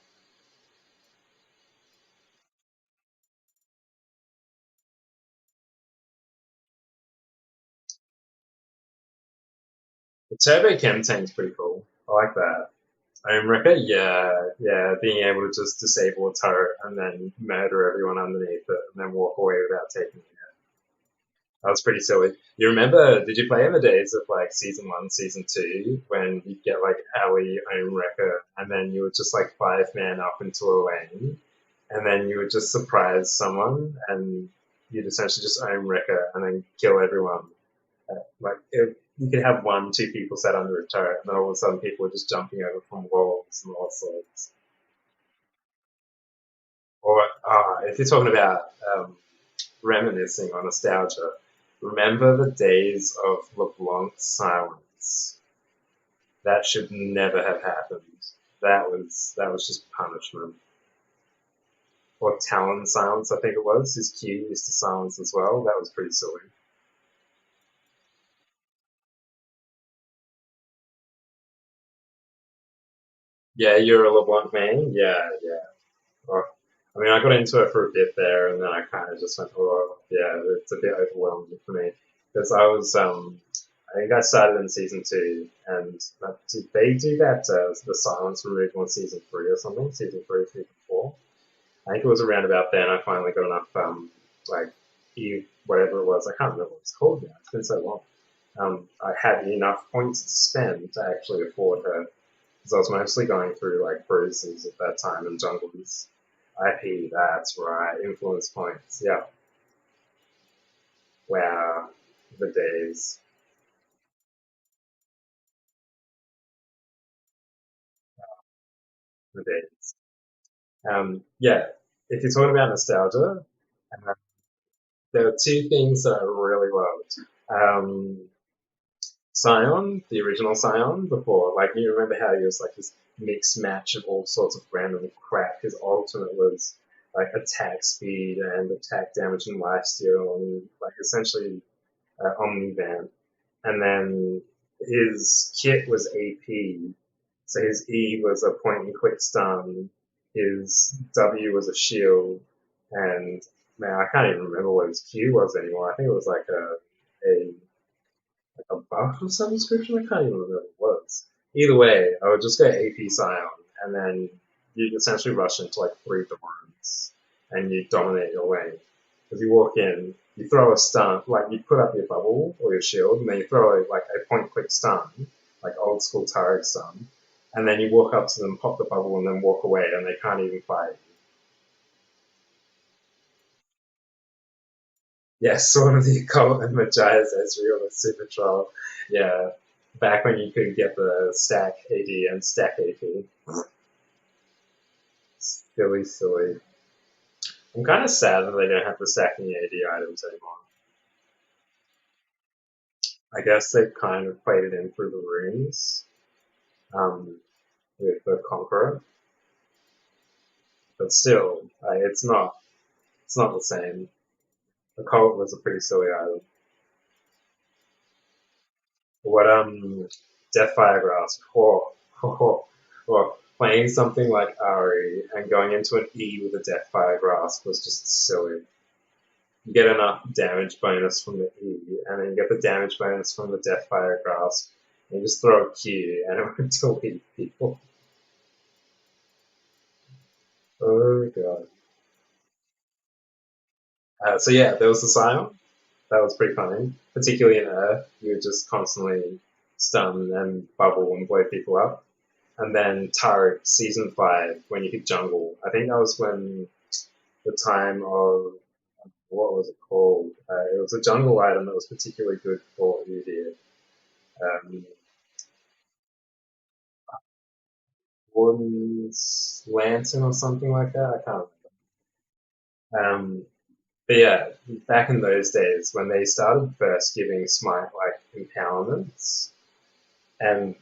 The Turbo Chem tank's pretty cool. I like that. Wrecker, yeah, being able to just disable a turret and then murder everyone underneath it, and then walk away without taking it. That was pretty silly. You remember, did you play in the days of like season one, season two, when you'd get like Ali, Wrecker, and then you would just like five man up into a lane, and then you would just surprise someone, and you'd essentially just Wrecker and then kill everyone. You could have one, two people sat under a turret, and then all of a sudden people were just jumping over from walls and all sorts. Or if you're talking about reminiscing or nostalgia, remember the days of LeBlanc's silence? That should never have happened. That was just punishment. Or Talon silence, I think it was. His Q used to silence as well. That was pretty silly. Yeah, you're a LeBlanc man. Yeah. Oh, I mean, I got into it for a bit there, and then I kind of just went, oh, yeah, it's a bit overwhelming for me because I think I started in season two, and did they do that the silence removal in season three or something? Season three, season four. I think it was around about then. I finally got enough like whatever it was. I can't remember what it's called now. It's been so long. I had enough points to spend to actually afford her because I was mostly going through like bruises at that time and jungles. IP, that's right. Influence points. Yeah. Wow. The days. The days. Yeah. If you're talking about nostalgia, uh, there are two things that I really loved. Scion, the original Scion, before, like, you remember how he was like this mixed match of all sorts of random crap. His ultimate was like attack speed and attack damage and lifesteal and like essentially Omnivan. And then his kit was AP, so his E was a point and click stun, his W was a shield, and man, I can't even remember what his Q was anymore. I think it was like a buff of some description. I can't even remember what it was. Either way, I would just go AP Scion, and then you'd essentially rush into like three doors, and you dominate your lane. Because you walk in, you throw a stun, like you put up your bubble or your shield, and then you throw like a point click stun, like old school Tarek stun, and then you walk up to them, pop the bubble, and then walk away, and they can't even fight. Yes, Sword of the Occult and Machias Ezreal and Super Troll. Yeah, back when you could get the stack AD and stack AP. Silly. I'm kind of sad that they don't have the stacking AD items anymore. I guess they've kind of played it in through the runes um, with the Conqueror, but still, it's not the same. The Cult was a pretty silly item. What Deathfire Grasp? Oh, oh, oh. Playing something like Ari and going into an E with a Deathfire Grasp was just silly. You get enough damage bonus from the E, and then you get the damage bonus from the Deathfire Grasp, and you just throw a Q, and it would delete people. Oh god. So yeah, there was the Scion. That was pretty funny. Particularly in Earth, you would just constantly stun and bubble and blow people up. And then Taric season 5 when you could jungle. I think that was when the time of what was it called? It was a jungle item that was particularly good for Udyr. Um, Warden's Lantern or something like that. I can't remember. But yeah, back in those days when they started first giving Smite like empowerments, and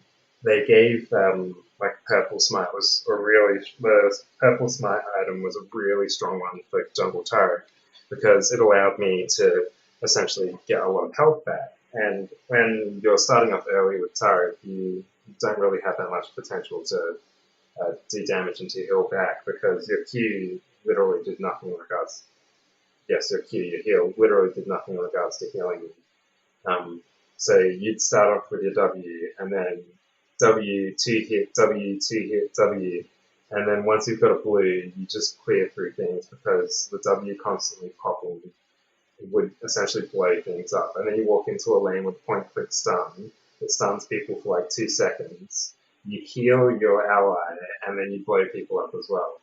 they gave like Purple Smite was a really the Purple Smite item was a really strong one for Jungle Taric because it allowed me to essentially get a lot of health back. And when you're starting off early with Taric, you don't really have that much potential to do damage into heal back because your Q literally did nothing in regards. Yes, your Q, your heal literally did nothing in regards to healing you. So you'd start off with your W and then W, 2 hit, W, 2 hit, W. And then once you've got a blue, you just clear through things because the W constantly popping would essentially blow things up. And then you walk into a lane with point click stun. It stuns people for like 2 seconds. You heal your ally and then you blow people up as well.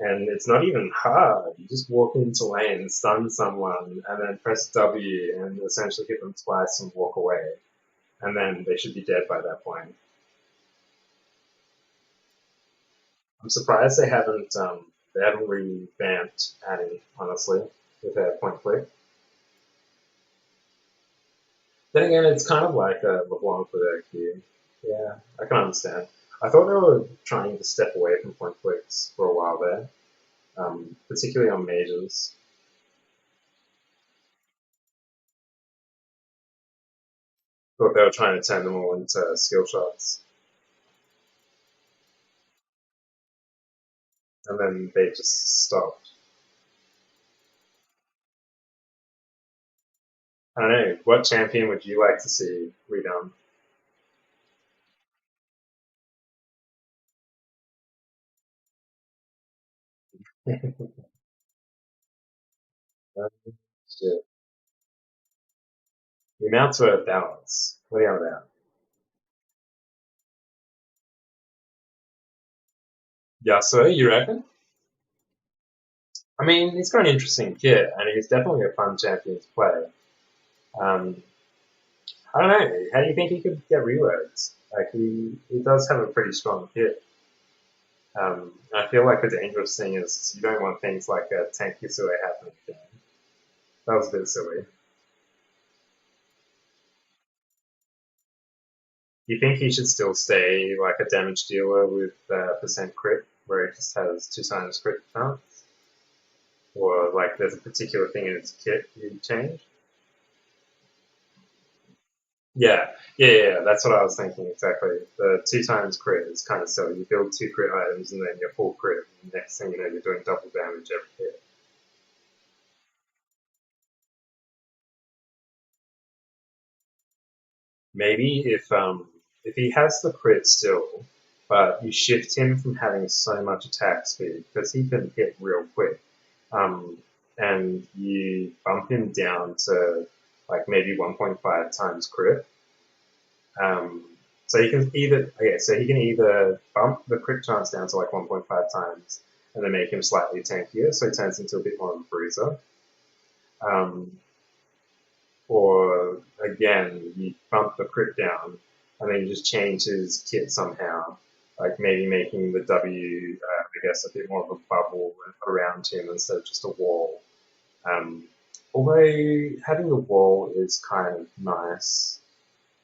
And it's not even hard. You just walk into lane, stun someone, and then press W and essentially hit them twice and walk away. And then they should be dead by that point. I'm surprised they haven't revamped Annie, honestly, with their point click. Then again, it's kind of like a LeBlanc with their Q. Yeah, I can understand. I thought they were trying to step away from point clicks for a while there, particularly on mages. Thought they were trying to turn them all into skill shots, and then they just stopped. I don't know. What champion would you like to see redone? Shit. The amounts were balanced. What are you on about? Yasuo, you reckon? I mean, he's got an interesting kit, and he's definitely a fun champion to play. Um, I don't know. How do you think he could get reloads? Like he does have a pretty strong kit. I feel like the dangerous thing is you don't want things like a tank Yasuo happening again. That was a bit silly. Do you think he should still stay like a damage dealer with percent crit, where he just has 2 times crit chance? Or like there's a particular thing in its kit you change? Yeah. That's what I was thinking exactly. The 2 times crit is kind of silly. You build 2 crit items and then you're full crit. And next thing you know, you're doing double damage every hit. Maybe if he has the crit still, but you shift him from having so much attack speed because he can hit real quick, um, and you bump him down to like maybe 1.5 times crit. Um, so he can either bump the crit chance down to like 1.5 times and then make him slightly tankier, so he turns into a bit more of a bruiser. Um, or again, you bump the crit down and then you just change his kit somehow, like maybe making the W, I guess, a bit more of a bubble around him instead of just a wall. Um, although having the wall is kind of nice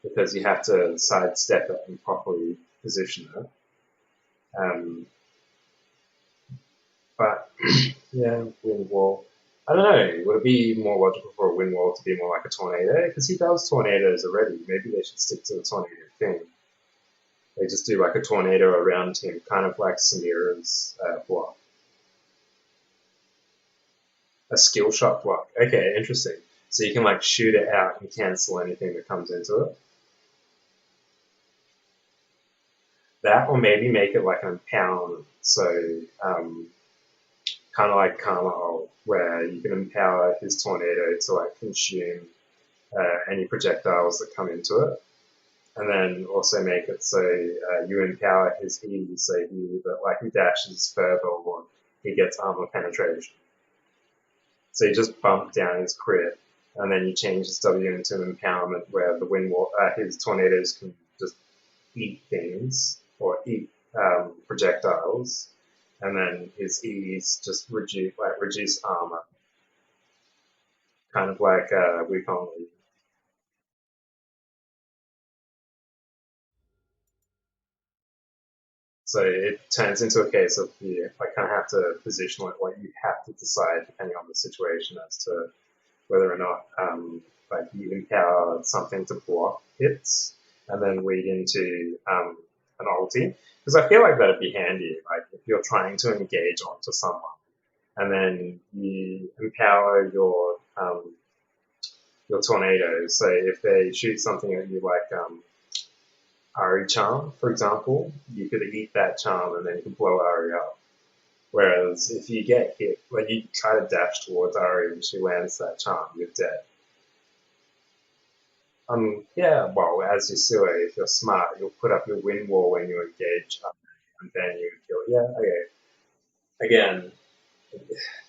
because you have to sidestep it and properly position it. Um, but yeah, wind wall. I don't know. Would it be more logical for a wind wall to be more like a tornado? Because he does tornadoes already. Maybe they should stick to the tornado thing. They just do like a tornado around him, kind of like Samira's block. A skill shot block. Okay, interesting. So you can like shoot it out and cancel anything that comes into it. That, or maybe make it like an empowerment. So kind of like Karma, where you can empower his tornado to like consume any projectiles that come into it, and then also make it so you empower his E, so he either like he dashes further or he gets armor penetration. So you just bump down his crit, and then you change his W into an empowerment where the his tornadoes can just eat things or eat projectiles, and then his E's just reduce armor, kind of like Wukong. So it turns into a case of you like kind of have to position it, like you have to decide depending on the situation as to whether or not like you empower something to block hits and then lead into an ulti. Because I feel like that'd be handy, like if you're trying to engage onto someone and then you empower your tornadoes. So if they shoot something at you like Ari charm, for example, you could eat that charm and then you can blow Ari up. Whereas if you get hit, like you try to dash towards Ari and she lands that charm, you're dead. Yeah, well, as you see, if you're smart, you'll put up your wind wall when you engage, and then you kill. Yeah, okay. Again,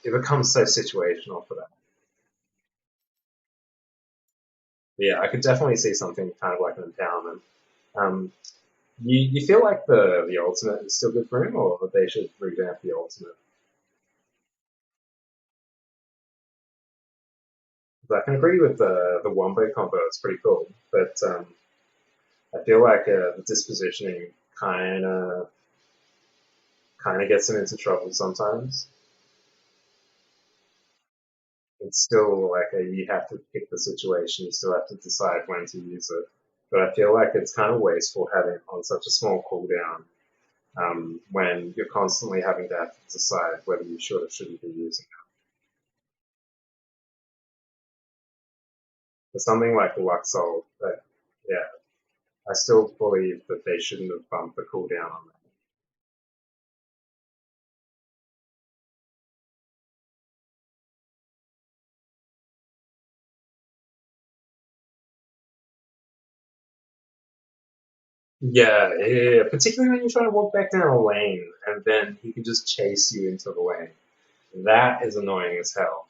it becomes so situational for that. But yeah, I could definitely see something kind of like an empowerment. Um, you feel like the ultimate is still good for him, or that they should revamp the ultimate? 'Cause I can agree with the wombo combo; it's pretty cool, but I feel like the dispositioning kind of gets him into trouble sometimes. It's still like you have to pick the situation. You still have to decide when to use it. But I feel like it's kind of wasteful having it on such a small cooldown when you're constantly having to have to decide whether you should or shouldn't be using it. For something like Luxol, that yeah, I still believe that they shouldn't have bumped the cooldown on that. Yeah, particularly when you're trying to walk back down a lane and then he can just chase you into the lane. That is annoying as hell.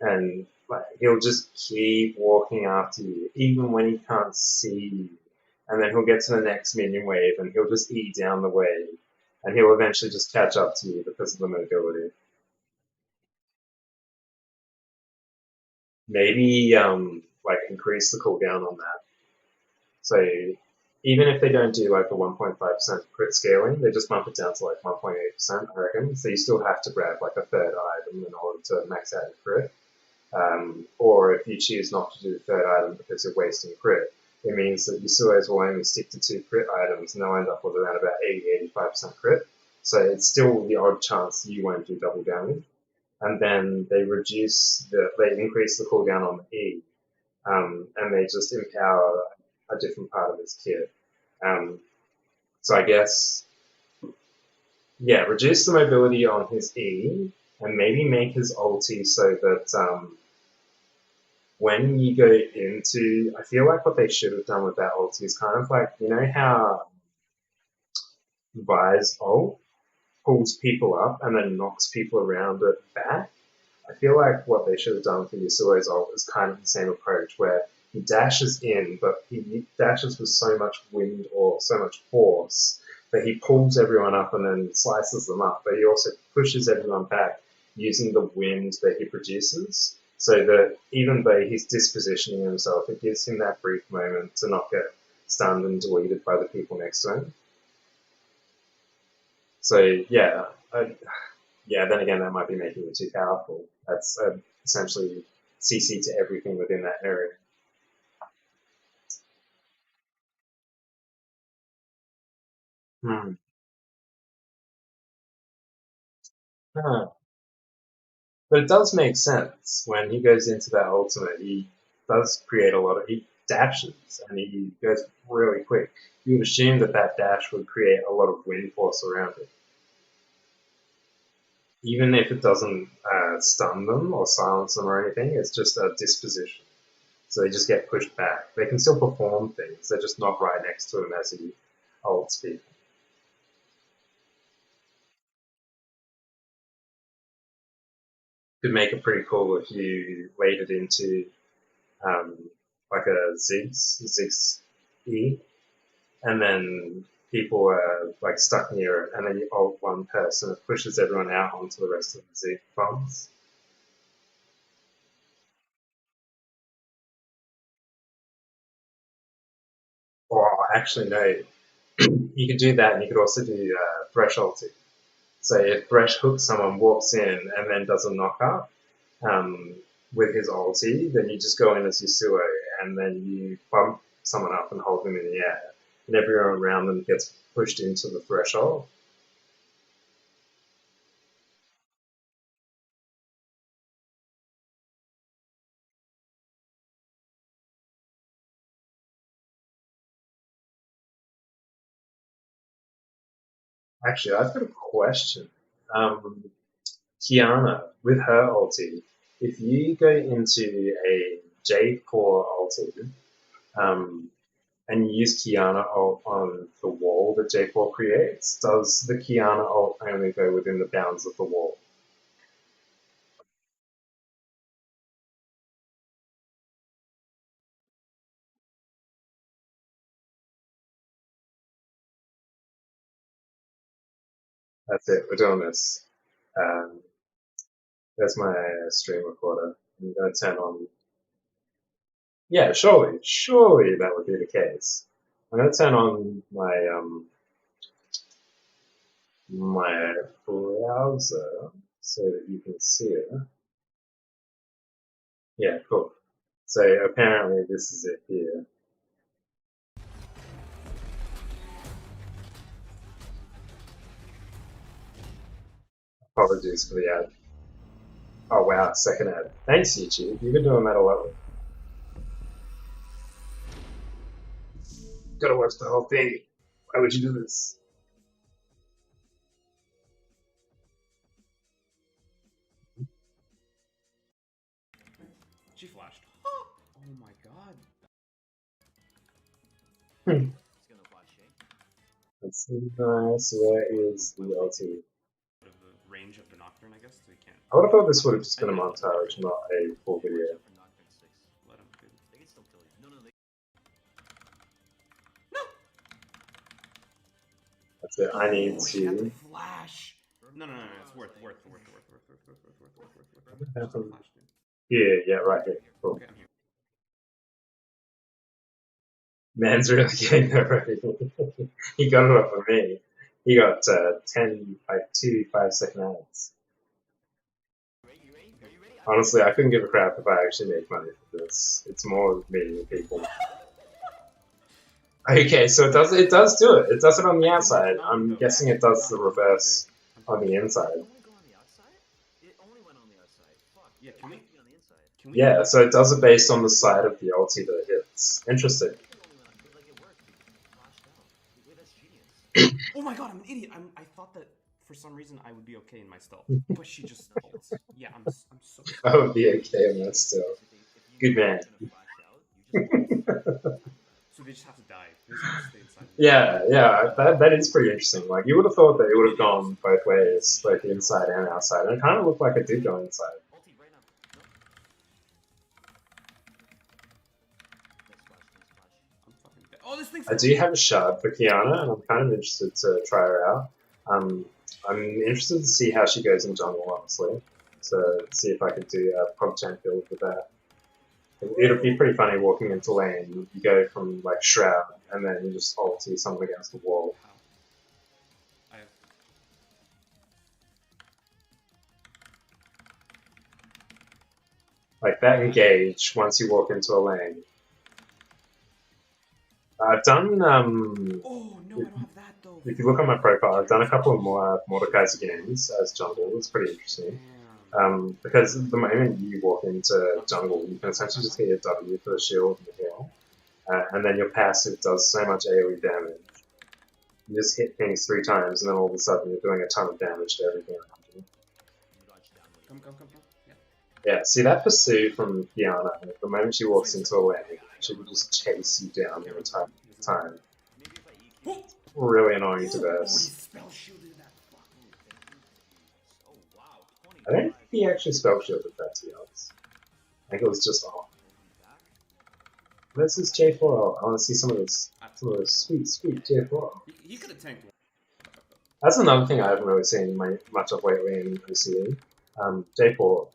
And like he'll just keep walking after you, even when he can't see you. And then he'll get to the next minion wave and he'll just eat down the wave. And he'll eventually just catch up to you because of the mobility. Maybe like increase the cooldown on that. So even if they don't do like the 1.5% crit scaling, they just bump it down to like 1.8%, I reckon. So you still have to grab like a third item in order to max out your crit. Or if you choose not to do the third item because you're wasting crit, it means that your Suez will only stick to 2 crit items and they'll end up with around about 80-85% crit. So it's still the odd chance you won't do double damage. And then they increase the cooldown on the E, and they just empower a different part of his kit. Um, so I guess, yeah, reduce the mobility on his E, and maybe make his ulti so that when you go into, I feel like what they should have done with that ulti is kind of like, you know how Vi's ult pulls people up and then knocks people around it back? I feel like what they should have done for Yasuo's ult is kind of the same approach where he dashes in, but he dashes with so much wind or so much force that he pulls everyone up and then slices them up, but he also pushes everyone back using the wind that he produces. So that even though he's dispositioning himself, it gives him that brief moment to not get stunned and deleted by the people next to him. So yeah, yeah. Then again, that might be making it too powerful. That's essentially CC to everything within that area. Hmm. Huh. But it does make sense when he goes into that ultimate. He does create a lot of. He dashes and he goes really quick. You would assume that that dash would create a lot of wind force around it, even if it doesn't stun them or silence them or anything. It's just a disposition, so they just get pushed back. They can still perform things. They're just not right next to him as he ults people. Could make it pretty cool if you laid it into um, like a Ziggs E, and then people are like stuck near it, and then you ult one person, it pushes everyone out onto the rest of the Zig bombs. Or actually, no, you could do that, and you could also do Thresh ulti. So if Thresh hooks someone, walks in, and then does a knockup um, with his ulti, then you just go in as Yasuo, and then you bump someone up and hold them in the air, and everyone around them gets pushed into the threshold. Actually, I've got a question. Um, Kiana, with her ulti, if you go into a J4 ulti and you use Kiana ult on the wall that J4 creates, does the Kiana ult only go within the bounds of the wall? That's it, we're doing this. Um, there's my stream recorder. I'm going to turn on. Yeah, surely that would be the case. I'm going to turn on my browser so that you can see it. Yeah, cool. So apparently this is it here. Apologies for the ad. Oh wow, second ad. Thanks YouTube, you've been doing that a lot. Gotta watch the whole thing. Why would you do this? She flashed. Oh my god. Hmm. That's nice. Where is the LT? Out of the range of the Nocturne, I guess, so he can't. I would have thought this would have just been a montage, not a full video. Let him. Dude. That's it. I need She had the to. flash. No. It's worth. What happened? Flash, dude. Yeah, right here. Cool. Okay, I'm here. Man's really getting that ready. He got it off of me. He got 10, like 5 second ads. Honestly, I couldn't give a crap if I actually make money for this. It's more meeting people. Okay, so it does do it. It does it on the outside. I'm guessing it does the reverse on the inside. Yeah, can we? Yeah, so it does it based on the side of the ulti that it hits. Interesting. Oh my god, I'm an idiot. I thought that for some reason I would be okay in my stealth, but she just ults. Yeah, I'm so. I would be okay on that still. Good man. So they just have to die. They just have to stay inside. Yeah, that is pretty interesting. Like, you would have thought that it would have gone both ways, both the inside and outside, and it kind of looked like it did go inside. Oh, this thing's. I do have a shard for Kiana, and I'm kind of interested to try her out. I'm interested to see how she goes in jungle, honestly. So, see if I can do a PogChamp build with that. It'll be pretty funny walking into lane. You go from like Shroud, and then you just ulti someone against the wall. I have. Like that engage once you walk into a lane. I've done Oh no, I don't have that though. if you look on my profile, I've done a couple of more Mordekaiser games as jungle. It's pretty interesting. Because the moment you walk into jungle, you can essentially just get your W for the shield and the heal. And then your passive does so much AoE damage. You just hit things 3 times, and then all of a sudden you're doing a ton of damage to everything around you. Come. Yeah. Yeah, see that pursuit from Kiana, the moment she walks into a lane, she will just chase you down the entire time. Really annoying to Oh, he burst. spell shielded that fucking. I don't think he actually spell shielded that, to be honest. I think it was just off. This is J4. I want to see some of this sweet J4. He could have tanked one. That's another thing I haven't really seen much of lately in OCE. J4.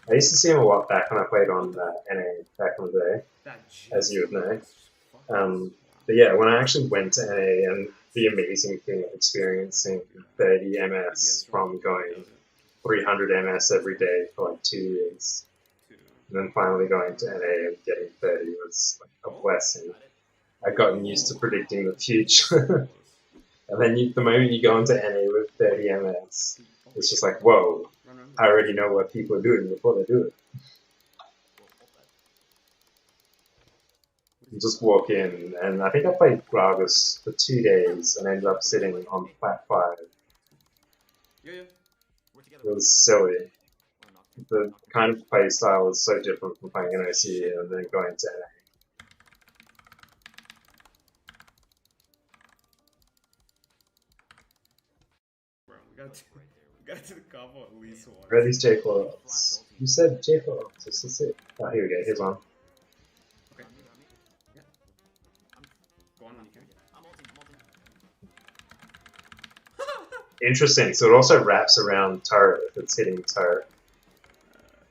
I used to see him a lot back when I played on NA back in the day, as you would know. But yeah, when I actually went to NA, and the amazing thing of experiencing 30 MS from going 300 MS every day for like 2 years, and then finally going to NA and getting 30 was like a blessing. I'd gotten used to predicting the future. And then the moment you go into NA with 30 MS, it's just like, whoa, I already know what people are doing before they do it. You just walk in, and I think I played Gragas for 2 days and ended up sitting on flat 5. It was silly. The kind of play style was so different from playing an OCE and then going to NA. Bro, we got to the combo at least once. Where are these J4 ults? You said J4 ults, that's it. Oh, here we go, here's one. Okay. Yeah. Go on when you can. Interesting, so it also wraps around turret if it's hitting turret.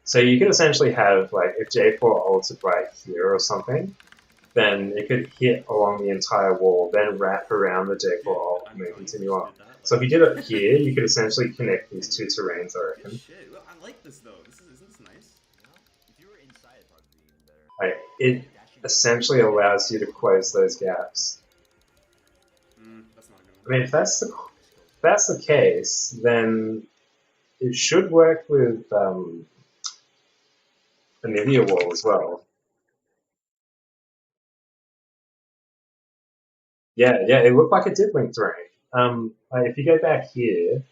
So you could essentially have, like, if J4 ulted right here or something, then it could hit along the entire wall, then wrap around the J4 ult and then continue on. So if you did it here, you could essentially connect these 2 terrains, I reckon. Shit, well, I like this though. Isn't this nice? If you were inside, it'd probably be even better. It essentially allows you to close those gaps. That's not a good I one. mean, if that's the case, then it should work with the Nivea wall as well. Yeah, it looked like it did link terrain. Like if you go back here,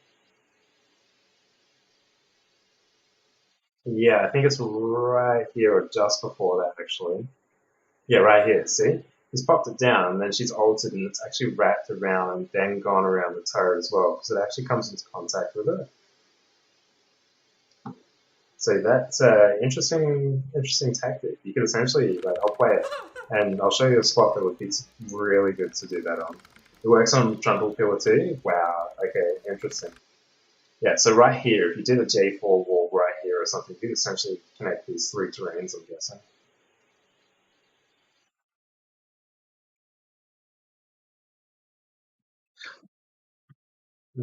yeah, I think it's right here or just before that actually. Yeah, right here, see? He's popped it down and then she's altered and it's actually wrapped around and then gone around the turret as well because it actually comes into contact with it. So that's interesting tactic. You could essentially, like, I'll play it and I'll show you a spot that would be really good to do that on. It works on Jungle Pillar too. Wow, okay, interesting. Yeah, so right here, if you did a J4 wall right here or something, you could essentially connect these 3 terrains, I'm guessing.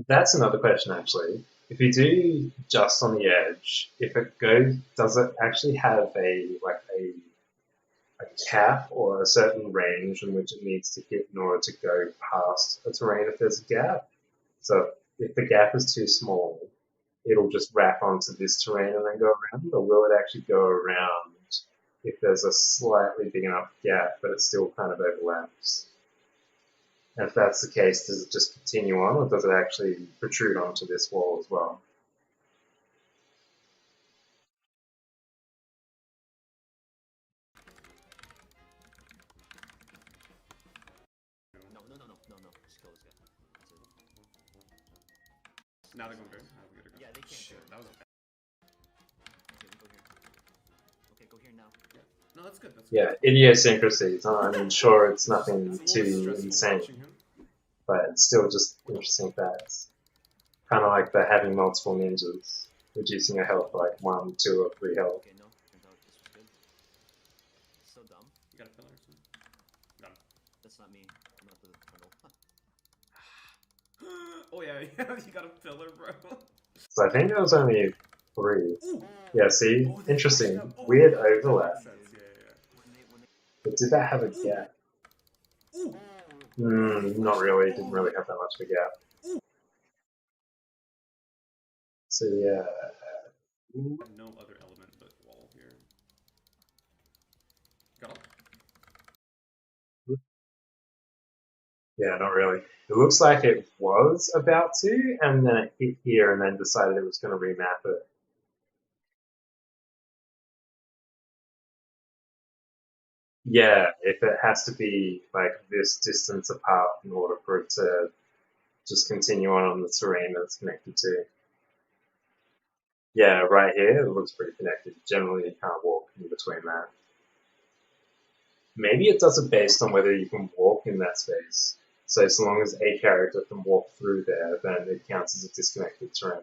That's another question, actually. If you do just on the edge, if it goes, does it actually have a cap or a certain range in which it needs to hit in order to go past a terrain if there's a gap? So if the gap is too small, it'll just wrap onto this terrain and then go around, or will it actually go around if there's a slightly big enough gap, but it still kind of overlaps? And if that's the case, does it just continue on, or does it actually protrude onto this wall as well? No. Just kill this guy. That's it. Now they're going good. Yeah, they can't. Shit, that was a bad. Okay, go here. Okay, go here now. No, that's good. Yeah, idiosyncrasies. I mean, sure, it's nothing It's a little too stressful insane, watching him. but it's still just interesting facts. Kind of like the having multiple ninjas, reducing a health by like 1, 2, or 3 health. Okay, no. Turns out this was good. So dumb. You got a pillar or something? Got him. That's not me. I'm not the tunnel. Oh yeah, you got a pillar, bro. So I think it was only 3. Ooh. Yeah, see? Oh, they Interesting. matched up. Oh, Weird that makes overlap. sense. Yeah. When they But did that have a gap? Ooh. Not really. Didn't really have that much of a gap. So yeah. I have no other element but wall here. Got him. Yeah, not really. It looks like it was about to, and then it hit here, and then decided it was going to remap it. Yeah, if it has to be like this distance apart in order for it to just continue on the terrain that it's connected to. Yeah, right here it looks pretty connected. Generally, you can't walk in between that. Maybe it does it based on whether you can walk in that space. So, so long as a character can walk through there, then it counts as a disconnected terrain.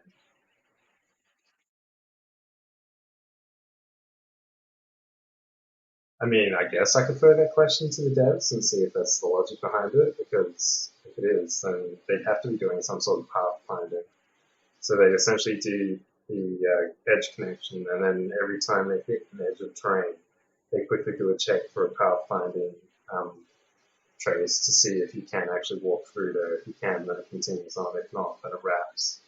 I mean, I guess I could throw that question to the devs and see if that's the logic behind it, because if it is, then they'd have to be doing some sort of pathfinding. So they essentially do the edge connection, and then every time they hit an edge of terrain, they quickly do a check for a pathfinding um, trace to see if you can actually walk through there. If you can, then it continues on. If not, then it wraps.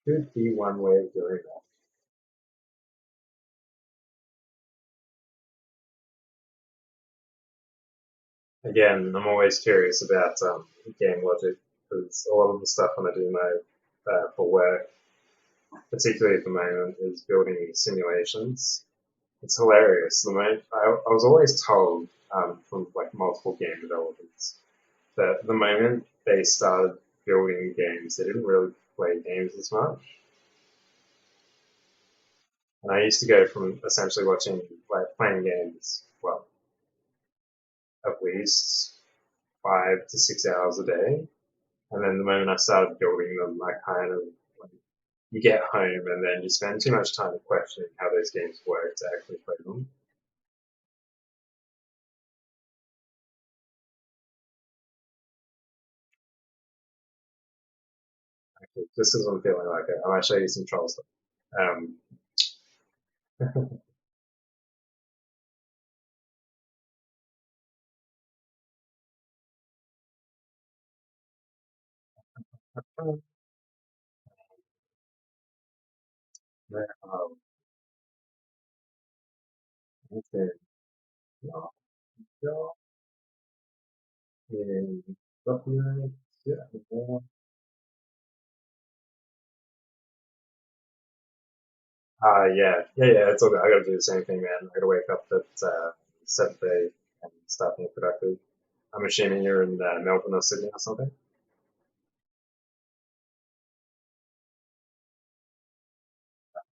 Could be one way of doing that. Again, I'm always curious about game logic because a lot of the stuff when I do my for work, particularly at the moment, is building simulations. It's hilarious. I was always told from like multiple game developers that the moment they started building games, they didn't really play games as much. And I used to go from essentially watching like playing games, well, at least 5 to 6 hours a day. And then the moment I started building them, I kind of like, you get home and then you spend too much time questioning how those games work to actually play them. Actually, this is what I'm feeling like. I might show you some troll stuff. Um, um, okay, no, go in document, yeah, yeah. It's all good. I gotta do the same thing, man. I gotta wake up at 7:30 and start being productive. I'm assuming you're in Melbourne or Sydney or something.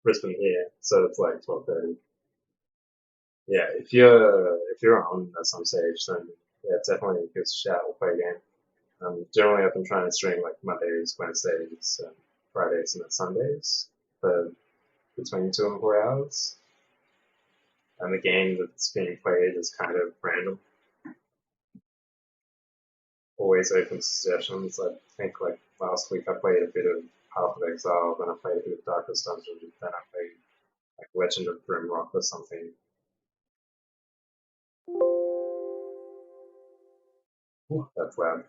Brisbane here, so it's like 12:30. Yeah, if you're on at some stage, then yeah, it's definitely a good shout. We'll play a game. Generally, I've been trying to stream like Mondays, Wednesdays, Fridays, and then Sundays for between 2 and 4 hours. And the game that's being played is kind of random, always open to suggestions. I think like last week I played a bit of Path of Exile, then I played a bit of Darkest Dungeon, then I played like Legend of Grimrock or something. Ooh, that's loud.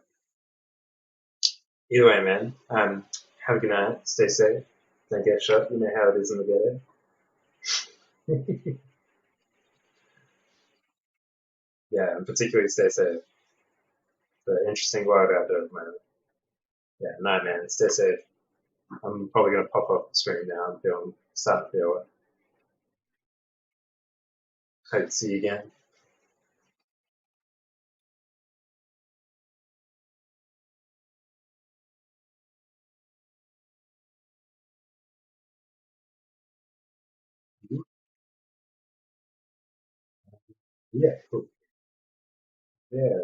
Either way, man. Have a good night. Stay safe. Don't get shot. You know how it is in the ghetto. Yeah, and particularly stay safe. The interesting world out there at the moment. Yeah, night, man. Stay safe. I'm probably gonna pop off the stream now. Starting to feel it. Hope to see you again. Yeah, cool. Yeah,